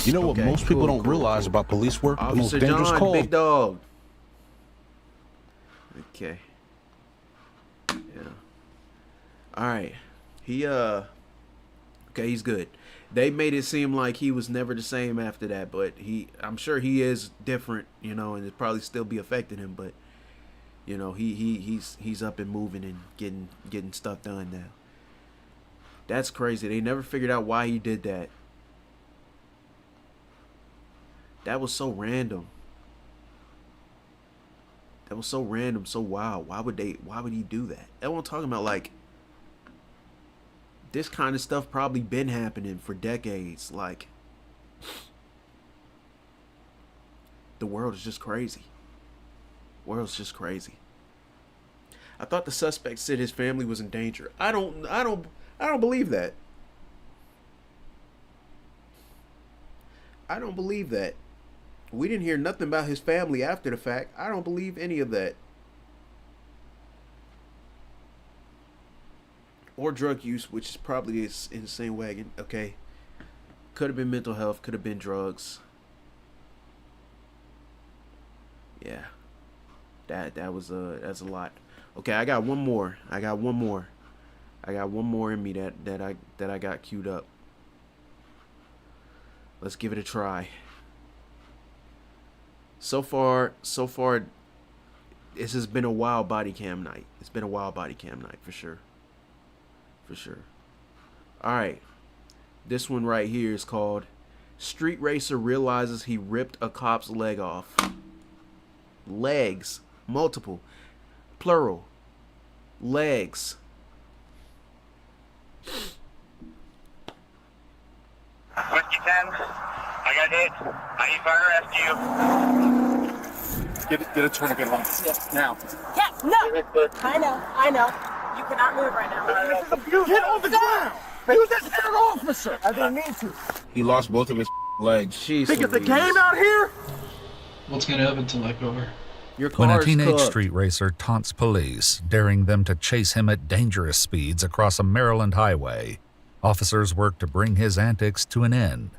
You know what most people don't realize about police work? The most dangerous call. Big dog. Okay. Yeah. All right. Okay, he's good. They made it seem like he was never the same after that, but I'm sure he is different, you know, and it probably still be affecting him, but you know, he's up and moving and getting stuff done now. That's crazy. They never figured out why he did that. That was so random. That was so random, so wild. Why would he do that? That's what I'm talking about. Like, this kind of stuff probably been happening for decades. Like, the world is just crazy. World's just crazy. I thought the suspect said his family was in danger. I don't believe that. I don't believe that. We didn't hear nothing about his family after the fact. I don't believe any of that. Or drug use, which is probably is in the same wagon. Okay. Could have been mental health. Could have been drugs. Yeah. That's a lot. Okay, I got one more. I got one more in me that I got queued up. Let's give it a try. So far, this has been a wild body cam night. It's been a wild body cam night for sure. For sure. All right. This one right here is called Street Racer Realizes He Ripped a Cop's Leg Off. Legs. Multiple. Plural. Legs. Whiskey 10, I got hit. I need fire rescue. Get a tourniquet on. Yes. Now. Yes, no! I know. You cannot move right now. This is abuse. Get on the ground! Use that third officer! I didn't mean to. He lost both of his legs. Think it's a game out here? What's gonna happen till I go over? When a teenage street racer taunts police, daring them to chase him at dangerous speeds across a Maryland highway, officers work to bring his antics to an end.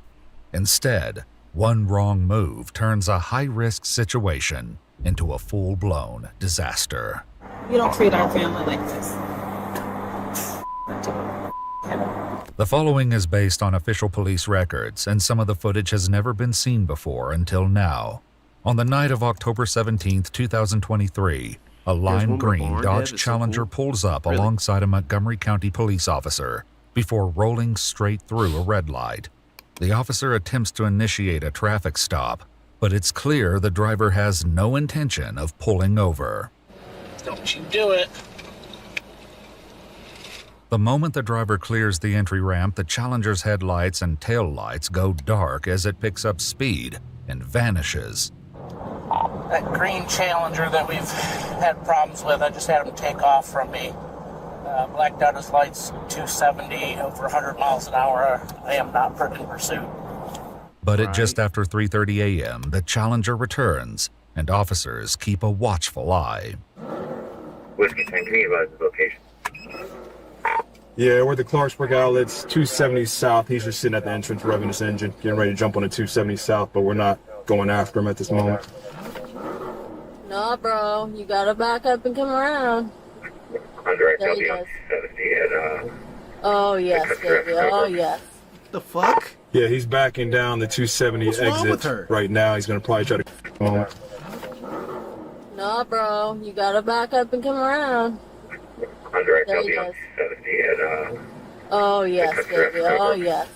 Instead, one wrong move turns a high-risk situation into a full-blown disaster. You don't treat our family like this. The following is based on official police records, and some of the footage has never been seen before until now. On the night of October 17, 2023, a lime green Dodge Challenger pulls up alongside a Montgomery County police officer before rolling straight through a red light. The officer attempts to initiate a traffic stop, but it's clear the driver has no intention of pulling over. Don't you do it. The moment the driver clears the entry ramp, the Challenger's headlights and tail lights go dark as it picks up speed and vanishes. That green Challenger that we've had problems with, I just had him take off from me. Blacked out his lights, 270, over 100 miles an hour. I am not in pursuit. But at just after 3:30 a.m., the Challenger returns, and officers keep a watchful eye. Whiskey 10, can you advise the location? Yeah, we're at the Clarksburg outlets, 270 South. He's just sitting at the entrance revving his engine, getting ready to jump on the 270 South, but we're not going after him at this moment. No, bro. You gotta back up and come around. On direct, I'll be on 270 at, Oh, yes, baby. Oh, yes. The fuck? Yeah, he's backing down the 270 What's wrong with exit her? right now. He's going to probably try to... No, bro. You gotta back up and come around. There he goes. Oh, yes, baby. Oh, yes.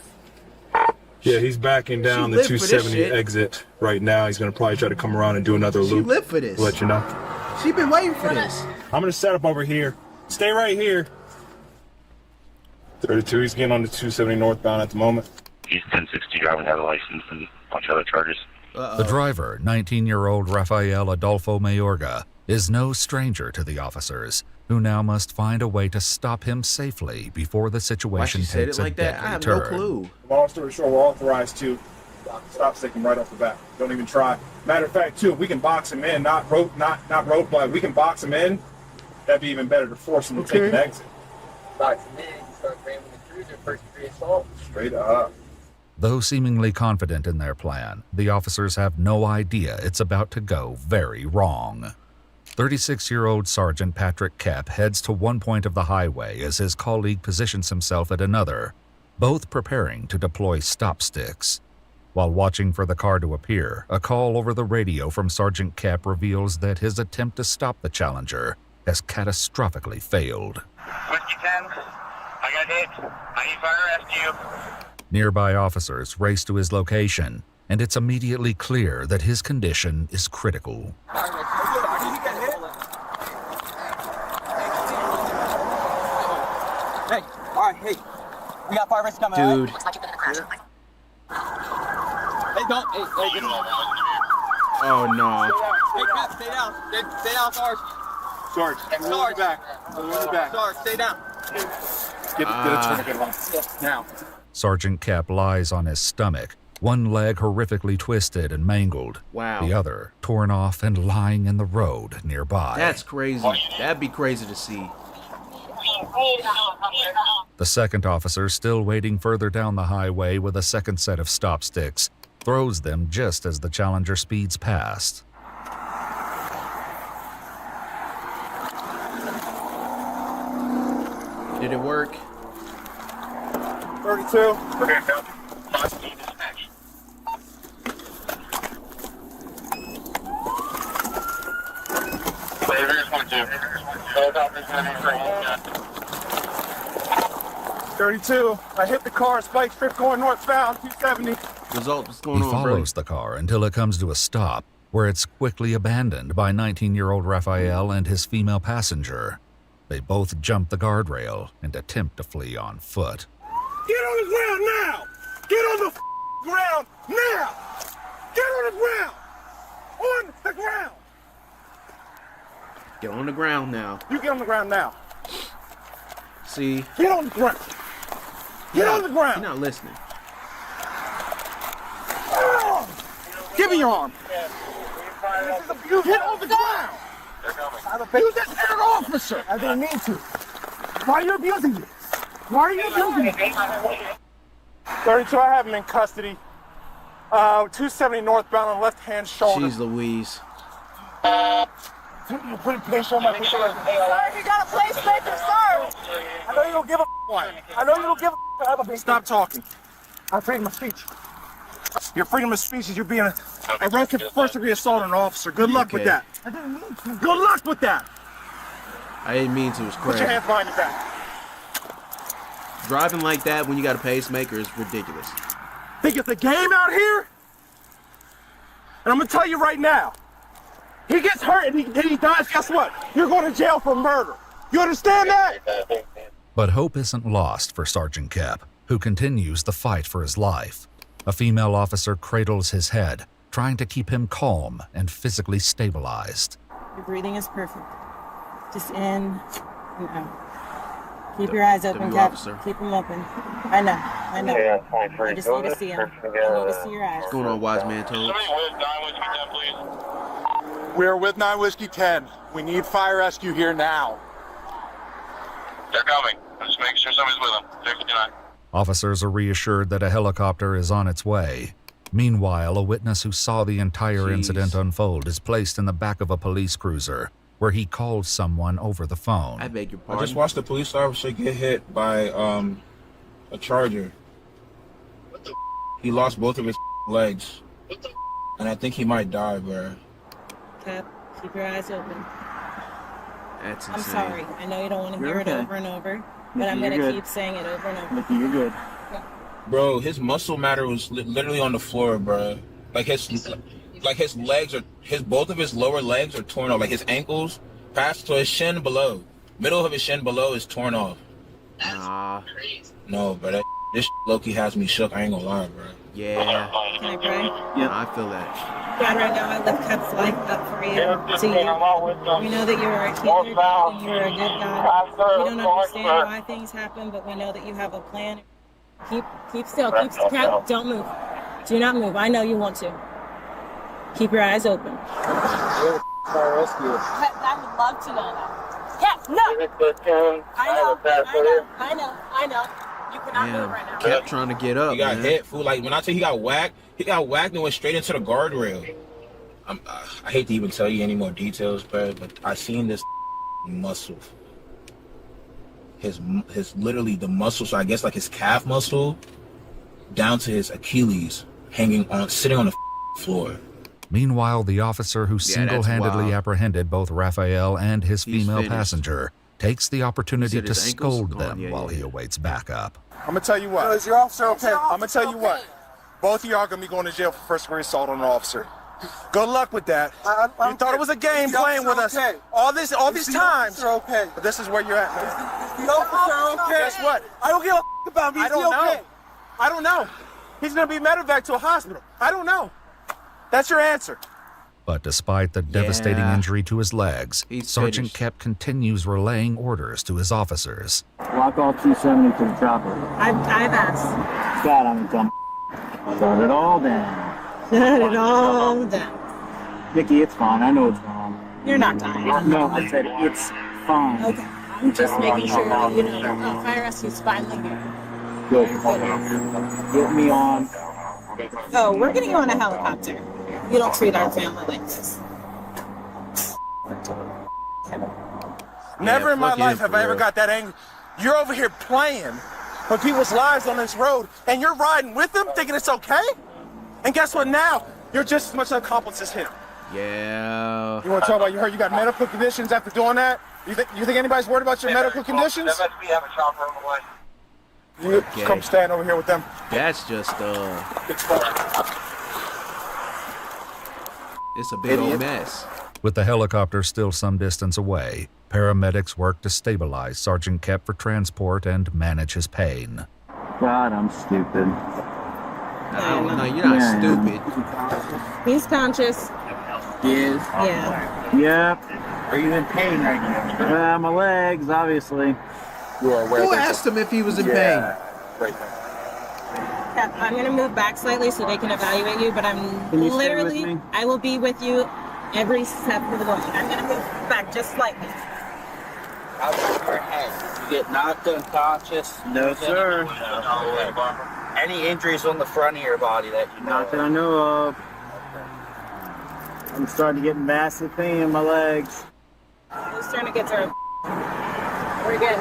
Yeah, he's backing down the 270 exit right now. He's gonna probably try to come around and do another loop. She lived for this. I'll let you know. She been waiting for this. I'm gonna set up over here. Stay right here. 32, he's getting on the 270 northbound at the moment. He's 1060 driving without a license and a bunch of other charges. The driver, 19-year-old Rafael Adolfo Mayorga, is no stranger to the officers, who now must find a way to stop him safely before the situation takes a deadly turn. No clue. Long story short, we're authorized to stop stick him right off the bat. Don't even try. Matter of fact, too, we can box him in, not roadblock. We can box him in. That'd be even better to force him to take an exit. Box him in, start ramming the cruiser, first-degree assault. Straight up. Though seemingly confident in their plan, the officers have no idea it's about to go very wrong. 36-year-old Sergeant Patrick Kep heads to one point of the highway as his colleague positions himself at another, both preparing to deploy stop sticks. While watching for the car to appear, a call over the radio from Sergeant Kep reveals that his attempt to stop the Challenger has catastrophically failed. Whiskey 10, I got hit. I need fire rescue. Nearby officers race to his location, and it's immediately clear that his condition is critical. Hey, all right, hey, we got fire rescue coming. Dude. Hey, don't, hey, get him. Oh, no. Hey, Pat, stay down. Stay down, Sarge. Sarge, Sarge. back. Back. Sarge, stay down. Get a tourniquet on. Now. Sergeant Kep lies on his stomach, one leg horrifically twisted and mangled, wow. The other torn off and lying in the road nearby. That's crazy. That'd be crazy to see. The second officer, still waiting further down the highway with a second set of stop sticks, throws them just as the Challenger speeds past. Did it work? 32. Okay, dispatch. Flavors 1-2. Helicopter's gonna be free. 32. I hit the car, spike strip going northbound, 270. Result, what's going on, He follows the car until it comes to a stop, where it's quickly abandoned by 19-year-old Rafael and his female passenger. They both jump the guardrail and attempt to flee on foot. Get on the ground now! Get on the ground now! Get on the ground! On the ground! Get on the ground now. You get on the ground now. See? Get on the ground. Get on the ground. You're not listening. Give me your arm. This is abuse. Get on the ground. Use that as an officer. I didn't mean to. Why are you abusing me? Why are you abusing me? 32, I have him in custody. 270 northbound on left-hand shoulder. Jeez Louise. You put a place on my picture. Sir, you got a placemaker, sir. I know you don't give a one. I know you don't give a have a Stop talking. I have freedom of speech. Your freedom of speech is you being arrested for first-degree assault on an officer. Good luck with that. I didn't mean to. Good luck with that. I didn't mean to. It was crazy. Put your hands behind your back. Driving like that when you got a pacemaker is ridiculous. Think it's a game out here? And I'm gonna tell you right now, he gets hurt and he dies, guess what? You're going to jail for murder. You understand that? But hope isn't lost for Sergeant Kep, who continues the fight for his life. A female officer cradles his head, trying to keep him calm and physically stabilized. Your breathing is perfect. Just in and out. Keep your eyes open, Kep. Keep them open. I know. I just need to see them. I need to see your eyes. What's going on, Wise Man Toad? We're with 9 Whiskey 10. We need fire rescue here now. They're coming. I'm just making sure somebody's with them. 59. Officers are reassured that a helicopter is on its way. Meanwhile, a witness who saw the entire incident unfold is placed in the back of a police cruiser, where he calls someone over the phone. I beg your pardon? I just watched a police officer get hit by a Charger. What the He lost both of his legs. What the And I think he might die, bro. Kep, Keep your eyes open. That's I'm insane. sorry. I know you don't want to hear it over and over, but Nikki, I'm going you're to good. keep saying it over and over. Nikki, you're good. Bro, his muscle matter was literally on the floor, bro. Like his legs are, both of his lower legs are torn off. Like his ankles past to his shin below. Middle of his shin below is torn off. Nah. No, bro, this low-key has me shook. I ain't gonna lie, bro. Yeah. Can I pray? Yeah, I feel that. God, right now I lift Cup's life up for you, to you. We know that you are a healer and you are a good God. We don't understand why things happen, but we know that you have a plan. Keep still. Cap, don't move. Do not move. I know you want to. Keep your eyes open. Rescue. I would love to know that. Cap, no! I know. You cannot move right now. Kept trying to get up. He got man. hit, fool. Like when I say he got whacked and went straight into the guardrail. I hate to even tell you any more details, bro, but I seen this muscle. His literally the muscle, so I guess like his calf muscle down to his Achilles sitting on the floor. Meanwhile, the officer who single-handedly wild. apprehended both Raphael and his female finished. passenger takes the opportunity Is it to his ankles? scold Oh, them yeah, while yeah. he awaits backup. I'm gonna tell you what. Is your officer okay? I'm gonna tell you what. Both of y'all are gonna be going to jail for first-degree assault on an officer. Good luck with that. You thought it was a game playing with us all these times. Okay. But this is where you're at, man. The officer okay? Guess what? I don't give a about me. I don't know. I don't know. He's gonna be medevaced to a hospital. I don't know. That's your answer. But despite the devastating injury to his legs, He's Sergeant finished. Kep continues relaying orders to his officers. Lock all 270 to the chopper. I've asked. God, I'm a dumb. Shut it all down. Shut it all down. Nikki, it's fine. I know it's wrong. You're not dying. No, I said it's fine. Okay. I'm just making sure that you know fire rescue's finally here. Good. Get me on. Oh, we're getting you on a helicopter. You don't treat our family like this. Never in my fuck life him, have for I ever real. got that angry. You're over here playing with people's lives on this road, and you're riding with them thinking it's okay? And guess what now? You're just as much an accomplice as him. Yeah. You want to talk about you got medical conditions after doing that? You think anybody's worried about your medical conditions? We have a chopper on the way. You Okay. come stand over here with them. That's just it's a big old mess. With the helicopter still some distance away, paramedics work to stabilize Sergeant Kep for transport and manage his pain. God, I'm stupid. No, you're not stupid. He's conscious. He is? Yeah. Yep. Are you in pain right now? My legs, obviously. You are aware. Who asked him if he was in pain? Right. Cap, I'm gonna move back slightly so they can evaluate you, but I'm Can you stay literally, with me? I will be with you every step of the way. I'm gonna move back just slightly. How's your head? You get knocked unconscious? No, sir. Any injuries on the front of your body that you know Not that I know of. I'm starting to get massive pain in my legs. Who's trying to get through? We're good.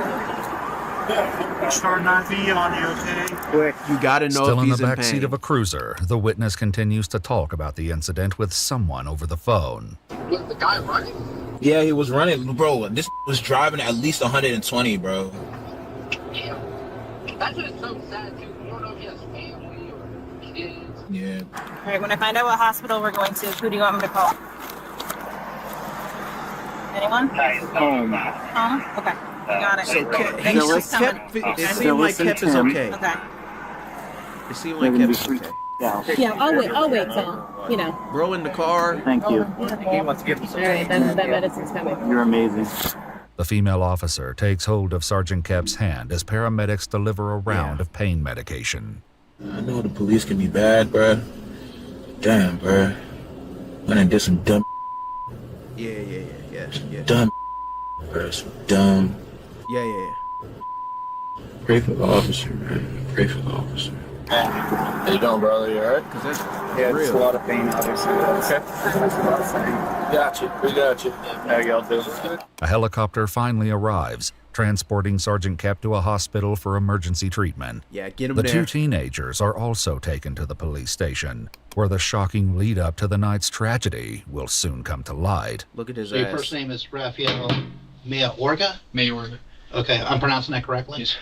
Starting IV on you, okay? Quick. You gotta know Still if in the he's in back pain. seat of a cruiser, the witness continues to talk about the incident with someone over the phone. Was the guy running? Yeah, he was running, bro. This was driving at least 120, bro. Yeah. That's just so sad, too. You don't know if he has family or kids. Yeah. All right, when I find out what hospital we're going to, who do you want me to call? Anyone? Okay. Got it. So Kep, Thanks for Kep, coming. it seemed like Kep is okay. Okay. It seemed like Kep is okay. Yeah, I'll wait till, you know. Bro in the car. Thank you. He wants to give him some. All right, that medicine's coming. You're amazing. The female officer takes hold of Sergeant Kep's hand as paramedics deliver a round of pain medication. I know the police can be bad, bro. Damn, bro. I done did some dumb. Yeah. Dumb. Bro, some dumb. Yeah. Pray for the officer, man. Pray for the officer. How you doing, brother? You alright? Cause that's Yeah, real. it's a lot of pain, obviously. Okay. Got you. We got you. How y'all doing? A helicopter finally arrives, transporting Sergeant Kep to a hospital for emergency treatment. Yeah, get him The there. two teenagers are also taken to the police station, where the shocking lead-up to the night's tragedy will soon come to light. Look at his So your first name is Rafael Mayorga? Mayorga. Okay, I'm pronouncing that correctly? Yes.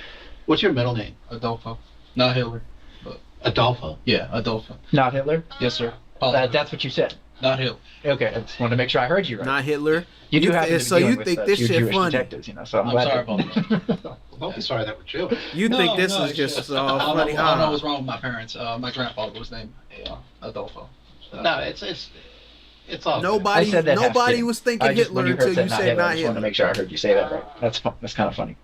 What's your middle name? Adolfo. Not Hitler. But Adolfo? yeah, Adolfo. Not Hitler? Yes, sir. That's what you said. Not Hitler. Okay, I just wanted to make sure I heard you right. Not Hitler. You do have to so you think this shit Jewish funny? detectives, you know. So I'm sorry glad about that. Don't be sorry that we're Jewish. You think this is it's just I don't funny? know, I don't know what's wrong with my parents. My grandfather was named Adolfo. No, it's all Nobody, I said that half nobody kidding. was thinking I just, Hitler when you until heard you said said not I just wanted to Hitler. make sure I heard you say that right. That's kind of funny.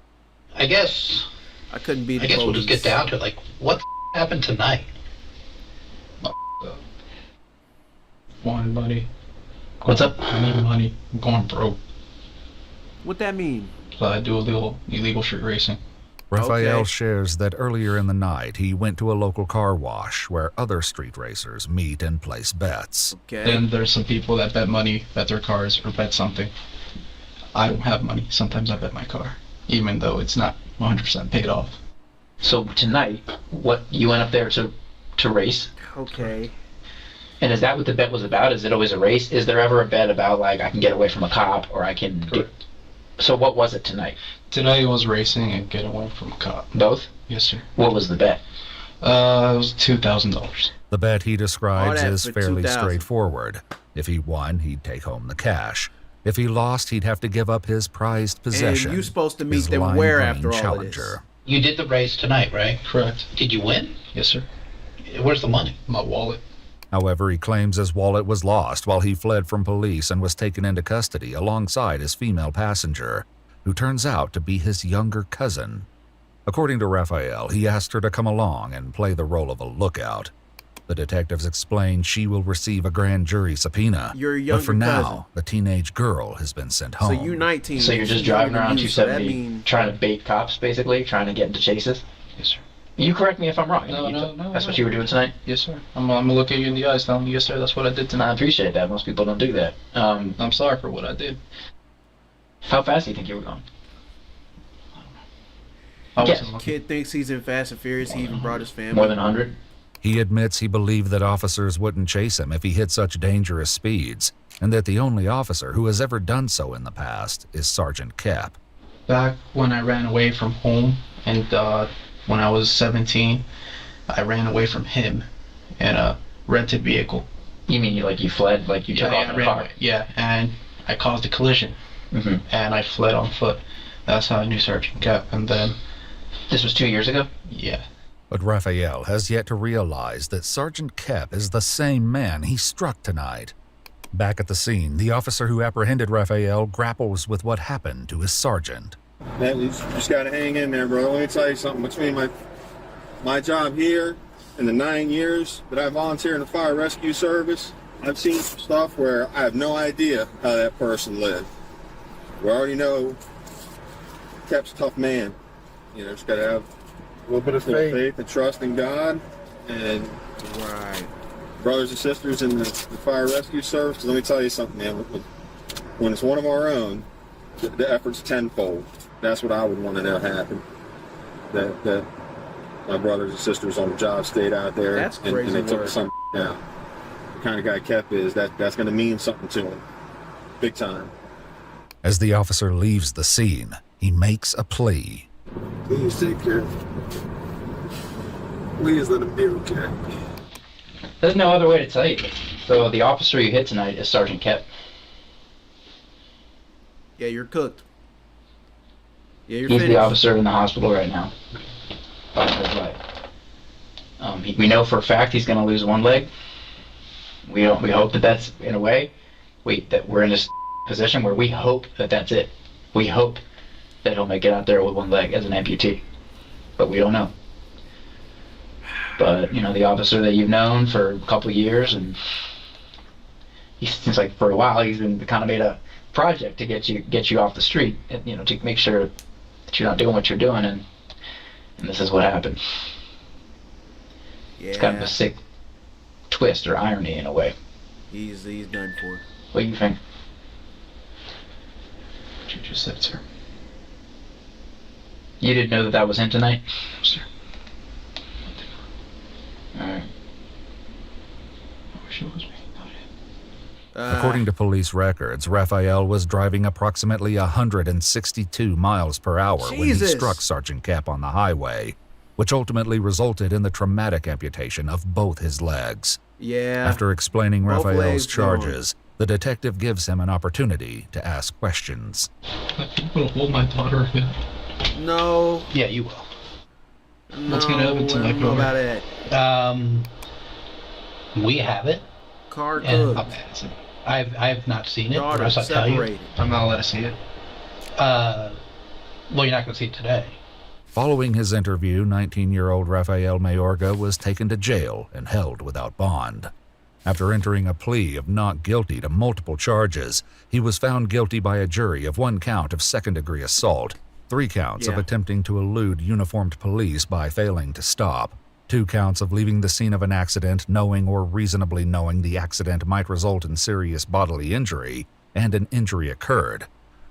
I guess. I couldn't be. I guess we'll just get down to it. Like, what happened tonight? Wanted money. What's up? I need money. I'm going broke. What that mean? So I do illegal street racing. Raphael shares that earlier in the night he went to a local car wash where other street racers meet and place bets. Then there's some people that bet money, bet their cars, or bet something. I don't have money. Sometimes I bet my car, even though it's not 100% paid off. So tonight, what you went up there to race? Okay. And is that what the bet was about? Is it always a race? Is there ever a bet about like I can get away from a cop or I can? So what was it tonight? Tonight was racing and get away from a cop. Both? Yes, sir. What was the bet? It was $2,000. The bet he describes All that is for fairly $2,000. straightforward. If he won, he'd take home the cash. If he lost, he'd have to give up his prized possession. And you supposed to meet his them lime where green after all of Challenger. this? You did the race tonight, right? Correct. Did you win? Yes, sir. Where's the money? My wallet. However, he claims his wallet was lost while he fled from police and was taken into custody alongside his female passenger, who turns out to be his younger cousin. According to Raphael, he asked her to come along and play the role of a lookout. The detectives explain she will receive a grand jury subpoena, Your but younger for now, cousin. the teenage girl has been sent So home. you 19. So you're just she's driving younger around than you, so that 270, mean- trying to bait cops, basically, trying to get into chases? Yes, sir. You correct me if I'm wrong. No. That's what you were doing tonight? Yes, sir. I'm gonna look at you in the eyes, telling you, yes, sir. That's what I did I tonight. appreciate that. Most people don't do that. I'm sorry for what I did. How fast do you think you were going? Yes. Kid thinks he's in Fast and Furious. He even brought his family. More than 100? He admits he believed that officers wouldn't chase him if he hit such dangerous speeds, and that the only officer who has ever done so in the past is Sergeant Kep. Back when I ran away from home, and when I was 17, I ran away from him in a rented vehicle. You mean you fled, like you took off in a car? Yeah, and I caused a collision, and I fled on foot. That's how I knew Sergeant Kep, and then... This was 2 years ago? Yeah. But Raphael has yet to realize that Sergeant Kep is the same man he struck tonight. Back at the scene, the officer who apprehended Raphael grapples with what happened to his sergeant. Man, you just gotta hang in there, bro. Let me tell you something. Between my job here and the 9 years that I volunteer in the fire rescue service, I've seen some stuff where I have no idea how that person lived. We already know Kep's a tough man. You know, just gotta have a little bit of faith and trust in God, and brothers and sisters in the fire rescue service. 'Cause let me tell you something, man. When it's one of our own, the effort's tenfold. That's what I would want to know happened. That my brothers and sisters on the job stayed out there That's and crazy they took work. some down. The kind of guy Kep is, that's going to mean something to him, big time. As the officer leaves the scene, he makes a plea. Please take care. Please let him be okay. There's no other way to tell you. So the officer you hit tonight is Sergeant Kep. Yeah, you're cooked. Yeah, you're He's finished. the officer in the hospital right now. We know for a fact he's going to lose one leg. We hope that that's, in a way, that we're in this position where we hope that that's it. We hope that he'll make it out there with one leg as an amputee. But we don't know. But, the officer that you've known for a couple of years, and he seems like for a while he's been kind of made a project to get you off the street, and, to make sure that you're not doing what you're doing, and this is what happened. Yeah. It's kind of a sick twist or irony in a way. He's done for. What do you think? What you just said, sir. You didn't know that that was him tonight? Sir. Alright. I wish it was me. According to police records, Raphael was driving approximately 162 miles per hour when he struck Sergeant Cap on the highway, which ultimately resulted in the traumatic amputation of both his legs. Yeah. After explaining Both Raphael's legs charges, the detective gives him an opportunity to ask questions. I'm gonna hold my daughter again. No. Yeah, you will. What's gonna happen to my I don't know daughter? about it. We have it. Car And cooked. I have not seen it. Daughter or else I'll tell you. separated. I'm not allowed to see it. Well, you're not gonna see it today. Following his interview, 19-year-old Rafael Mayorga was taken to jail and held without bond. After entering a plea of not guilty to multiple charges, he was found guilty by a jury of 1 count of second-degree assault, 3 counts of attempting to elude uniformed police by failing to stop, 2 counts of leaving the scene of an accident knowing or reasonably knowing the accident might result in serious bodily injury, and an injury occurred,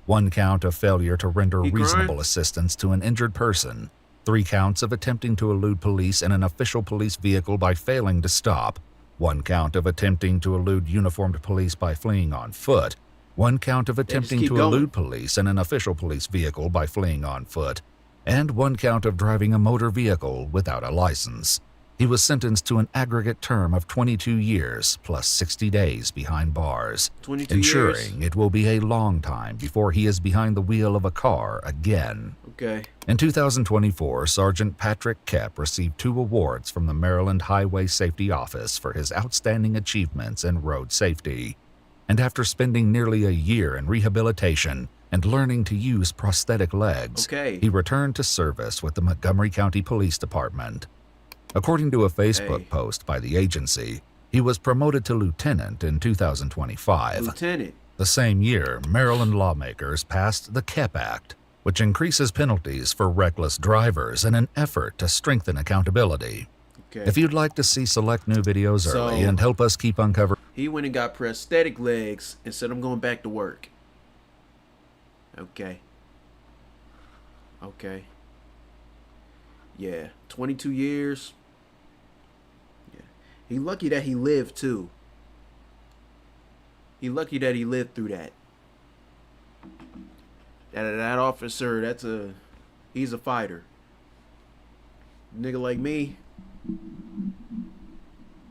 1 count of failure to render reasonable assistance to an injured person, 3 counts of attempting to elude police in an official police vehicle by failing to stop, 1 count of attempting to elude uniformed police by fleeing on foot, 1 count of attempting to elude police in an official police vehicle by fleeing on foot, and 1 count of driving a motor vehicle without a license. He was sentenced to an aggregate term of 22 years plus 60 days behind bars, 22 ensuring years. it will be a long time before he is behind the wheel of a car again. Okay. In 2024, Sergeant Patrick Kep received 2 awards from the Maryland Highway Safety Office for his outstanding achievements in road safety. And after spending nearly a year in rehabilitation and learning to use prosthetic legs, he returned to service with the Montgomery County Police Department. According to a Facebook post by the agency, he was promoted to lieutenant in 2025. Lieutenant. The same year, Maryland lawmakers passed the KEP Act, which increases penalties for reckless drivers in an effort to strengthen accountability. Okay. If you'd like to see select new videos early and help us keep uncovering... He went and got prosthetic legs and said, I'm going back to work. Okay. Okay. Yeah. 22 years. Yeah. He lucky that he lived, too. He lucky that he lived through that. That officer, he's a fighter. Nigga like me,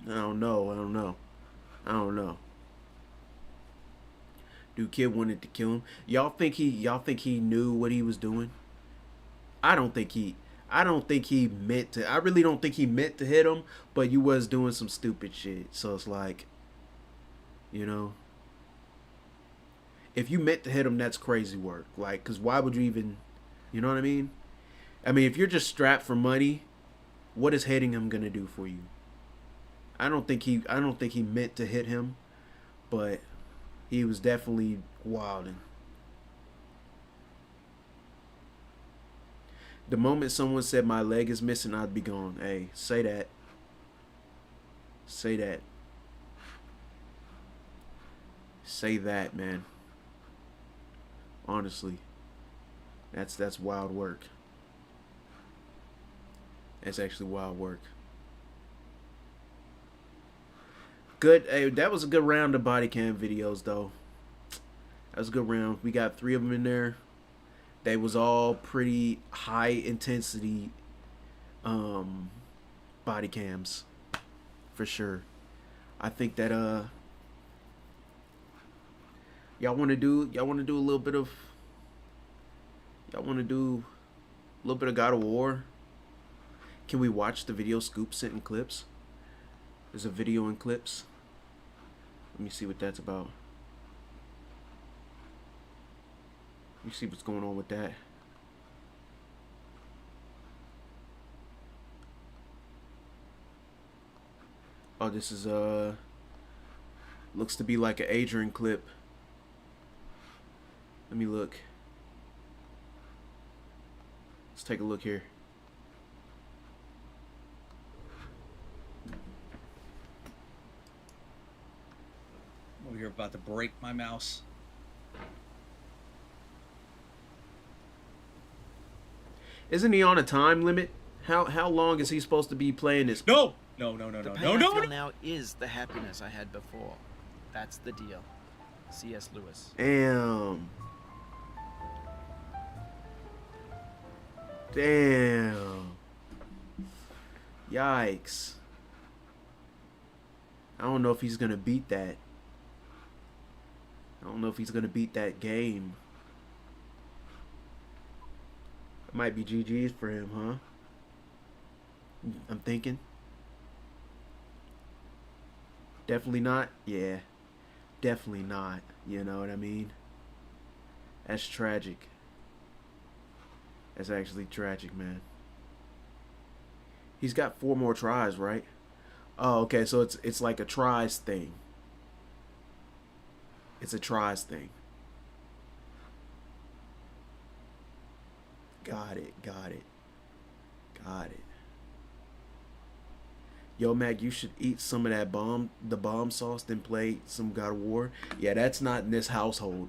I don't know. Dude, kid wanted to kill him. Y'all think he knew what he was doing? I don't think he meant to. I really don't think he meant to hit him, but you was doing some stupid shit. So it's like, you know, if you meant to hit him, that's crazy work. Like, cause why would you even, you know what I mean? I mean, if you're just strapped for money, what is hitting him gonna do for you? I don't think he meant to hit him, but he was definitely wilding. The moment someone said my leg is missing, I'd be gone. Hey, say that. Say that. Say that, man. Honestly. That's wild work. That's actually wild work. Good. Hey, that was a good round of body cam videos, though. That was a good round. We got 3 of them in there. They was all pretty high intensity body cams, for sure. I think that y'all want to do a little bit of God of War. Can we watch the video Scoop sent in clips? There's a video in clips. Let me see what that's about. Let me see what's going on with that. Oh, this is looks to be like an Adrian clip. Let me look. Let's take a look here. Oh, you're about to break my mouse. Isn't he on a time limit? How long is he supposed to be playing this? No. The pain I feel now is the happiness I had before. That's the deal. C.S. Lewis. Damn. Yikes. I don't know if he's gonna beat that. I don't know if he's gonna beat that game. It might be GG's for him, huh? I'm thinking. Definitely not? Yeah. Definitely not. You know what I mean? That's tragic. That's actually tragic, man. He's got 4 more tries, right? Oh, okay, so it's like a tries thing. It's a tries thing. Got it. Yo, Mac, you should eat some of that the bomb sauce, then play some God of War. Yeah, that's not in this household.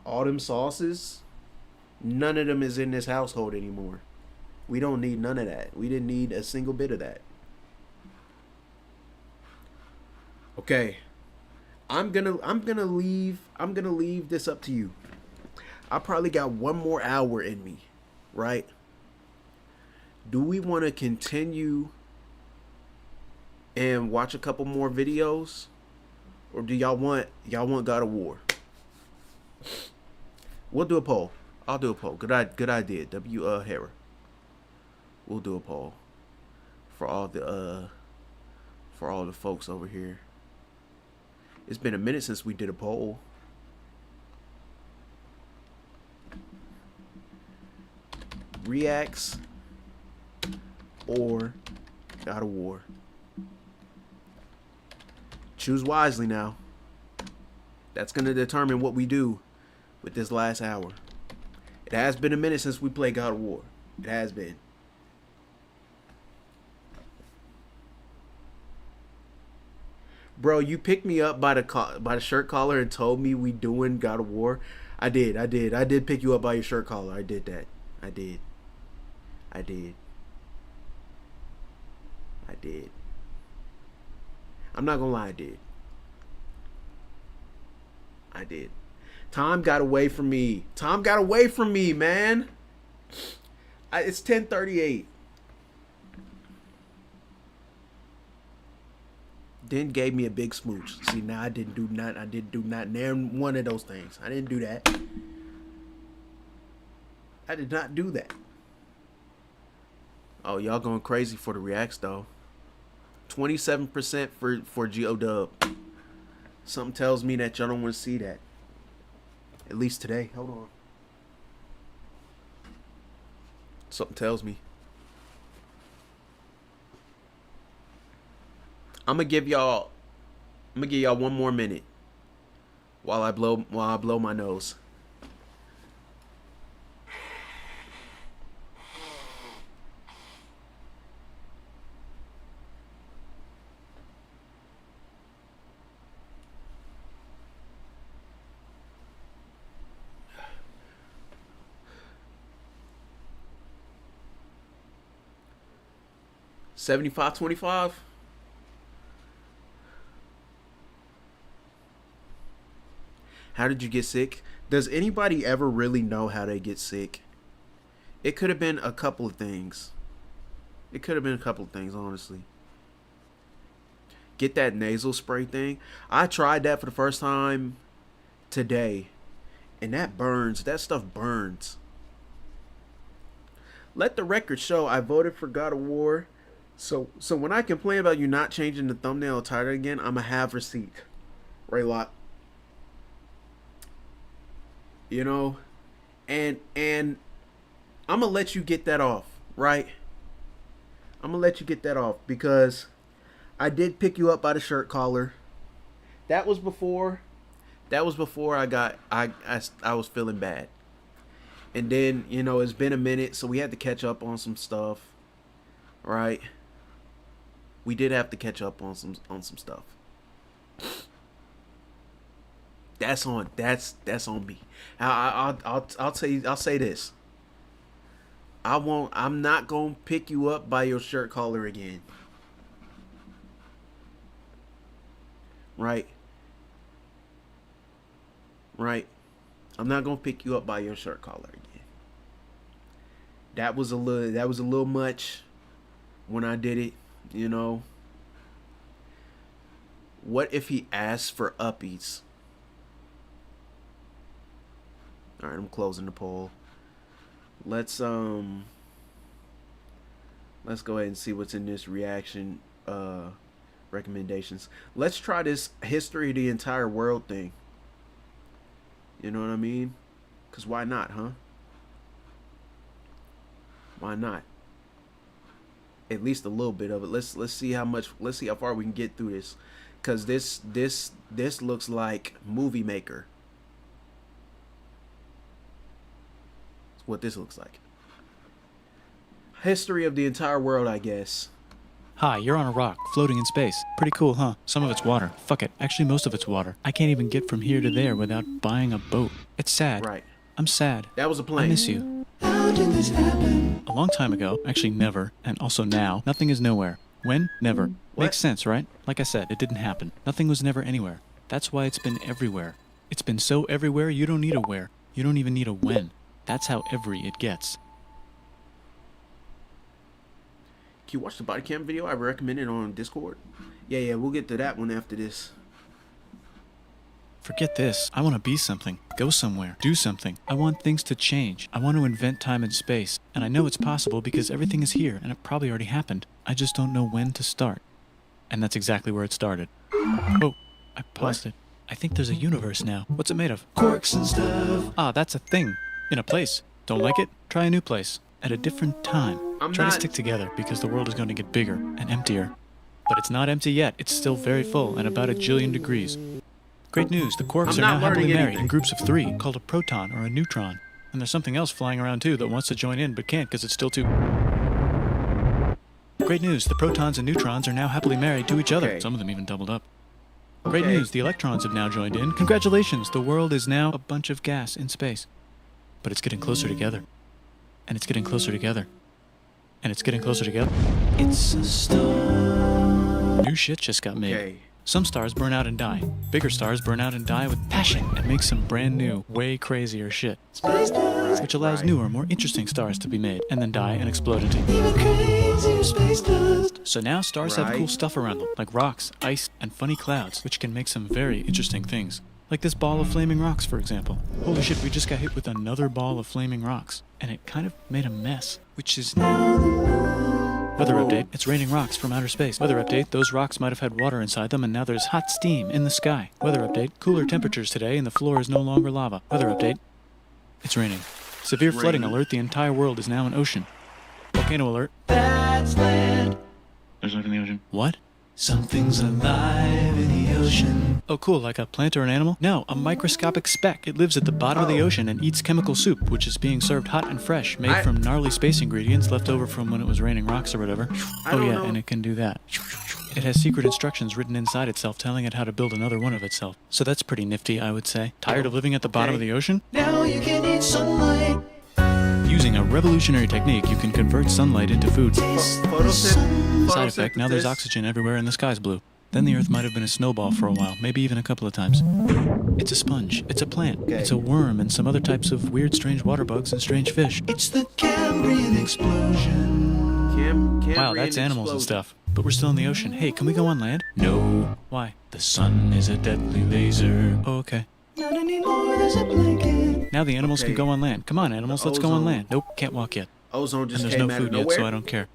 All them sauces, none of them is in this household anymore. We don't need none of that. We didn't need a single bit of that. Okay. I'm gonna leave this up to you. I probably got 1 more hour in me, right? Do we want to continue and watch a couple more videos, or do y'all want God of War? We'll do a poll. I'll do a poll. Good idea. Hera. We'll do a poll for all the folks over here. It's been a minute since we did a poll. Reacts or God of War. Choose wisely now. That's going to determine what we do with this last hour. It has been a minute since we played God of War. It has been. Bro, you picked me up by the shirt collar and told me we doing God of War. I did pick you up by your shirt collar. I did that. I did. I'm not gonna lie, I did. Time got away from me. Man. It's 10:38. Then gave me a big smooch. See, now I didn't do not name one of those things. I didn't do that. I did not do that. Oh, y'all going crazy for the reacts though. 27% for GOW. Something tells me that y'all don't want to see that. At least today. Hold on. Something tells me. I'm gonna give y'all 1 more minute while I blow my nose. $75.25. How did you get sick? Does anybody ever really know how they get sick? It could have been a couple of things. Honestly. Get that nasal spray thing. I tried that for the first time today, and that burns. That stuff burns. Let the record show I voted for God of War. So when I complain about you not changing the thumbnail title again, I'ma have receipt. Right, lot. You know, and I'm gonna let you get that off, right? I'm gonna let you get that off because I did pick you up by the shirt collar. That was before I was feeling bad. And then, you know, it's been a minute, so we had to catch up on some stuff, right? We did have to catch up on some stuff. That's on me. I'll say this. I'm not gonna pick you up by your shirt collar again. Right? Right? I'm not gonna pick you up by your shirt collar again. That was a little much when I did it, you know. What if he asked for uppies? Alright, I'm closing the poll. Let's go ahead and see what's in this reaction recommendations. Let's try this history of the entire world thing. You know what I mean? Cause why not, huh? Why not? At least a little bit of it. Let's see how far we can get through this. Cause this looks like Movie Maker. That's what this looks like. History of the entire world, I guess. Hi, you're on a rock, floating in space. Pretty cool, huh? Some of it's water. Fuck it. Actually, most of it's water. I can't even get from here to there without buying a boat. It's sad. Right. I'm sad. That was a plane. I miss you. How did this happen? A long time ago, actually never, and also now, nothing is nowhere. When? Never. What? Makes sense, right? Like I said, it didn't happen. Nothing was never anywhere. That's why it's been everywhere. It's been so everywhere, you don't need a where. You don't even need a when. That's how every it gets. Can you watch the body cam video I recommended on Discord? Yeah, we'll get to that one after this. Forget this. I want to be something. Go somewhere. Do something. I want things to change. I want to invent time and space. And I know it's possible because everything is here and it probably already happened. I just don't know when to start. And that's exactly where it started. Oh, I paused it. I think there's a universe now. What's it made of? Quarks and stuff. Ah, that's a thing. In a place. Don't like it? Try a new place. At a different time. Try to stick together because the world is going to get bigger and emptier. But it's not empty yet. It's still very full and about 1 jillion degrees. Great news, the quarks are now happily married in groups of 3, called a proton or a neutron. And there's something else flying around too that wants to join in but can't because it's still too... Great news, the protons and neutrons are now happily married to each other. Okay. Some of them even doubled up. Great news, the electrons have now joined in. Congratulations, the world is now a bunch of gas in space. But it's getting closer together. And it's getting closer together. And it's getting closer together. It's a star. New shit just got made. Okay. Some stars burn out and die. Bigger stars burn out and die with passion and make some brand new, way crazier shit. Which allows newer, more interesting stars to be made and then die and explode into even crazier space dust. So now stars have cool stuff around them, like rocks, ice, and funny clouds, which can make some very interesting things. Like this ball of flaming rocks, for example. Holy shit, we just got hit with another ball of flaming rocks. And it kind of made a mess, which is now... Weather update, it's raining rocks from outer space. Weather update, those rocks might have had water inside them and now there's hot steam in the sky. Weather update, cooler temperatures today and the floor is no longer lava. Weather update, it's raining. Severe flooding alert, the entire world is now an ocean. Volcano alert. That's land. There's life in the ocean. What? Something's alive in the ocean. Oh cool, like a plant or an animal? No, a microscopic speck. It lives at the bottom of the ocean and eats chemical soup, which is being served hot and fresh, made from gnarly space ingredients left over from when it was raining rocks or whatever. Oh yeah, and it can do that. It has secret instructions written inside itself telling it how to build another one of itself. So that's pretty nifty, I would say. Tired of living at the bottom of the ocean? Now you can eat sunlight. Using a revolutionary technique, you can convert sunlight into food. Side effect, now there's oxygen everywhere and the sky's blue. Then the Earth might have been a snowball for a while, maybe even a couple of times. It's a sponge, it's a plant, it's a worm and some other types of weird strange water bugs and strange fish. It's the Cambrian explosion. Wow, that's animals and stuff. But we're still in the ocean. Hey, can we go on land? No. Why? The sun is a deadly laser. Oh, okay. Not anymore, there's a blanket. Now the animals can go on land. Come on, animals, let's go on land. Nope, can't walk yet. Ozone just and there's no food yet, so I don't care.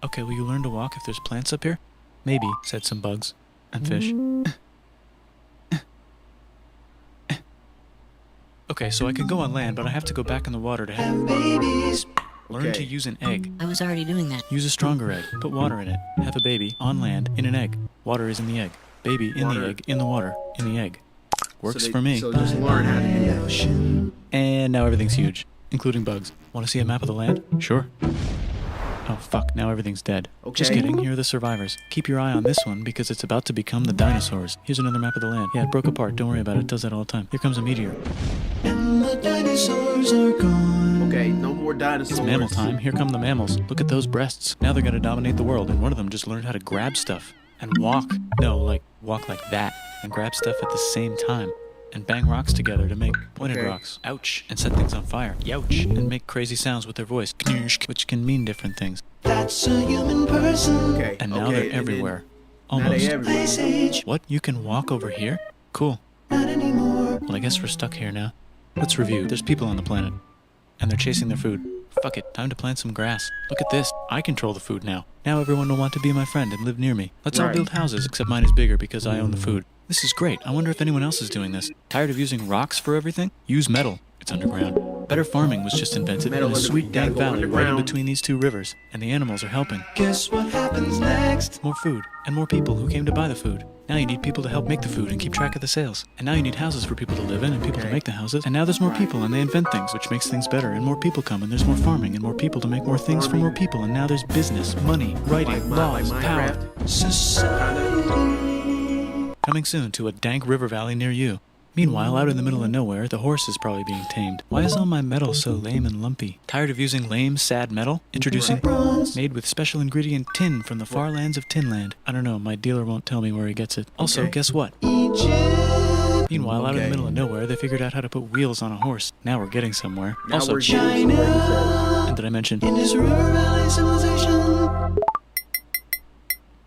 Okay, will you learn to walk if there's plants up here? Maybe, said some bugs and fish. Okay, so I can go on land, but I have to go back in the water to have babies. Learn to use an egg. I was already doing that. Use a stronger egg. Put water in it. Have a baby on land in an egg. Water is in the egg. Baby in the egg, in the water, in the egg. Works for me. So just learn how to do that. And now everything's huge, including bugs. Want to see a map of the land? Sure. Oh fuck, now everything's dead. Just kidding, here are the survivors. Keep your eye on this one because it's about to become the dinosaurs. Here's another map of the land. Yeah, it broke apart, don't worry about it, it does that all the time. Here comes a meteor. And the dinosaurs are gone. Okay, no more dinosaurs. It's mammal time. Here come the mammals. Look at those breasts. Now they're gonna dominate the world, and one of them just learned how to grab stuff and walk. No, like walk like that and grab stuff at the same time. And bang rocks together to make pointed rocks. Ouch. And set things on fire. Youch. And make crazy sounds with their voice. Knirsch, which can mean different things. That's a human person. Okay. And now they're everywhere. Almost. Ice Age. What? You can walk over here? Cool. Not anymore. Well, I guess we're stuck here now. Let's review. There's people on the planet. And they're chasing their food. Fuck it. Time to plant some grass. Look at this. I control the food now. Now everyone will want to be my friend and live near me. Let's all build houses, except mine is bigger because I own the food. This is great. I wonder if anyone else is doing this. Tired of using rocks for everything? Use metal. It's underground. Better farming was just invented in a sweet dank valley right in between these two rivers, and the animals are helping. Guess what happens next? More food, and more people who came to buy the food. Now you need people to help make the food and keep track of the sales. And now you need houses for people to live in and people to make the houses. And now there's more people and they invent things, which makes things better. And more people come and there's more farming and more people to make more things for more people. And now there's business, money, writing, laws, power. Society. Coming soon to a dank river valley near you. Meanwhile, out in the middle of nowhere, the horse is probably being tamed. Why is all my metal so lame and lumpy? Tired of using lame, sad metal? Introducing bronze, made with special ingredient tin from the far lands of Tinland. I don't know, my dealer won't tell me where he gets it. Also, guess what? Egypt. Meanwhile, out in the middle of nowhere, they figured out how to put wheels on a horse. Now we're getting somewhere. Now also, we're China. And did I mention Indus River Valley civilization?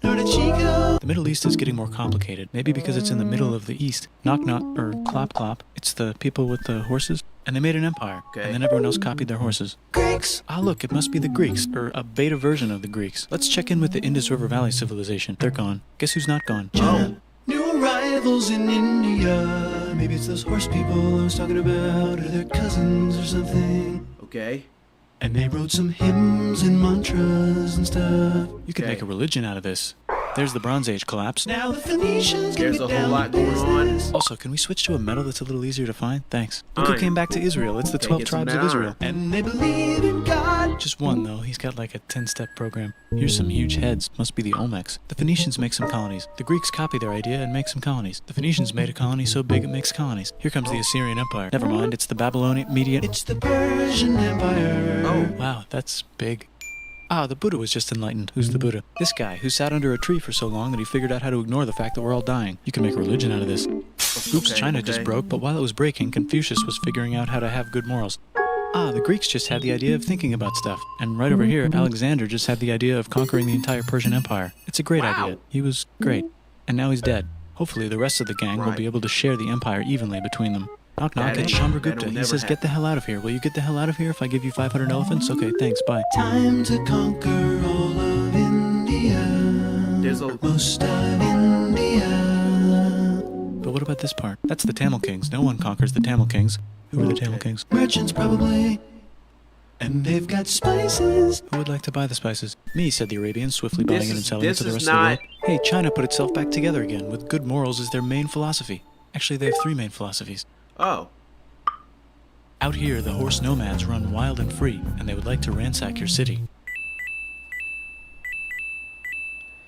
The Middle East is getting more complicated, maybe because it's in the middle of the East. Knock knock, or clop clop. It's the people with the horses. And they made an empire, and then everyone else copied their horses. Greeks! Ah look, it must be the Greeks, or a beta version of the Greeks. Let's check in with the Indus River Valley civilization. They're gone. Guess who's not gone? China. New arrivals in India. Maybe it's those horse people I was talking about, or their cousins or something. Okay. And they wrote some hymns and mantras and stuff. You could make a religion out of this. There's the Bronze Age collapse. Now the Phoenicians There's a whole lot going on. Also, can we switch to a metal that's a little easier to find? Thanks. Look who came back to Israel. It's the 12 tribes of Israel. And they believe in God. Just one, though. He's got like a 10-step program. Here's some huge heads. Must be the Olmecs. The Phoenicians make some colonies. The Greeks copy their idea and make some colonies. The Phoenicians made a colony so big it makes colonies. Here comes the Assyrian Empire. Never mind, it's the Babylonian Median. It's the Persian Empire. Oh. Wow, that's big. Ah, the Buddha was just enlightened. Who's the Buddha? This guy, who sat under a tree for so long that he figured out how to ignore the fact that we're all dying. You can make a religion out of this. Oops, China just broke, but while it was breaking, Confucius was figuring out how to have good morals. Ah, the Greeks just had the idea of thinking about stuff. And right over here, Alexander just had the idea of conquering the entire Persian Empire. It's a great idea. He was great. And now he's dead. Hopefully the rest of the gang will be able to share the empire evenly between them. Knock knock, it's Chandragupta. He says, get the hell out of here. Will you get the hell out of here if I give you 500 elephants? Okay, thanks, bye. Time to conquer all of India. There's most of India. But what about this part? That's the Tamil Kings. No one conquers the Tamil Kings. Who are the Tamil Kings? Merchants, probably. And they've got spices. Who would like to buy the spices? Me, said the Arabian, swiftly buying it and selling it to the rest of the world. Hey, China put itself back together again, with good morals as their main philosophy. Actually, they have 3 main philosophies. Oh. Out here, the horse nomads run wild and free, and they would like to ransack your city.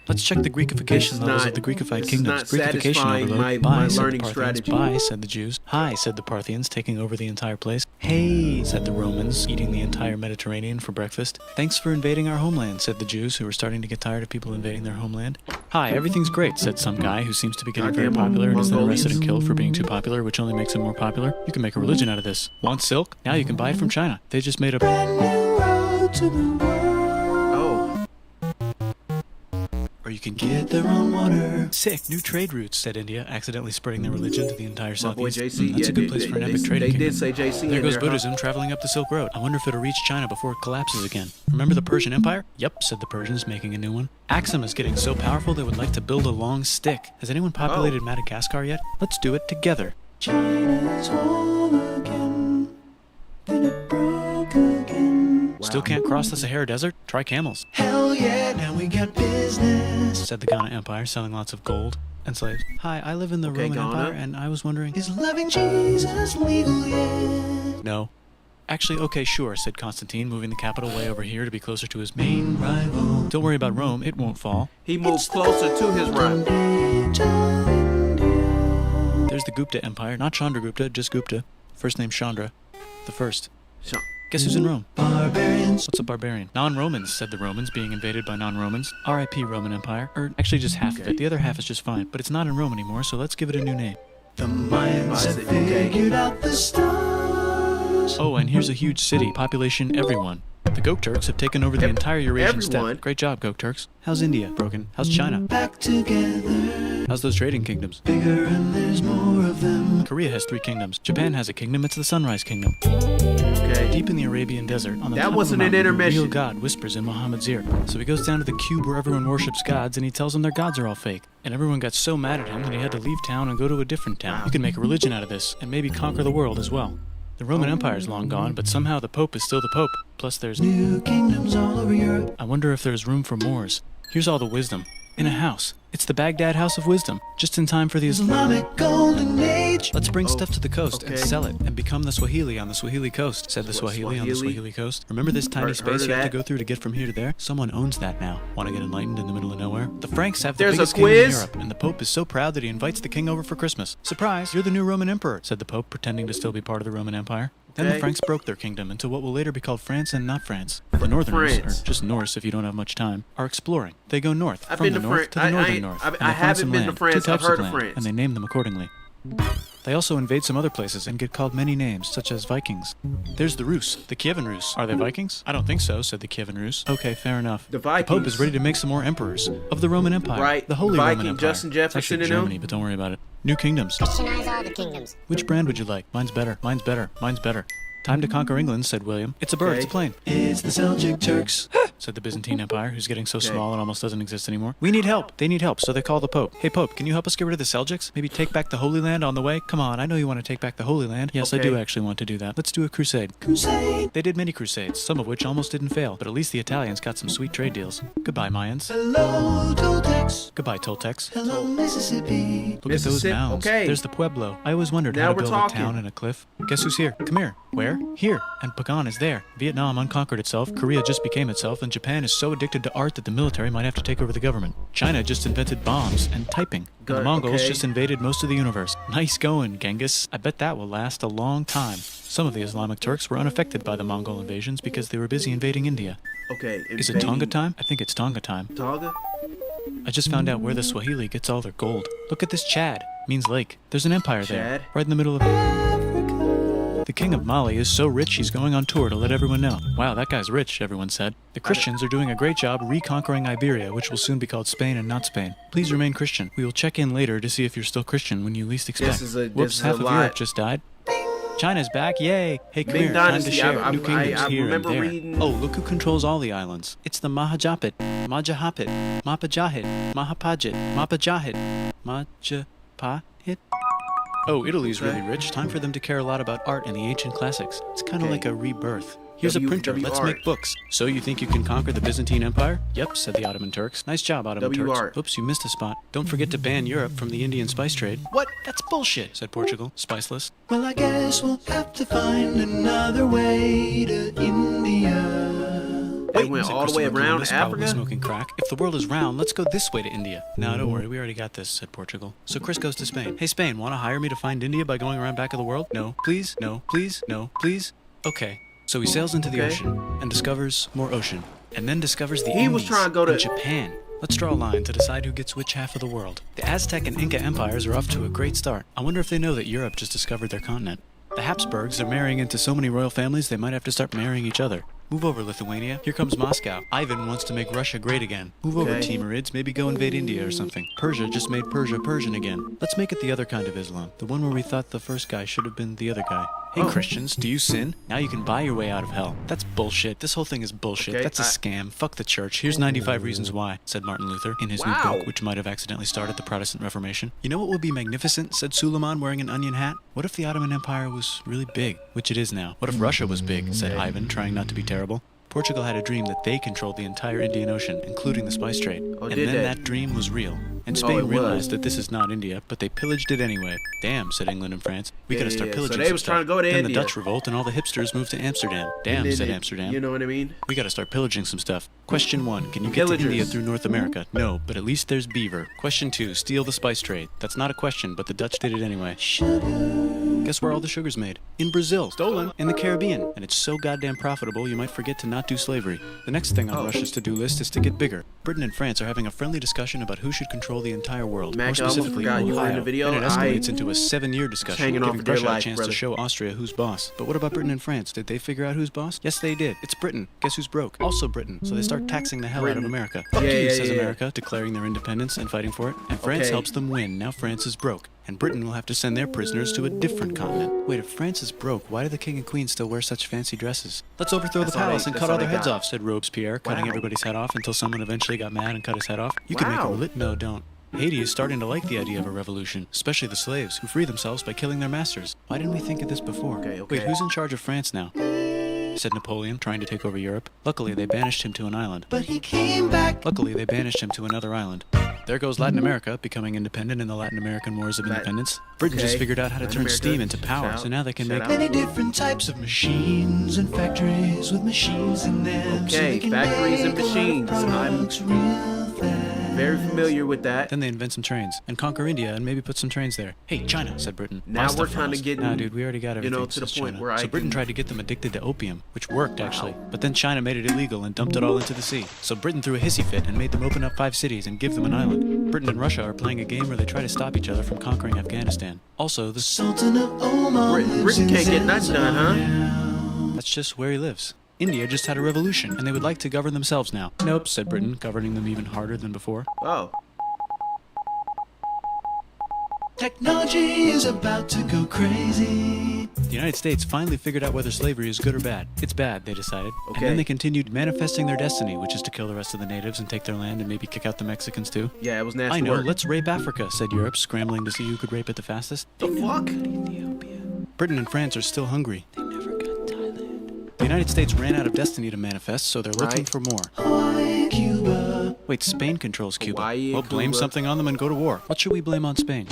Let's check the Greekification levels of the Greekified kingdoms. Greekification overload. Bye, said the Parthians. Bye, said the Jews. Hi, said the Parthians, taking over the entire place. Hey, said the Romans, eating the entire Mediterranean for breakfast. Thanks for invading our homeland, said the Jews, who were starting to get tired of people invading their homeland. Hi, everything's great, said some guy who seems to be getting very popular and is then arrested and killed for being too popular, which only makes him more popular. You can make a religion out of this. Want silk? Now you can buy it from China. They just made a brand new road to the world. Or you can get their own water. Sick, new trade routes, said India, accidentally spreading their religion to the entire southeast. That's a good place for an epic trading kingdom. They did say JC. There goes Buddhism traveling up the Silk Road. I wonder if it'll reach China before it collapses again. Remember the Persian Empire? Yep, said the Persians, making a new one. Axum is getting so powerful they would like to build a long stick. Has anyone populated Madagascar yet? Let's do it together. China's whole again, then it broke again. Still can't cross the Sahara Desert? Try camels. Hell yeah, now we got business, said the Ghana Empire, selling lots of gold and slaves. Hi, I live in the Roman Empire, and I was wondering, is loving Jesus legal yet? No. Actually, okay, sure, said Constantine, moving the capital way over here to be closer to his main rival. Don't worry about Rome, it won't fall. He moved closer to his rival. There's the Gupta Empire, not Chandragupta, just Gupta. First name Chandra. The first. Guess who's in Rome? Barbarians. What's a barbarian? Non-Romans, said the Romans, being invaded by non-Romans. R.I.P. Roman Empire. Or actually just half of it. The other half is just fine. But it's not in Rome anymore, so let's give it a new name. The Mayans have figured out the stars. Oh, and here's a huge city. Population everyone. The GOW Turks have taken over the entire Eurasian steppe. Great job, GOW Turks. How's India? Broken. How's China? Back together. How's those trading kingdoms? Bigger and there's more of them. Korea has 3 kingdoms. Japan has a kingdom. It's the Sunrise Kingdom. Okay. Deep in the Arabian desert, on the top of the mountain, the real God whispers in Muhammad's ear. So he goes down to the cube where everyone worships gods, and he tells them their gods are all fake. And everyone got so mad at him that he had to leave town and go to a different town. You can make a religion out of this, and maybe conquer the world as well. The Roman Empire is long gone, but somehow the Pope is still the Pope. Plus there's new kingdoms all over Europe. I wonder if there's room for Moors. Here's all the wisdom. In a house. It's the Baghdad House of Wisdom. Just in time for the Islamic Golden Age. Let's bring stuff to the coast and sell it and become the Swahili on the Swahili coast, said the Swahili on the Swahili coast. Remember this tiny space you have to go through to get from here to there? Someone owns that now. Want to get enlightened in the middle of nowhere? The Franks have the biggest king in Europe, and the Pope is so proud that he invites the king over for Christmas. Surprise, you're the new Roman emperor, said the Pope, pretending to still be part of the Roman Empire. Then the Franks broke their kingdom into what will later be called France and not France. The Northerners, or just Norse if you don't have much time, are exploring. They go north, from the north to the northern north. I haven't been to France. I've heard of France. And they name them accordingly. They also invade some other places and get called many names, such as Vikings. There's the Rus, the Kievan Rus. Are they Vikings? I don't think so, said the Kievan Rus. Okay, fair enough. The Vikings. The Pope is ready to make some more emperors of the Roman Empire. Right. The Holy Viking, Roman Empire. Justin Jefferson it's actually and Germany, but don't worry about it. New kingdoms. Christianize all the kingdoms. Which brand would you like? Mine's better. Mine's better. Mine's better. Time to conquer England, said William. It's a bird, it's a plane. It's the Seljuk Turks, said the Byzantine Empire, who's getting so small it almost doesn't exist anymore. We need help. They need help, so they call the Pope. Hey, Pope, can you help us get rid of the Seljuks? Maybe take back the Holy Land on the way? Come on, I know you want to take back the Holy Land. Yes, I do actually want to do that. Let's do a crusade. Crusade! They did many crusades, some of which almost didn't fail, but at least the Italians got some sweet trade deals. Goodbye, Mayans. Hello, Toltecs. Goodbye, Toltecs. Hello, Mississippi. Look at those mounds. There's the Pueblo. I always wondered how to build a town and a cliff. Guess who's here? Come here. Where? Here. And Pagan is there. Vietnam unconquered itself, Korea just became itself, and Japan is so addicted to art that the military might have to take over the government. China just invented bombs and typing. And the Mongols just invaded most of the universe. Nice going, Genghis. I bet that will last a long time. Some of the Islamic Turks were unaffected by the Mongol invasions because they were busy invading India. Okay, Is it Tonga time? I think it's Tonga time. Tonga? I just found out where the Swahili gets all their gold. Look at this Chad. Means lake. There's an empire there. Right in the middle of Africa. The king of Mali is so rich he's going on tour to let everyone know. Wow, that guy's rich, everyone said. The Christians are doing a great job reconquering Iberia, which will soon be called Spain and not Spain. Please remain Christian. We will check in later to see if you're still Christian when you least expect. Whoops, half of Europe just died. China's back, yay! Hey, come here, time to share. New kingdoms here and there. Oh, look who controls all the islands. It's the Mahajapit, Majahapit, Mapajahit, Mahapajit, Mapajahit, Majapahit. Oh, Italy's really rich. Time for them to care a lot about art and the ancient classics. It's kind of like a rebirth. Here's a printer. Let's make books. So you think you can conquer the Byzantine Empire? Yep, said the Ottoman Turks. Nice job, Ottoman Turks. Oops, you missed a spot. Don't forget to ban Europe from the Indian spice trade. What? That's bullshit, said Portugal, spiceless. Well, I guess we'll have to find another way to India. They went all the way around Africa? Smoking crack. If the world is round, let's go this way to India. No, don't worry, we already got this, said Portugal. So Chris goes to Spain. Hey, Spain, want to hire me to find India by going around back of the world? No, please, no, please, no, please. Okay. So he sails into the ocean and discovers more ocean, and then discovers the Indies was trying to go to Japan. Let's draw a line to decide who gets which half of the world. The Aztec and Inca empires are off to a great start. I wonder if they know that Europe just discovered their continent. The Habsburgs are marrying into so many royal families they might have to start marrying each other. Move over, Lithuania. Here comes Moscow. Ivan wants to make Russia great again. Move over, Timurids. Maybe go invade India or something. Persia just made Persia Persian again. Let's make it the other kind of Islam. The one where we thought the first guy should have been the other guy. Hey, Christians, do you sin? Now you can buy your way out of hell. That's bullshit. This whole thing is bullshit. That's a scam. Fuck the church. Here's 95 Reasons Why, said Martin Luther in his new book, which might have accidentally started the Protestant Reformation. You know what would be magnificent, said Suleiman wearing an onion hat? What if the Ottoman Empire was really big, which it is now? What if Russia was big, said Ivan, trying not to be terrible. Portugal had a dream that they controlled the entire Indian Ocean, including the spice trade. And then that dream was real. And Spain realized that this is not India, but they pillaged it anyway. Damn, said England and France. We gotta start pillaging so they was trying to go to Then India. the Dutch revolt and all the hipsters moved to Amsterdam. Damn, said Amsterdam. You know what I mean? We gotta start pillaging some stuff. Question 1, can you get to India through North America? No, but at least there's beaver. Question 2, steal the spice trade. That's not a question, but the Dutch did it anyway. Guess where all the sugar's made? In Brazil. Stolen. In the Caribbean. And it's so goddamn profitable you might forget to not do slavery. The next thing on Russia's to-do list is to get bigger. Britain and France are having a friendly discussion about who should control the entire world. Mac, more specifically, I almost forgot you were in the video. And it escalates into a 7-year discussion, hanging off giving for dear Russia a life, chance brother. to show Austria who's boss. But what about Britain and France? Did they figure out who's boss? Yes, they did. It's Britain. Guess who's broke? Also Britain. So they start taxing the hell out of America. Fuck you, says America, declaring their independence and fighting for it. And France helps them win. Now France is broke. And Britain will have to send their prisoners to a different continent. Wait, if France is broke, why do the king and queen still wear such fancy dresses? Let's overthrow the palace and cut all their heads off, said Robespierre, cutting everybody's head off until someone eventually got mad and cut his head off. You can make a no, don't. Haiti is starting to like the idea of a revolution, especially the slaves, who free themselves by killing their masters. Why didn't we think of this before? Wait, who's in charge of France now? Said Napoleon, trying to take over Europe. Luckily, they banished him to an island. But he came back. Luckily, they banished him to another island. There goes Latin America, becoming independent in the Latin American Wars of Independence. Britain just figured out how to turn steam into power, so now they can make many different types of machines and factories with machines in them. Okay, factories and machines. I'm very familiar with that. Then they invent some trains and conquer India and maybe put some trains there. Hey, China, said Britain. Now we're kind of getting, nah, dude, we already got everything. to the point China. where So Britain tried to get them addicted to opium, which worked actually. But then China made it illegal and dumped it all into the sea. So Britain threw a hissy fit and made them open up 5 cities and give them an island. Britain and Russia are playing a game where they try to stop each other from conquering Afghanistan. Also, the Sultan of Oman. Britain can't get nothing done, huh? That's just where he lives. India just had a revolution, and they would like to govern themselves now. Nope, said Britain, governing them even harder than before. Oh. Technology is about to go crazy. The United States finally figured out whether slavery is good or bad. It's bad, they decided. Okay. And then they continued manifesting their destiny, which is to kill the rest of the natives and take their land and maybe kick out the Mexicans too. Yeah, it was nasty I know, work. let's rape Africa, said Europe, scrambling to see who could rape it the fastest. The fuck? Britain and France are still hungry. They never got Thailand. The United States ran out of destiny to manifest, so they're looking for more. Hawaii, Cuba. Wait, Spain controls Cuba. Hawaii, well, blame Cuba. something on them and go to war. What should we blame on Spain?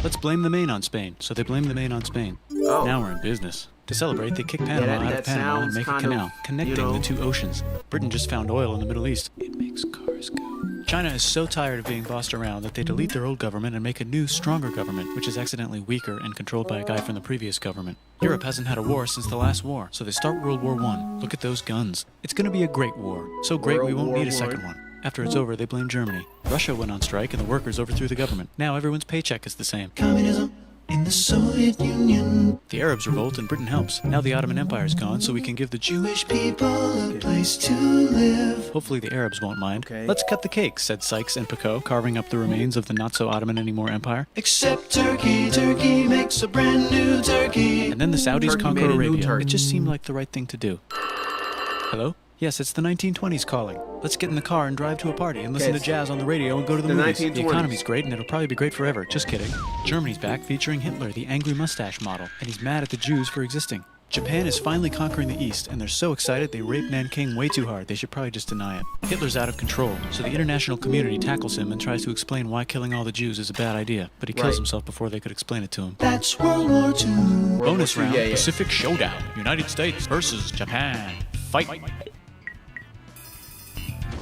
Let's blame the Maine on Spain. So they blame the Maine on Spain. Oh. Now we're in business. To celebrate, they kick Panama out of Panama and make a canal, connecting the 2 oceans. Britain just found oil in the Middle East. It makes cars go. China is so tired of being bossed around that they delete their old government and make a new, stronger government, which is accidentally weaker and controlled by a guy from the previous government. Europe hasn't had a war since the last war, so they start World War I. Look at those guns. It's gonna be a great war. So great we won't need a second one. After it's over, they blame Germany. Russia went on strike and the workers overthrew the government. Now everyone's paycheck is the same. Communism in the Soviet Union. The Arabs revolt and Britain helps. Now the Ottoman Empire's gone, so we can give the Jewish people a place to live. Hopefully the Arabs won't mind. Let's cut the cake, said Sykes and Picot, carving up the remains of the not-so-Ottoman anymore empire. Except Turkey. Turkey makes a brand new Turkey. And then the Saudis Turkey conquer made a new Arabia. Turkey. It just seemed like the right thing to do. Hello? Yes, it's the 1920s calling. Let's get in the car and drive to a party and listen to jazz on the radio and go to the movies. 1920s. The economy's great and it'll probably be great forever. Just kidding. Germany's back featuring Hitler, the angry mustache model, and he's mad at the Jews for existing. Japan is finally conquering the East, and they're so excited they rape Nanking way too hard. They should probably just deny it. Hitler's out of control, so the international community tackles him and tries to explain why killing all the Jews is a bad idea, but he kills himself before they could explain it to him. That's World War II. Bonus round, Pacific Showdown. United States versus Japan. Fight.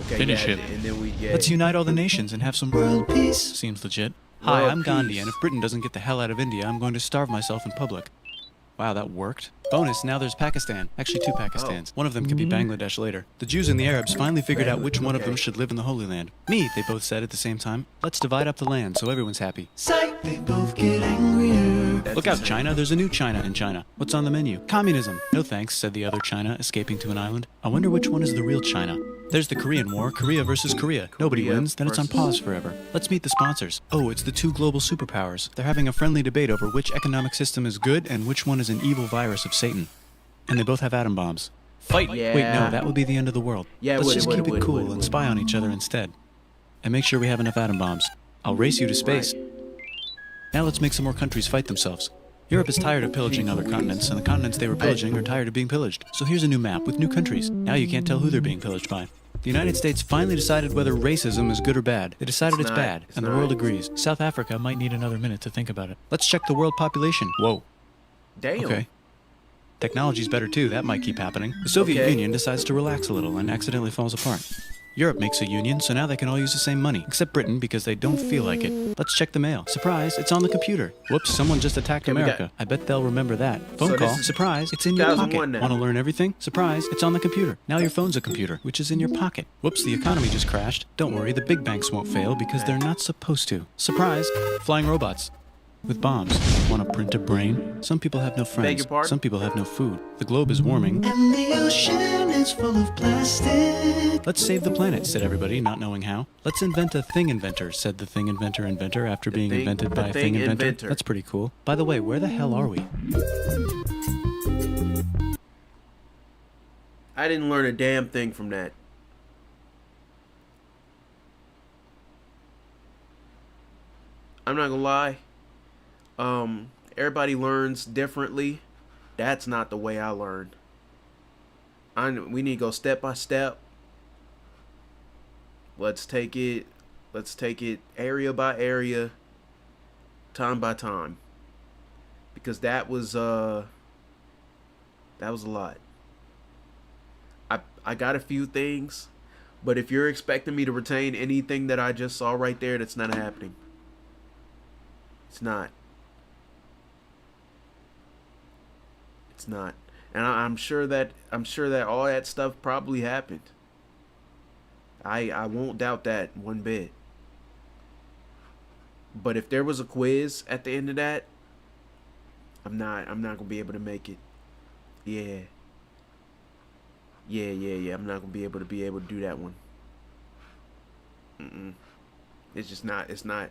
Okay, Finish him. And then we get... Let's unite all the nations and have some world peace. Seems legit. Hi, I'm Gandhi, and if Britain doesn't get the hell out of India, I'm going to starve myself in public. Wow, that worked. Bonus, now there's Pakistan. Actually, 2 Pakistans. One of them could be Bangladesh later. The Jews and the Arabs finally figured out which one of them should live in the Holy Land. Me, they both said at the same time. Let's divide up the land so everyone's happy. Psych, they both get angrier. Look out, China. There's a new China in China. What's on the menu? Communism. No thanks, said the other China, escaping to an island. I wonder which one is the real China. There's the Korean War, Korea versus Korea. Nobody wins, then it's on pause forever. Let's meet the sponsors. Oh, it's the 2 global superpowers. They're having a friendly debate over which economic system is good and which one is an evil virus of Satan. And they both have atom bombs. Fight! Yeah. Wait, no, that would be the end of the world. Yeah, Let's just keep it cool and spy on each other instead. And make sure we have enough atom bombs. I'll race you to space. Now let's make some more countries fight themselves. Europe is tired of pillaging other continents, and the continents they were pillaging are tired of being pillaged. So here's a new map with new countries. Now you can't tell who they're being pillaged by. The United States finally decided whether racism is good or bad. They decided it's bad, and the world agrees. South Africa might need another minute to think about it. Let's check the world population. Whoa. Damn. Okay. Technology's better too, that might keep happening. The Soviet Union decides to relax a little and accidentally falls apart. Europe makes a union, so now they can all use the same money, except Britain because they don't feel like it. Let's check the mail. Surprise, it's on the computer. Whoops, someone just attacked America. I bet they'll remember that. Phone So this call. is Surprise, it's in your pocket. 2001 now. Want to learn everything? Surprise, it's on the computer. Now your phone's a computer, which is in your pocket. Whoops, the economy just crashed. Don't worry, the big banks won't fail because they're not supposed to. Surprise, flying robots. With bombs. Want to print a brain? Some people have no friends. Beg your pardon? Some people have no food. The globe is warming. And the ocean is full of plastic. Let's save the planet, said everybody, not knowing how. Let's invent a thing inventor, said the thing inventor after being invented by a thing inventor. That's pretty cool. By the way, where the hell are we? I didn't learn a damn thing from that. I'm not gonna lie. Everybody learns differently. That's not the way I learned. We need to go step by step. Let's take it area by area, time by time. Because that was a lot. I got a few things, but if you're expecting me to retain anything that I just saw right there, that's not happening. It's not. It's not. And I'm sure that all that stuff probably happened. I won't doubt that one bit. But if there was a quiz at the end of that, I'm not gonna be able to make it. Yeah. I'm not gonna be able to do that one. It's just not. It's not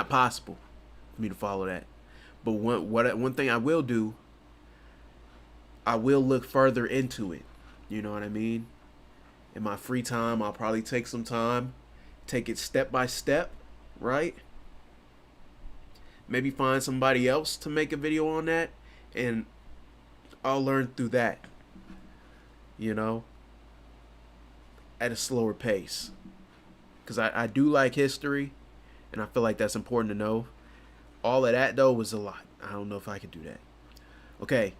possible for me to follow that. But one thing I will do, I will look further into it. You know what I mean? In my free time, I'll probably take some time, take it step by step, right? Maybe find somebody else to make a video on that, and I'll learn through that. You know, at a slower pace. Because I do like history, and I feel like that's important to know. All of that, though, was a lot. I don't know if I could do that. Okay.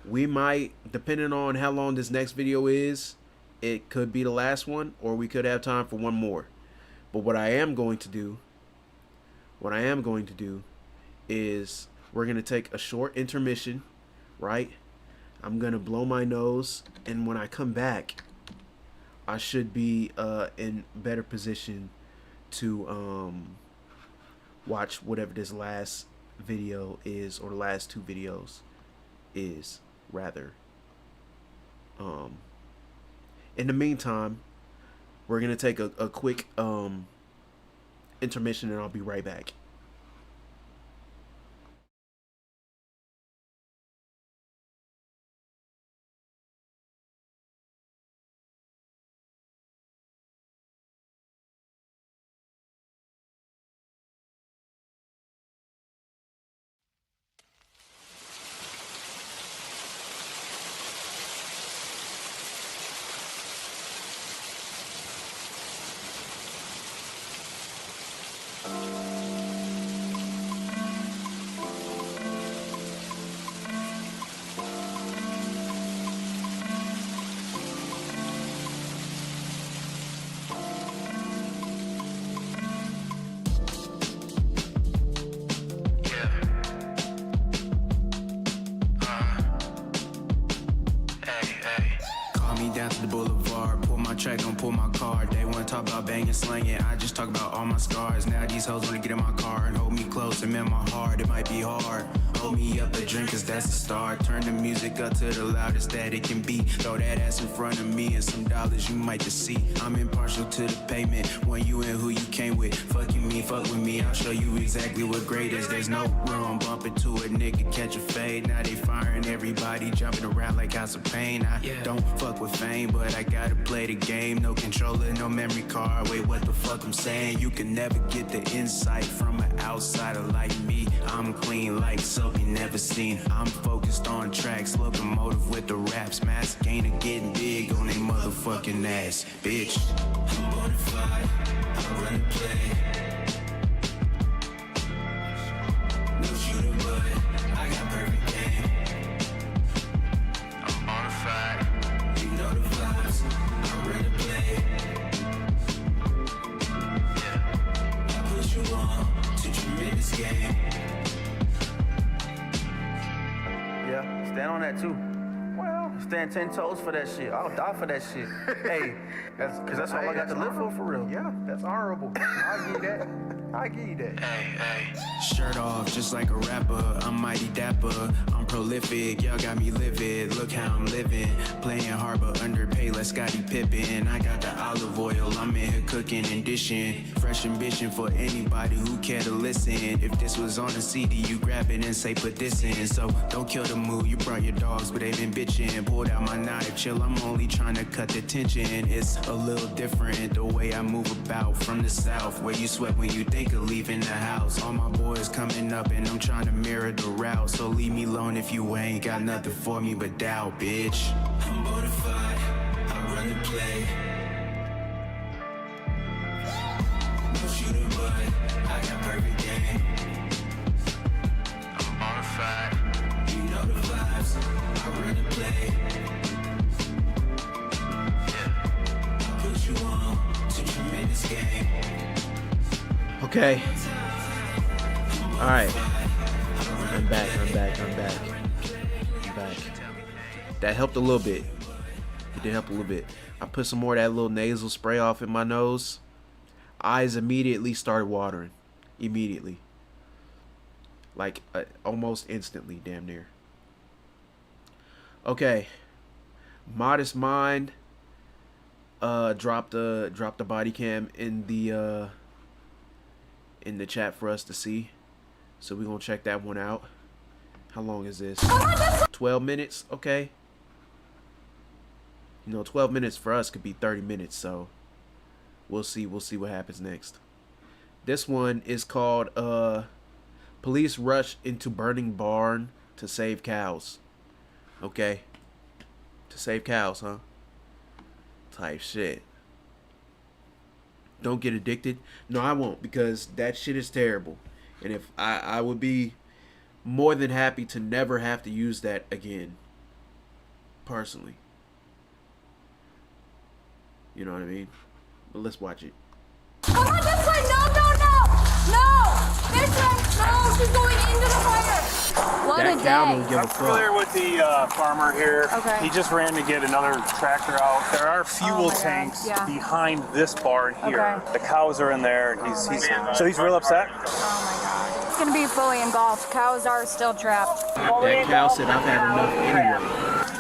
We might, depending on how long this next video is, it could be the last one, or we could have time for one more. But what I am going to do is we're going to take a short intermission, right? I'm going to blow my nose, and when I come back, I should be in better position to watch whatever this last video is, or the last two videos is, rather. In the meantime, we're going to take a quick intermission, and I'll be right back. Track, don't pull my card. They wanna talk about banging, slanging. I just talk about all my scars. Now these hoes wanna get in my car and hold me close and mend my heart. It might be hard. Hold me up a drink, cause that's the start. Turn the music up to the loudest that it can be. Throw that ass in front of me and some dollars you might just see. I'm impartial to the payment when you and who you came with. Fucking me, fuck with me. I'll show you exactly what great is. There's no room, bump into a nigga, catch a fade. Now they firing everybody, jumping around like House of Pain. I don't fuck with fame, but I gotta play the game. No controller, no memory card. Wait, what the fuck I'm saying? You can never get the insight from an outsider like me. I'm clean like soap you never seen. I'm focused on tracks, locomotive with the raps. Mask ain't getting big on they motherfucking ass, bitch. I'm mortified, I run the play. No shooter, but I got perfect game. I'm mortified, you know the vibes. I run the play. Stand 10 toes for that shit. I'll die for that shit. Hey, that's all I got to live for real. Yeah, that's honorable. I'll give you that. I'll give you that. Shirt off, just like a rapper. I'm mighty dapper. I'm prolific. Y'all got me livid. Look how I'm living. Playing hard but underpaid like Scottie Pippen. I got the olive oil. I'm in here cooking and dishing. Fresh ambition for anybody who care to listen. If this was on a CD, you grab it and say put this in. So don't kill the mood. You brought your dogs, but they been bitching. Pulled out my knife. Chill, I'm only trying to cut the tension. It's a little different the way I move about from the south, where you sweat when you think of leaving the house. All my boys coming up and I'm trying to mirror the route. So leave me alone if you ain't got nothing for me but doubt, bitch. I'm bona fide, I run the play. No shooter, but I got perfect game. I'm bona fide, you know the vibes. I run the play. Yeah, I put you on to tremendous game. Okay. All right. I'm back. That helped a little bit. It did help a little bit. I put some more of that little nasal spray off in my nose. Eyes immediately started watering. Immediately. Like almost instantly, damn near. Okay. Modest Mind dropped the body cam in the chat for us to see. So we're gonna check that one out. How long is this? 12 minutes? Okay. You know, 12 minutes for us could be 30 minutes, so we'll see what happens next. This one is called Police Rush into Burning Barn to Save Cows. Okay. To save cows, huh? Type shit. Don't get addicted. No, I won't, because that shit is terrible. And if I would be more than happy to never have to use that again. Personally. You know what I mean? But let's watch it. Come on this way! No! This way! No! She's going into the fire! What That a cow day! don't give a I'm fuck. familiar with the farmer here. Okay. He just ran to get another tractor out. There are fuel tanks behind this barn here. Okay. The cows are in there, and he's real upset. Oh my god. It's gonna be fully engulfed. Cows are still trapped. That cow said I've had enough anyway.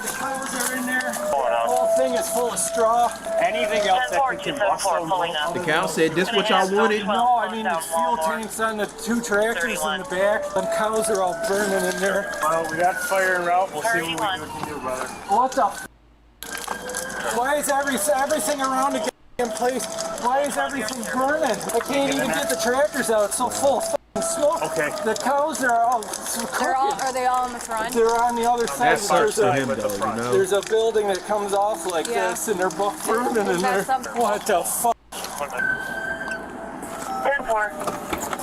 The cows are in there. The whole thing is full of straw. Anything else that can combust. The cow said, this what y'all wanted? No, I mean the fuel tanks on the two tractors in the back. The cows are all burning in there. Well, we got fire en route. We'll see what we can do, brother. What the Why is everything around the in place? Why is everything burning? I can't even get the tractors out. It's so full of smoke. Okay. The cows are all Are they all in the front? They're on the other side. That sucks for him, though, you know? There's a building that comes off like this, and they're both burning in there. What the fuck? 10-4.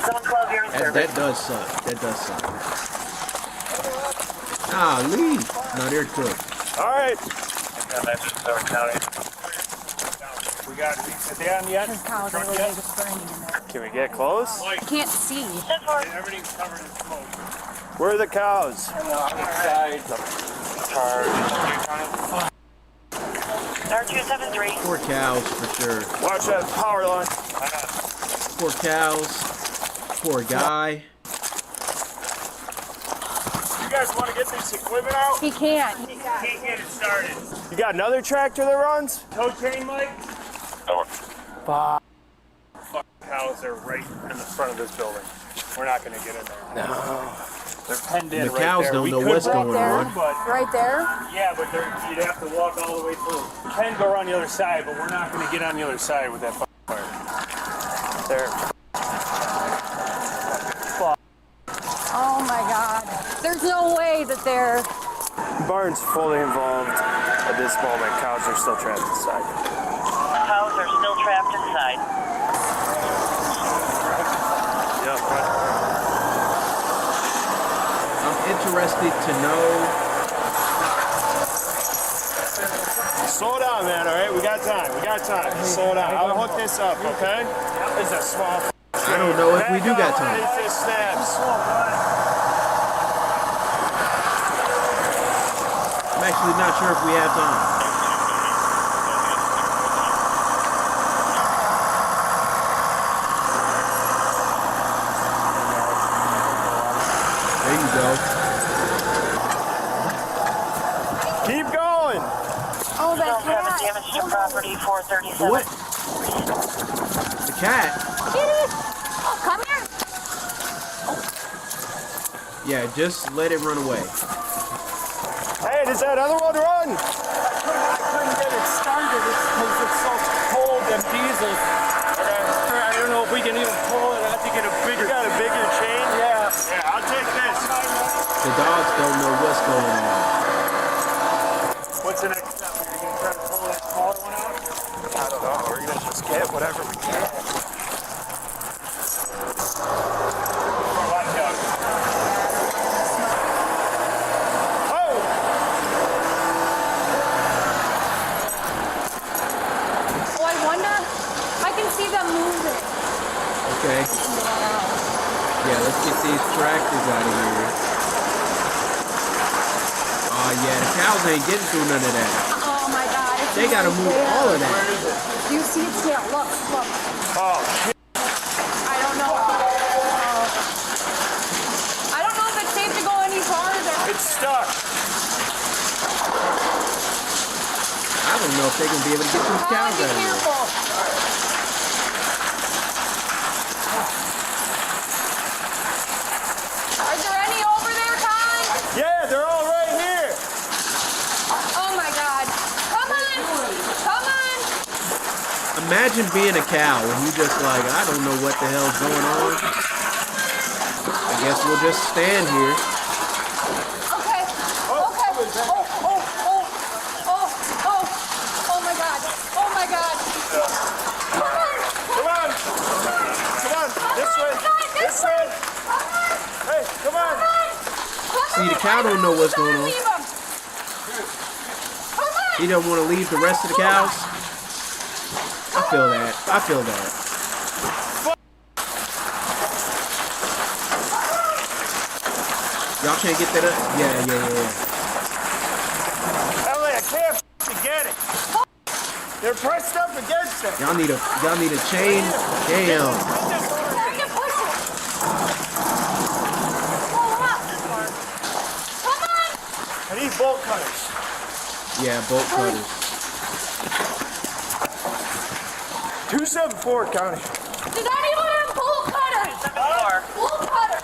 Someone close your service. That does suck. That does suck. Ah, leave. No, they're cooked. All right. We got it down yet? Can we get close? I can't see. Everything's covered in smoke. Where are the cows? On the outside. R273. Poor cows, for sure. Watch that power line. Poor cows. Poor guy. You guys want to get this equipment out? He can't. He can't get it started. You got another tractor that runs? Tow chain, Mike? Fuck. Cows are right in the front of this building. We're not going to get in there. No. They're penned in The right cows there. don't We know could what's walk going there, on. But Right there? yeah, but you'd have to walk all the way through. We can go around the other side, but we're not going to get on the other side with that fire. There. Fuck. Oh my god. There's no way that they're... Barn's fully involved at this moment. Cows are still trapped inside. Cows are still trapped inside. Yep. I'm interested to know. Slow down, man, all right? We got time. Just slow down. I'll hook this up, okay? This is a small... I don't know if we do got time. It just snaps. Mac, actually not sure if we have time. There you go. Keep going. Oh, that Don't have cat. damage to property 437. What? The cat? Kitty. Oh, come here. Yeah, just let it run away. Hey, does that other one run? I couldn't get it started because it's so cold and diesel. I don't know if we can even pull it. I have to get a bigger. You got a bigger chain? Yeah. Yeah, I'll take this. The dogs don't know what's going on. What's the next step? Are you going to try to pull that smaller one out? I don't know. We're going to just get whatever we can. Oh, I wonder. I can see them moving. Okay. Yeah, let's get these tractors out of here. Oh yeah, the cows ain't getting through none of that. Oh my God. It's They gotta move all of that. Do you see its tail? Look, look. Oh, I don't know. I don't know if it's safe to go any farther. it's stuck. I don't know if they're gonna be able to get these cows Be out of here. careful. Are there any over there, Colin? Yeah, they're all right here. Oh my God. Come on. Come on. Imagine being a cow and you just like, I don't know what the hell's going on. I guess we'll just stand here. Okay. Okay. Oh my God. Oh my God. Come on. Come on. Come on. This way. This way. Hey, come on. See, the cow don't know what's going on. Leave 'em. He don't want to leave the rest of the cows. I feel that. I feel that. Y'all can't get that up? Yeah. Ellie, I can't get it. They're pressed up against it. Y'all need a chain. Damn. I need bolt cutters. Yeah, bolt cutters. 274 County. Does anyone have bolt cutters? Bolt cutters.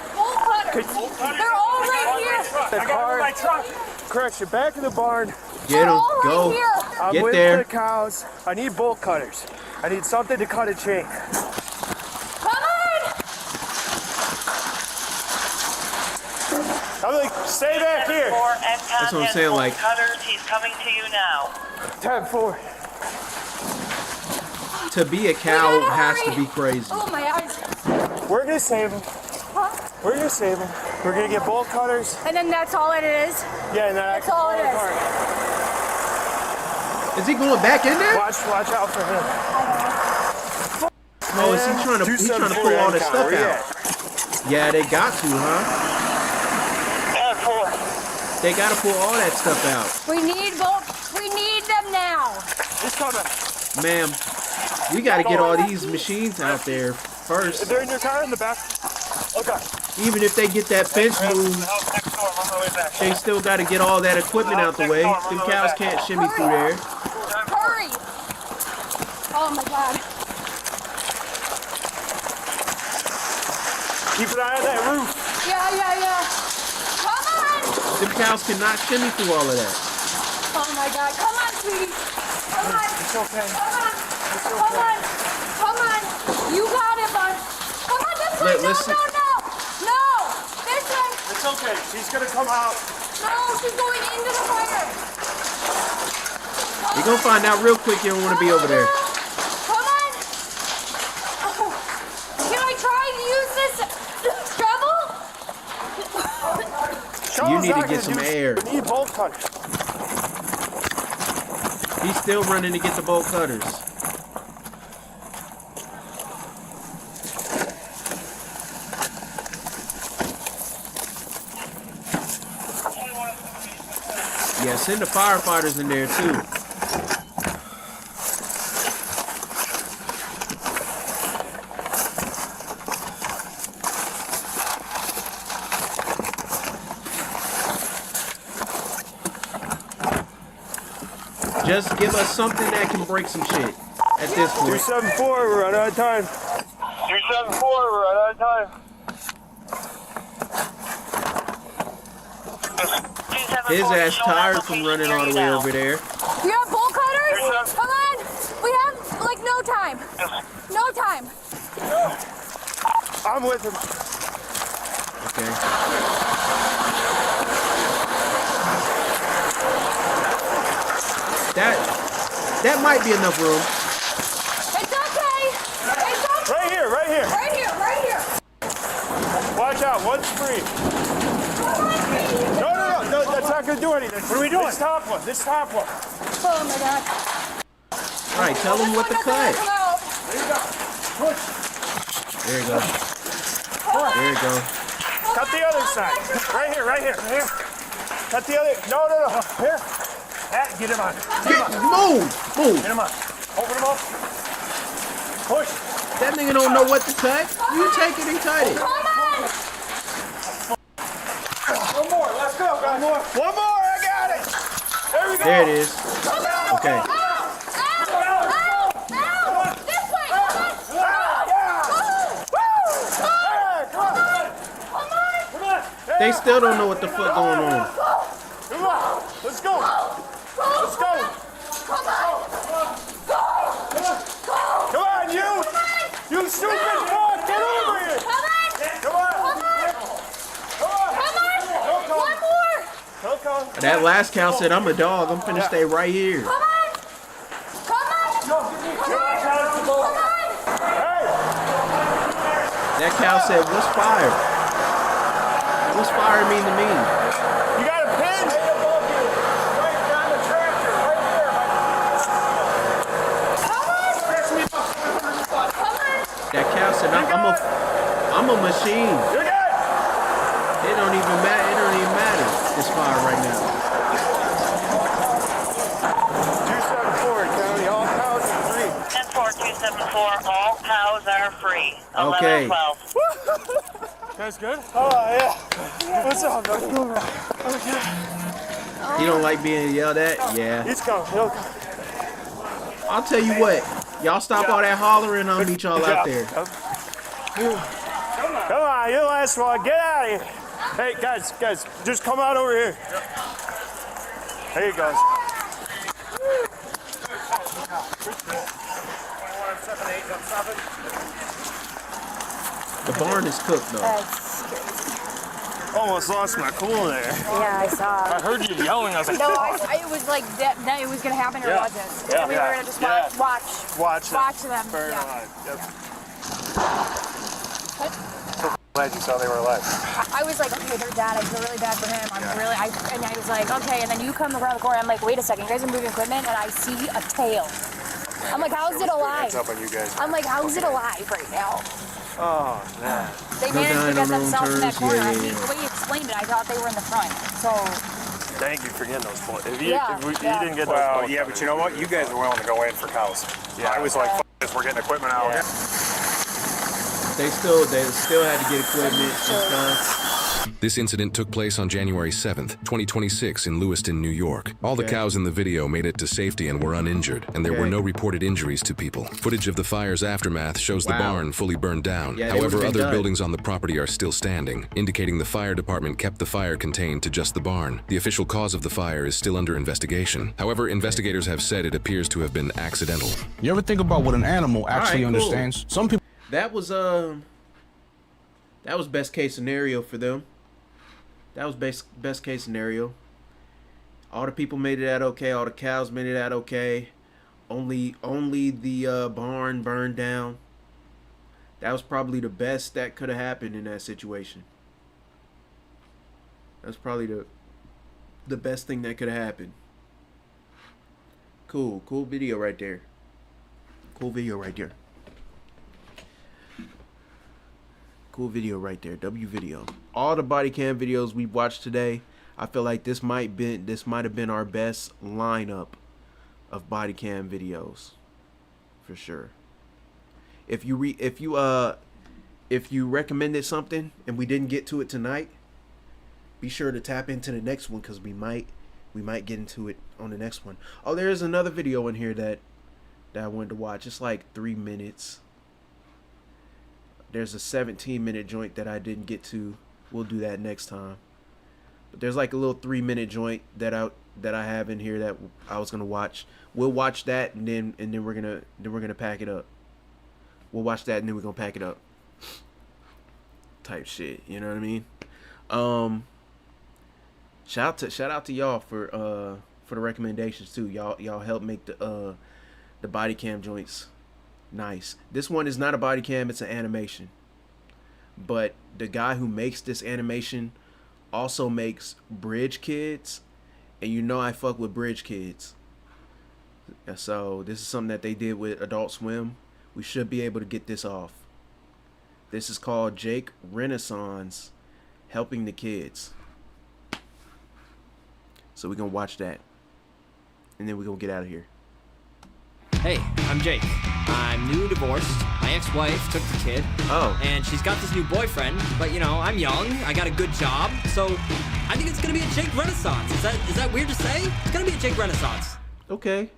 Bolt cutters. They're all right here. I got in my truck. Crush it back in the barn. Get them. all right Go. here. I'm Get with there. the cows. I need bolt cutters. I need something to cut a chain. Come on. I'm like, stay back here. That's what I'm saying, like- Cutters, he's coming to you now. 10-4. To be a cow has to be crazy. Oh my eyes. We're gonna save them. Huh? We're gonna save them. We're gonna get bolt cutters. And then that's all it is. Yeah, and then That's all it is. Is he going back in there? Watch out for him. Oh, is he trying to pull all this stuff out? Yeah, they got to, huh? They gotta pull all that stuff out. We need them now. He's coming. Ma'am, we gotta get all these machines out there first. They're in your car in the back. Okay. Even if they get that fence moved, they still gotta get all that equipment out the way. Them cows can't shimmy through there. Hurry. Oh my God. Keep an eye on that roof. Yeah. Come on. Them cows cannot shimmy through all of that. Oh my God. Come on, sweetie. Come on. It's okay. Come on. You got it, bud. Come on, this way. No. This way. It's okay. She's gonna come out. No, she's going into the fire. You're gonna find out real quick you don't want to be over there. Come on. Oh. Can I try to use this shovel? You need to get some air. We need bolt cutters. He's still running to get the bolt cutters. Send the firefighters in there too. Just give us something that can break some shit at this point. 274, we're running out of time. 274, we're running out of time. His ass tired from running all the way over there. You have bolt cutters? Come on. We have like no time. No time. I'm with him. Okay. That might be enough room. It's okay. It's okay. Right here, right here. Right here, right here. Watch out, one's free. No, that's not gonna do anything. What are we doing? This top one. Oh my god. All right, tell him what to cut. There you go. Push. There you go. There you go. Cut the other side. Right here. Cut the other. No. Here. Get him on. Move. Get him on. Open him up. Push. That nigga don't know what to cut. You take it and cut it. One more. Let's go, guys. One more. I got it. There we go. There it is. Okay. They still don't know what the fuck going on. Come on. Let's go. Let's go. Come on, you. You stupid fuck. Get over here. Come on. One more. That last cow said, I'm a dog. I'm finna stay right here. Come on. That cow said, what's fire? What's fire mean to me? You got a pin? Right down the tractor, right there. That cow said, I'm a machine. You're good. It don't even matter. It's fire right now. 274, County. All cows are free. 10-4, 274, all cows are free. Okay. 11-12. That's good? Oh, yeah. What's up, buddy? Okay. You don't like being yelled at? Yeah. He's coming. He'll come. I'll tell you what. Y'all stop all that hollering. I'll meet y'all out there. Come on, you last one. Get out of here. Hey, guys, just come out over here. There you go. The barn is cooked though. Almost lost my cool there. Yeah, I saw. I heard you yelling. I was like, No, it was like that it was gonna happen or it wasn't. Yeah, we were gonna just watch them. Burn Yeah. alive. Yep. So glad you saw they were alive. I was like, okay, they're dead. I feel really bad for him. And I was like, okay. And then you come around the corner. I'm like, wait a second. You guys are moving equipment, and I see a tail. I'm like, how's it alive? It's up on you guys. I'm like, how's it alive right now? Oh, man. They managed to get themselves in that corner. I mean, the way you explained it, I thought they were in the front. So. Thank you for getting those points. If you Yeah, didn't get those Well, points. yeah, but you know what? You guys were willing to go in for cows. Yeah. I was like, F this, we're getting equipment out. Yeah. They still had to get equipment and stuff. This incident took place on January 7th, 2026 in Lewiston, New York. All the cows in the video made it to safety and were uninjured, and there were no reported injuries to people. Footage of the fire's aftermath shows the barn fully burned down. However, other buildings on the property are still standing, indicating the fire department kept the fire contained to just the barn. The official cause of the fire is still under investigation. However, investigators have said it appears to have been accidental. You ever think about what an animal actually understands? Some people. That was best case scenario for them. That was best case scenario. All the people made it out okay. All the cows made it out okay. Only the barn burned down. That was probably the best that could have happened in that situation. That's probably the best thing that could have happened. Cool video right there. Cool video right there. Cool video right there. W video. All the body cam videos we watched today, I feel like this might have been our best lineup of body cam videos, for sure. If you recommended something and we didn't get to it tonight, be sure to tap into the next one, because we might get into it on the next one. Oh, there is another video in here that I wanted to watch. It's like 3 minutes. There's a 17-minute joint that I didn't get to. We'll do that next time. But there's like a little 3-minute joint that I have in here that I was gonna watch. We'll watch that and then we're gonna pack it up. We'll watch that and then we're gonna pack it up. Type shit, you know what I mean? Shout out to y'all for the recommendations too. Y'all help make the body cam joints nice. This one is not a body cam, it's an animation. But the guy who makes this animation also makes Bridge Kids, and you know I fuck with Bridge Kids. So this is something that they did with Adult Swim. We should be able to get this off. This is called Jake Renaissance Helping the Kids. So we're gonna watch that, and then we're gonna get out of here. Hey, I'm Jake. I'm new divorced. My ex-wife took the kid. Oh. And she's got this new boyfriend, but you know, I'm young, I got a good job, so I think it's gonna be a Jake Renaissance. Is that weird to say? It's gonna be a Jake Renaissance. Okay.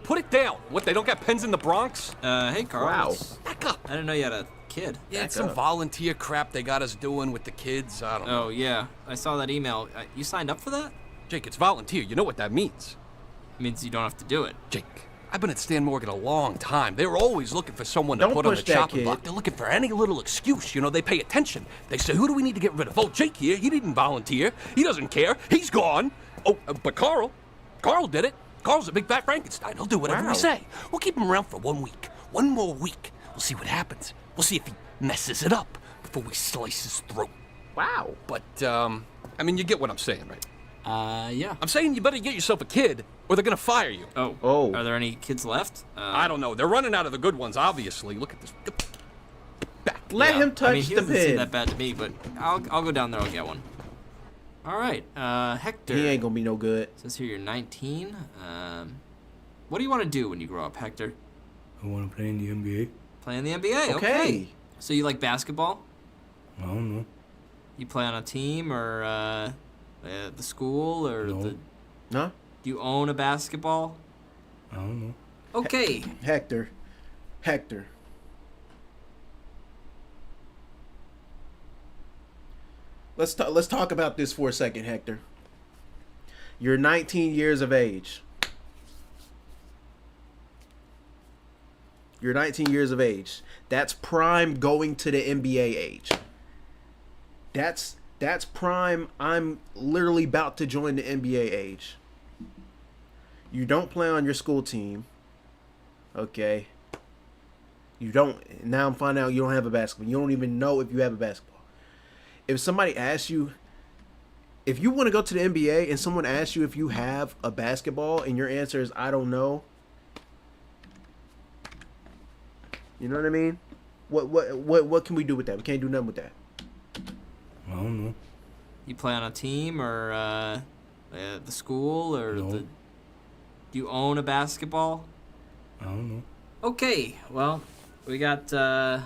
Put it down. What, they don't got pens in the Bronx? Hey, Carl. Wow. Back up. I didn't know you had a kid. Yeah, it's some volunteer crap they got us doing with the kids. I don't know. Oh, yeah. I saw that email. You signed up for that? Jake, it's volunteer. You know what that means. It means you don't have to do it. Jake, I've been at Stan Morgan a long time. They're always looking for someone to put on the chopping block. They're looking for any little excuse. You know, they pay attention. They say, who do we need to get rid of? Oh, Jake here. He didn't volunteer. He doesn't care. He's gone. Oh, but Carl did it. Carl's a big fat Frankenstein. He'll do whatever we say. We'll keep him around for 1 week. One more week. We'll see what happens. We'll see if he messes it up before we slice his throat. Wow. But, I mean, you get what I'm saying, right? Yeah. I'm saying you better get yourself a kid, or they're gonna fire you. Oh. Are there any kids left? I don't know. They're running out of the good ones, obviously. Look at this. Back. Let him touch I mean, he the doesn't seem pin. that bad to me, but I'll go down there. I'll get one. All right, Hector. He ain't gonna be no good. Says here you're 19. What do you want to do when you grow up, Hector? I want to play in the NBA. Play in the NBA. Okay. So you like basketball? I don't know. You play on a team or the school or No. the? Huh? Do you own a basketball? I don't know. Okay. Hector. Let's talk about this for a second, Hector. You're 19 years of age. You're 19 years of age. That's prime going to the NBA age. That's prime. I'm literally about to join the NBA age. You don't play on your school team. Okay. You don't. Now I'm finding out you don't have a basketball. You don't even know if you have a basketball. If somebody asks you, if you want to go to the NBA and someone asks you if you have a basketball and your answer is I don't know, you know what I mean? What can we do with that? We can't do nothing with that. I don't know. You play on a team or the school or No. the? Do you own a basketball? I don't know. Okay. Well, we got the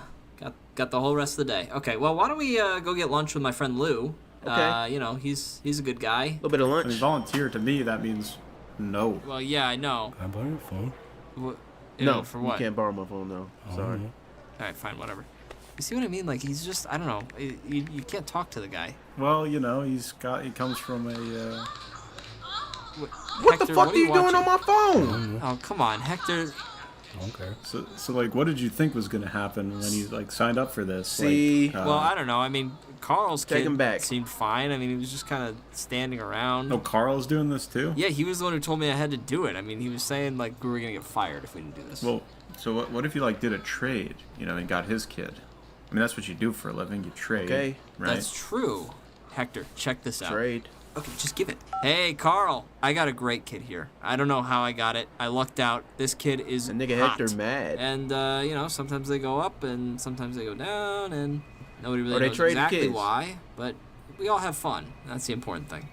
whole rest of the day. Okay. Well, why don't we go get lunch with my friend Lou? Okay. You know, he's a good guy. A little bit of lunch. I mean, volunteer to me, that means no. Well, yeah, I know. Can I borrow your phone? No, for what? you can't borrow my phone though. I Sorry. don't know. All right, fine, whatever. You see what I mean? Like he's just, I don't know. You can't talk to the guy. Well, you know, he comes from a. What Hector, the fuck what are you doing watching? on my phone? Oh, come on, Hector. Okay. So like, what did you think was gonna happen when you like signed up for this? See, like, Well, I don't know. I mean, Carl's Take kid him back. seemed fine. I mean, he was just kind of standing around. Oh, Carl's doing this too. Yeah, he was the one who told me I had to do it. I mean, he was saying like we were gonna get fired if we didn't do this. Well, so what if you like did a trade, you know, and got his kid? I mean, that's what you do for a living. You trade. Okay. Right. That's true. Hector, check this out. Trade. Okay, just give it. Hey, Carl, I got a great kid here. I don't know how I got it. I lucked out. This kid is The nigga hot. Hector mad. And, you know, sometimes they go up and sometimes they go down and nobody really Or they knows trade exactly kids. why. But we all have fun. That's the important thing.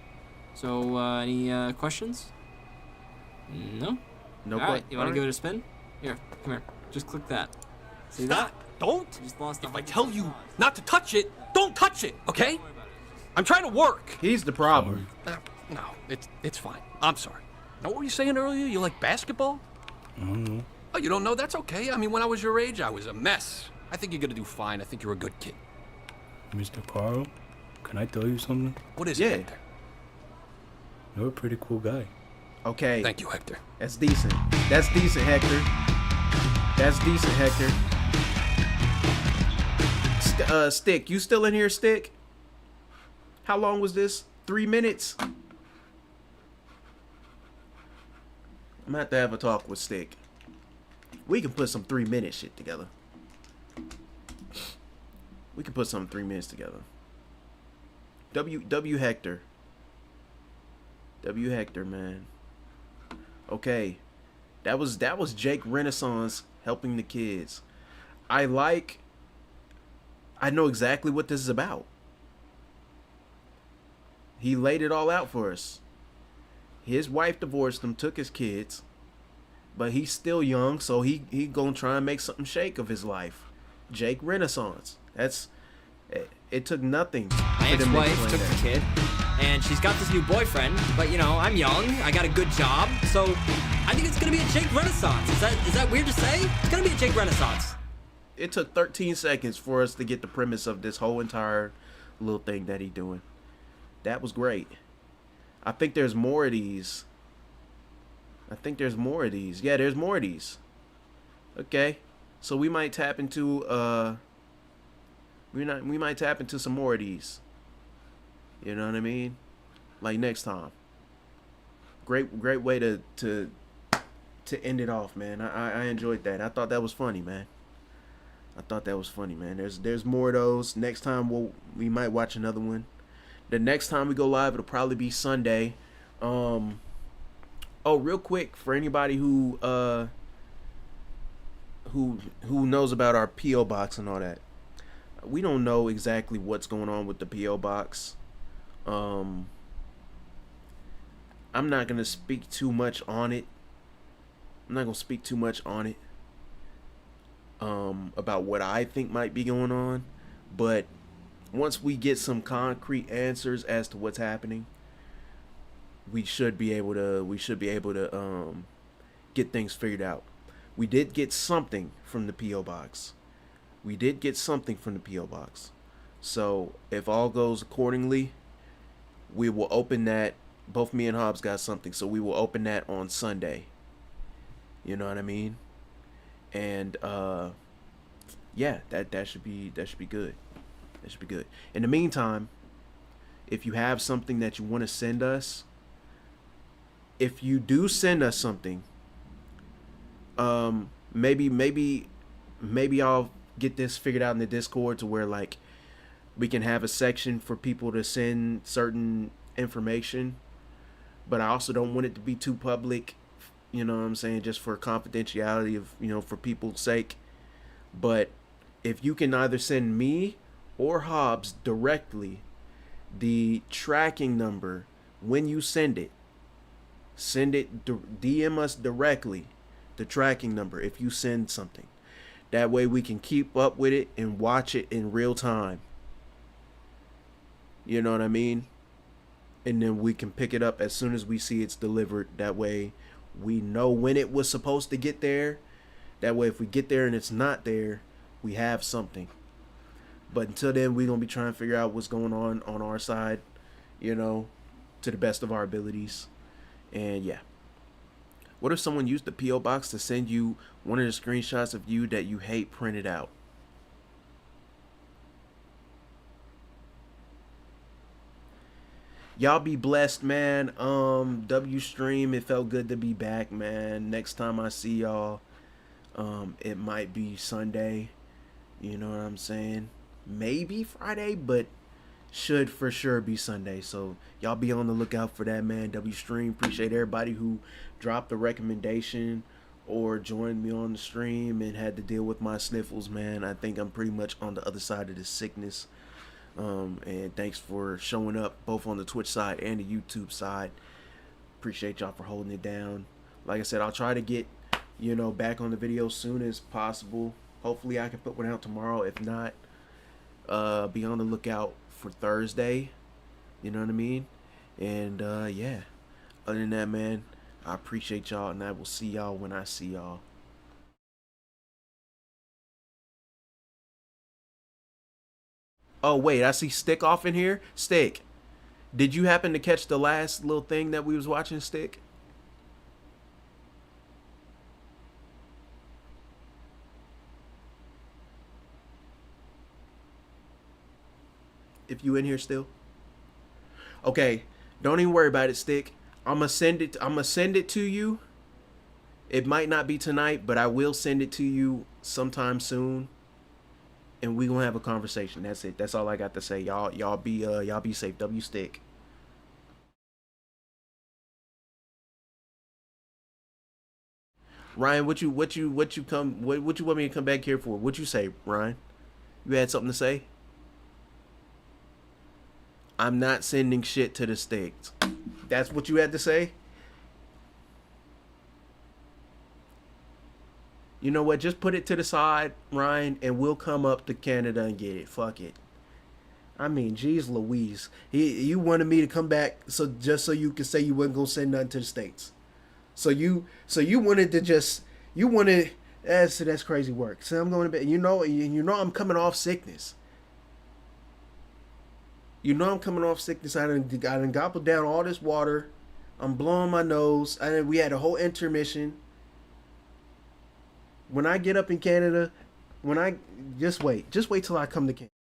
So, any questions? No? No. All right, you want to give it a spin? Here, come here. Just click that. See that? Don't. You just lost if I tell you not to touch it, don't touch it, okay? I'm trying to work. He's the problem. No, it's fine. I'm sorry. Now, what were you saying earlier? You like basketball? I don't know. Oh, you don't know? That's okay. I mean, when I was your age, I was a mess. I think you're gonna do fine. I think you're a good kid. Mr. Carl, can I tell you something? What is it, Hector? You're a pretty cool guy. Okay. Thank you, Hector. That's decent. That's decent, Hector. That's decent, Hector. Stick, you still in here, Stick? How long was this? 3 minutes? I'm gonna have to have a talk with Stick. We can put some 3-minute shit together. We can put some 3 minutes together. W Hector. W Hector, man. Okay. That was Jake Renaissance helping the kids. I know exactly what this is about. He laid it all out for us. His wife divorced him, took his kids, but he's still young, so he gonna try and make something shake of his life. Jake Renaissance. It took nothing. My ex-wife took the kid, and she's got this new boyfriend, but you know, I'm young, I got a good job, so I think it's gonna be a Jake Renaissance. Is that weird to say? It's gonna be a Jake Renaissance. It took 13 seconds for us to get the premise of this whole entire little thing that he's doing. That was great. I think there's more of these. Yeah, there's more of these. Okay. So we might tap into we might tap into some more of these. You know what I mean? Like next time. Great way to end it off, man. I enjoyed that. I thought that was funny, man. There's more of those. Next time we might watch another one. The next time we go live, it'll probably be Sunday. Oh, real quick, for anybody who knows about our P.O. box and all that, we don't know exactly what's going on with the P.O. box. I'm not gonna speak too much on it. About what I think might be going on, but once we get some concrete answers as to what's happening, we should be able to get things figured out. We did get something from the P.O. box. So if all goes accordingly, we will open that. Both me and Hobbs got something, so we will open that on Sunday. You know what I mean? And yeah, that should be good. That should be good. In the meantime, if you have something that you want to send us, if you do send us something, maybe I'll get this figured out in the Discord to where like we can have a section for people to send certain information, but I also don't want it to be too public, you know what I'm saying, just for confidentiality of, you know, for people's sake. But if you can either send me or Hobbs directly the tracking number when you send it, DM us directly the tracking number if you send something. That way we can keep up with it and watch it in real time. You know what I mean? And then we can pick it up as soon as we see it's delivered. That way we know when it was supposed to get there. That way if we get there and it's not there, we have something. But until then, we're going to be trying to figure out what's going on our side, you know, to the best of our abilities. And yeah. What if someone used the P.O. box to send you one of the screenshots of you that you hate printed out? Y'all be blessed, man. W stream, it felt good to be back, man. Next time I see y'all, it might be Sunday. You know what I'm saying? Maybe Friday, but should for sure be Sunday. So y'all be on the lookout for that, man. W stream, appreciate everybody who dropped a recommendation or joined me on the stream and had to deal with my sniffles, man. I think I'm pretty much on the other side of this sickness. And thanks for showing up both on the Twitch side and the YouTube side. Appreciate y'all for holding it down. Like I said, I'll try to get, you know, back on the video soon as possible. Hopefully I can put one out tomorrow. If not, be on the lookout for Thursday. You know what I mean? And yeah, other than that, man, I appreciate y'all, and I will see y'all when I see y'all. Oh wait, I see Stick off in here. Stick, did you happen to catch the last little thing that we was watching, Stick? If you in here still. Okay, don't even worry about it, Stick. I'm gonna send it to you. It might not be tonight, but I will send it to you sometime soon. And we gonna have a conversation. That's it. That's all I got to say. Y'all be safe. W Stick. Ryan, what you want me to come back here for? What you say, Ryan? You had something to say? I'm not sending shit to the States. That's what you had to say? You know what? Just put it to the side, Ryan, and we'll come up to Canada and get it. Fuck it. I mean, geez Louise. You wanted me to come back just so you could say you wasn't gonna send nothing to the States. So you wanted to just that's crazy work. So I'm going to bed. You know I'm coming off sickness. You know I'm coming off sickness. I done gobbled down all this water. I'm blowing my nose. We had a whole intermission. When I get up in Canada, just wait till I come to Canada.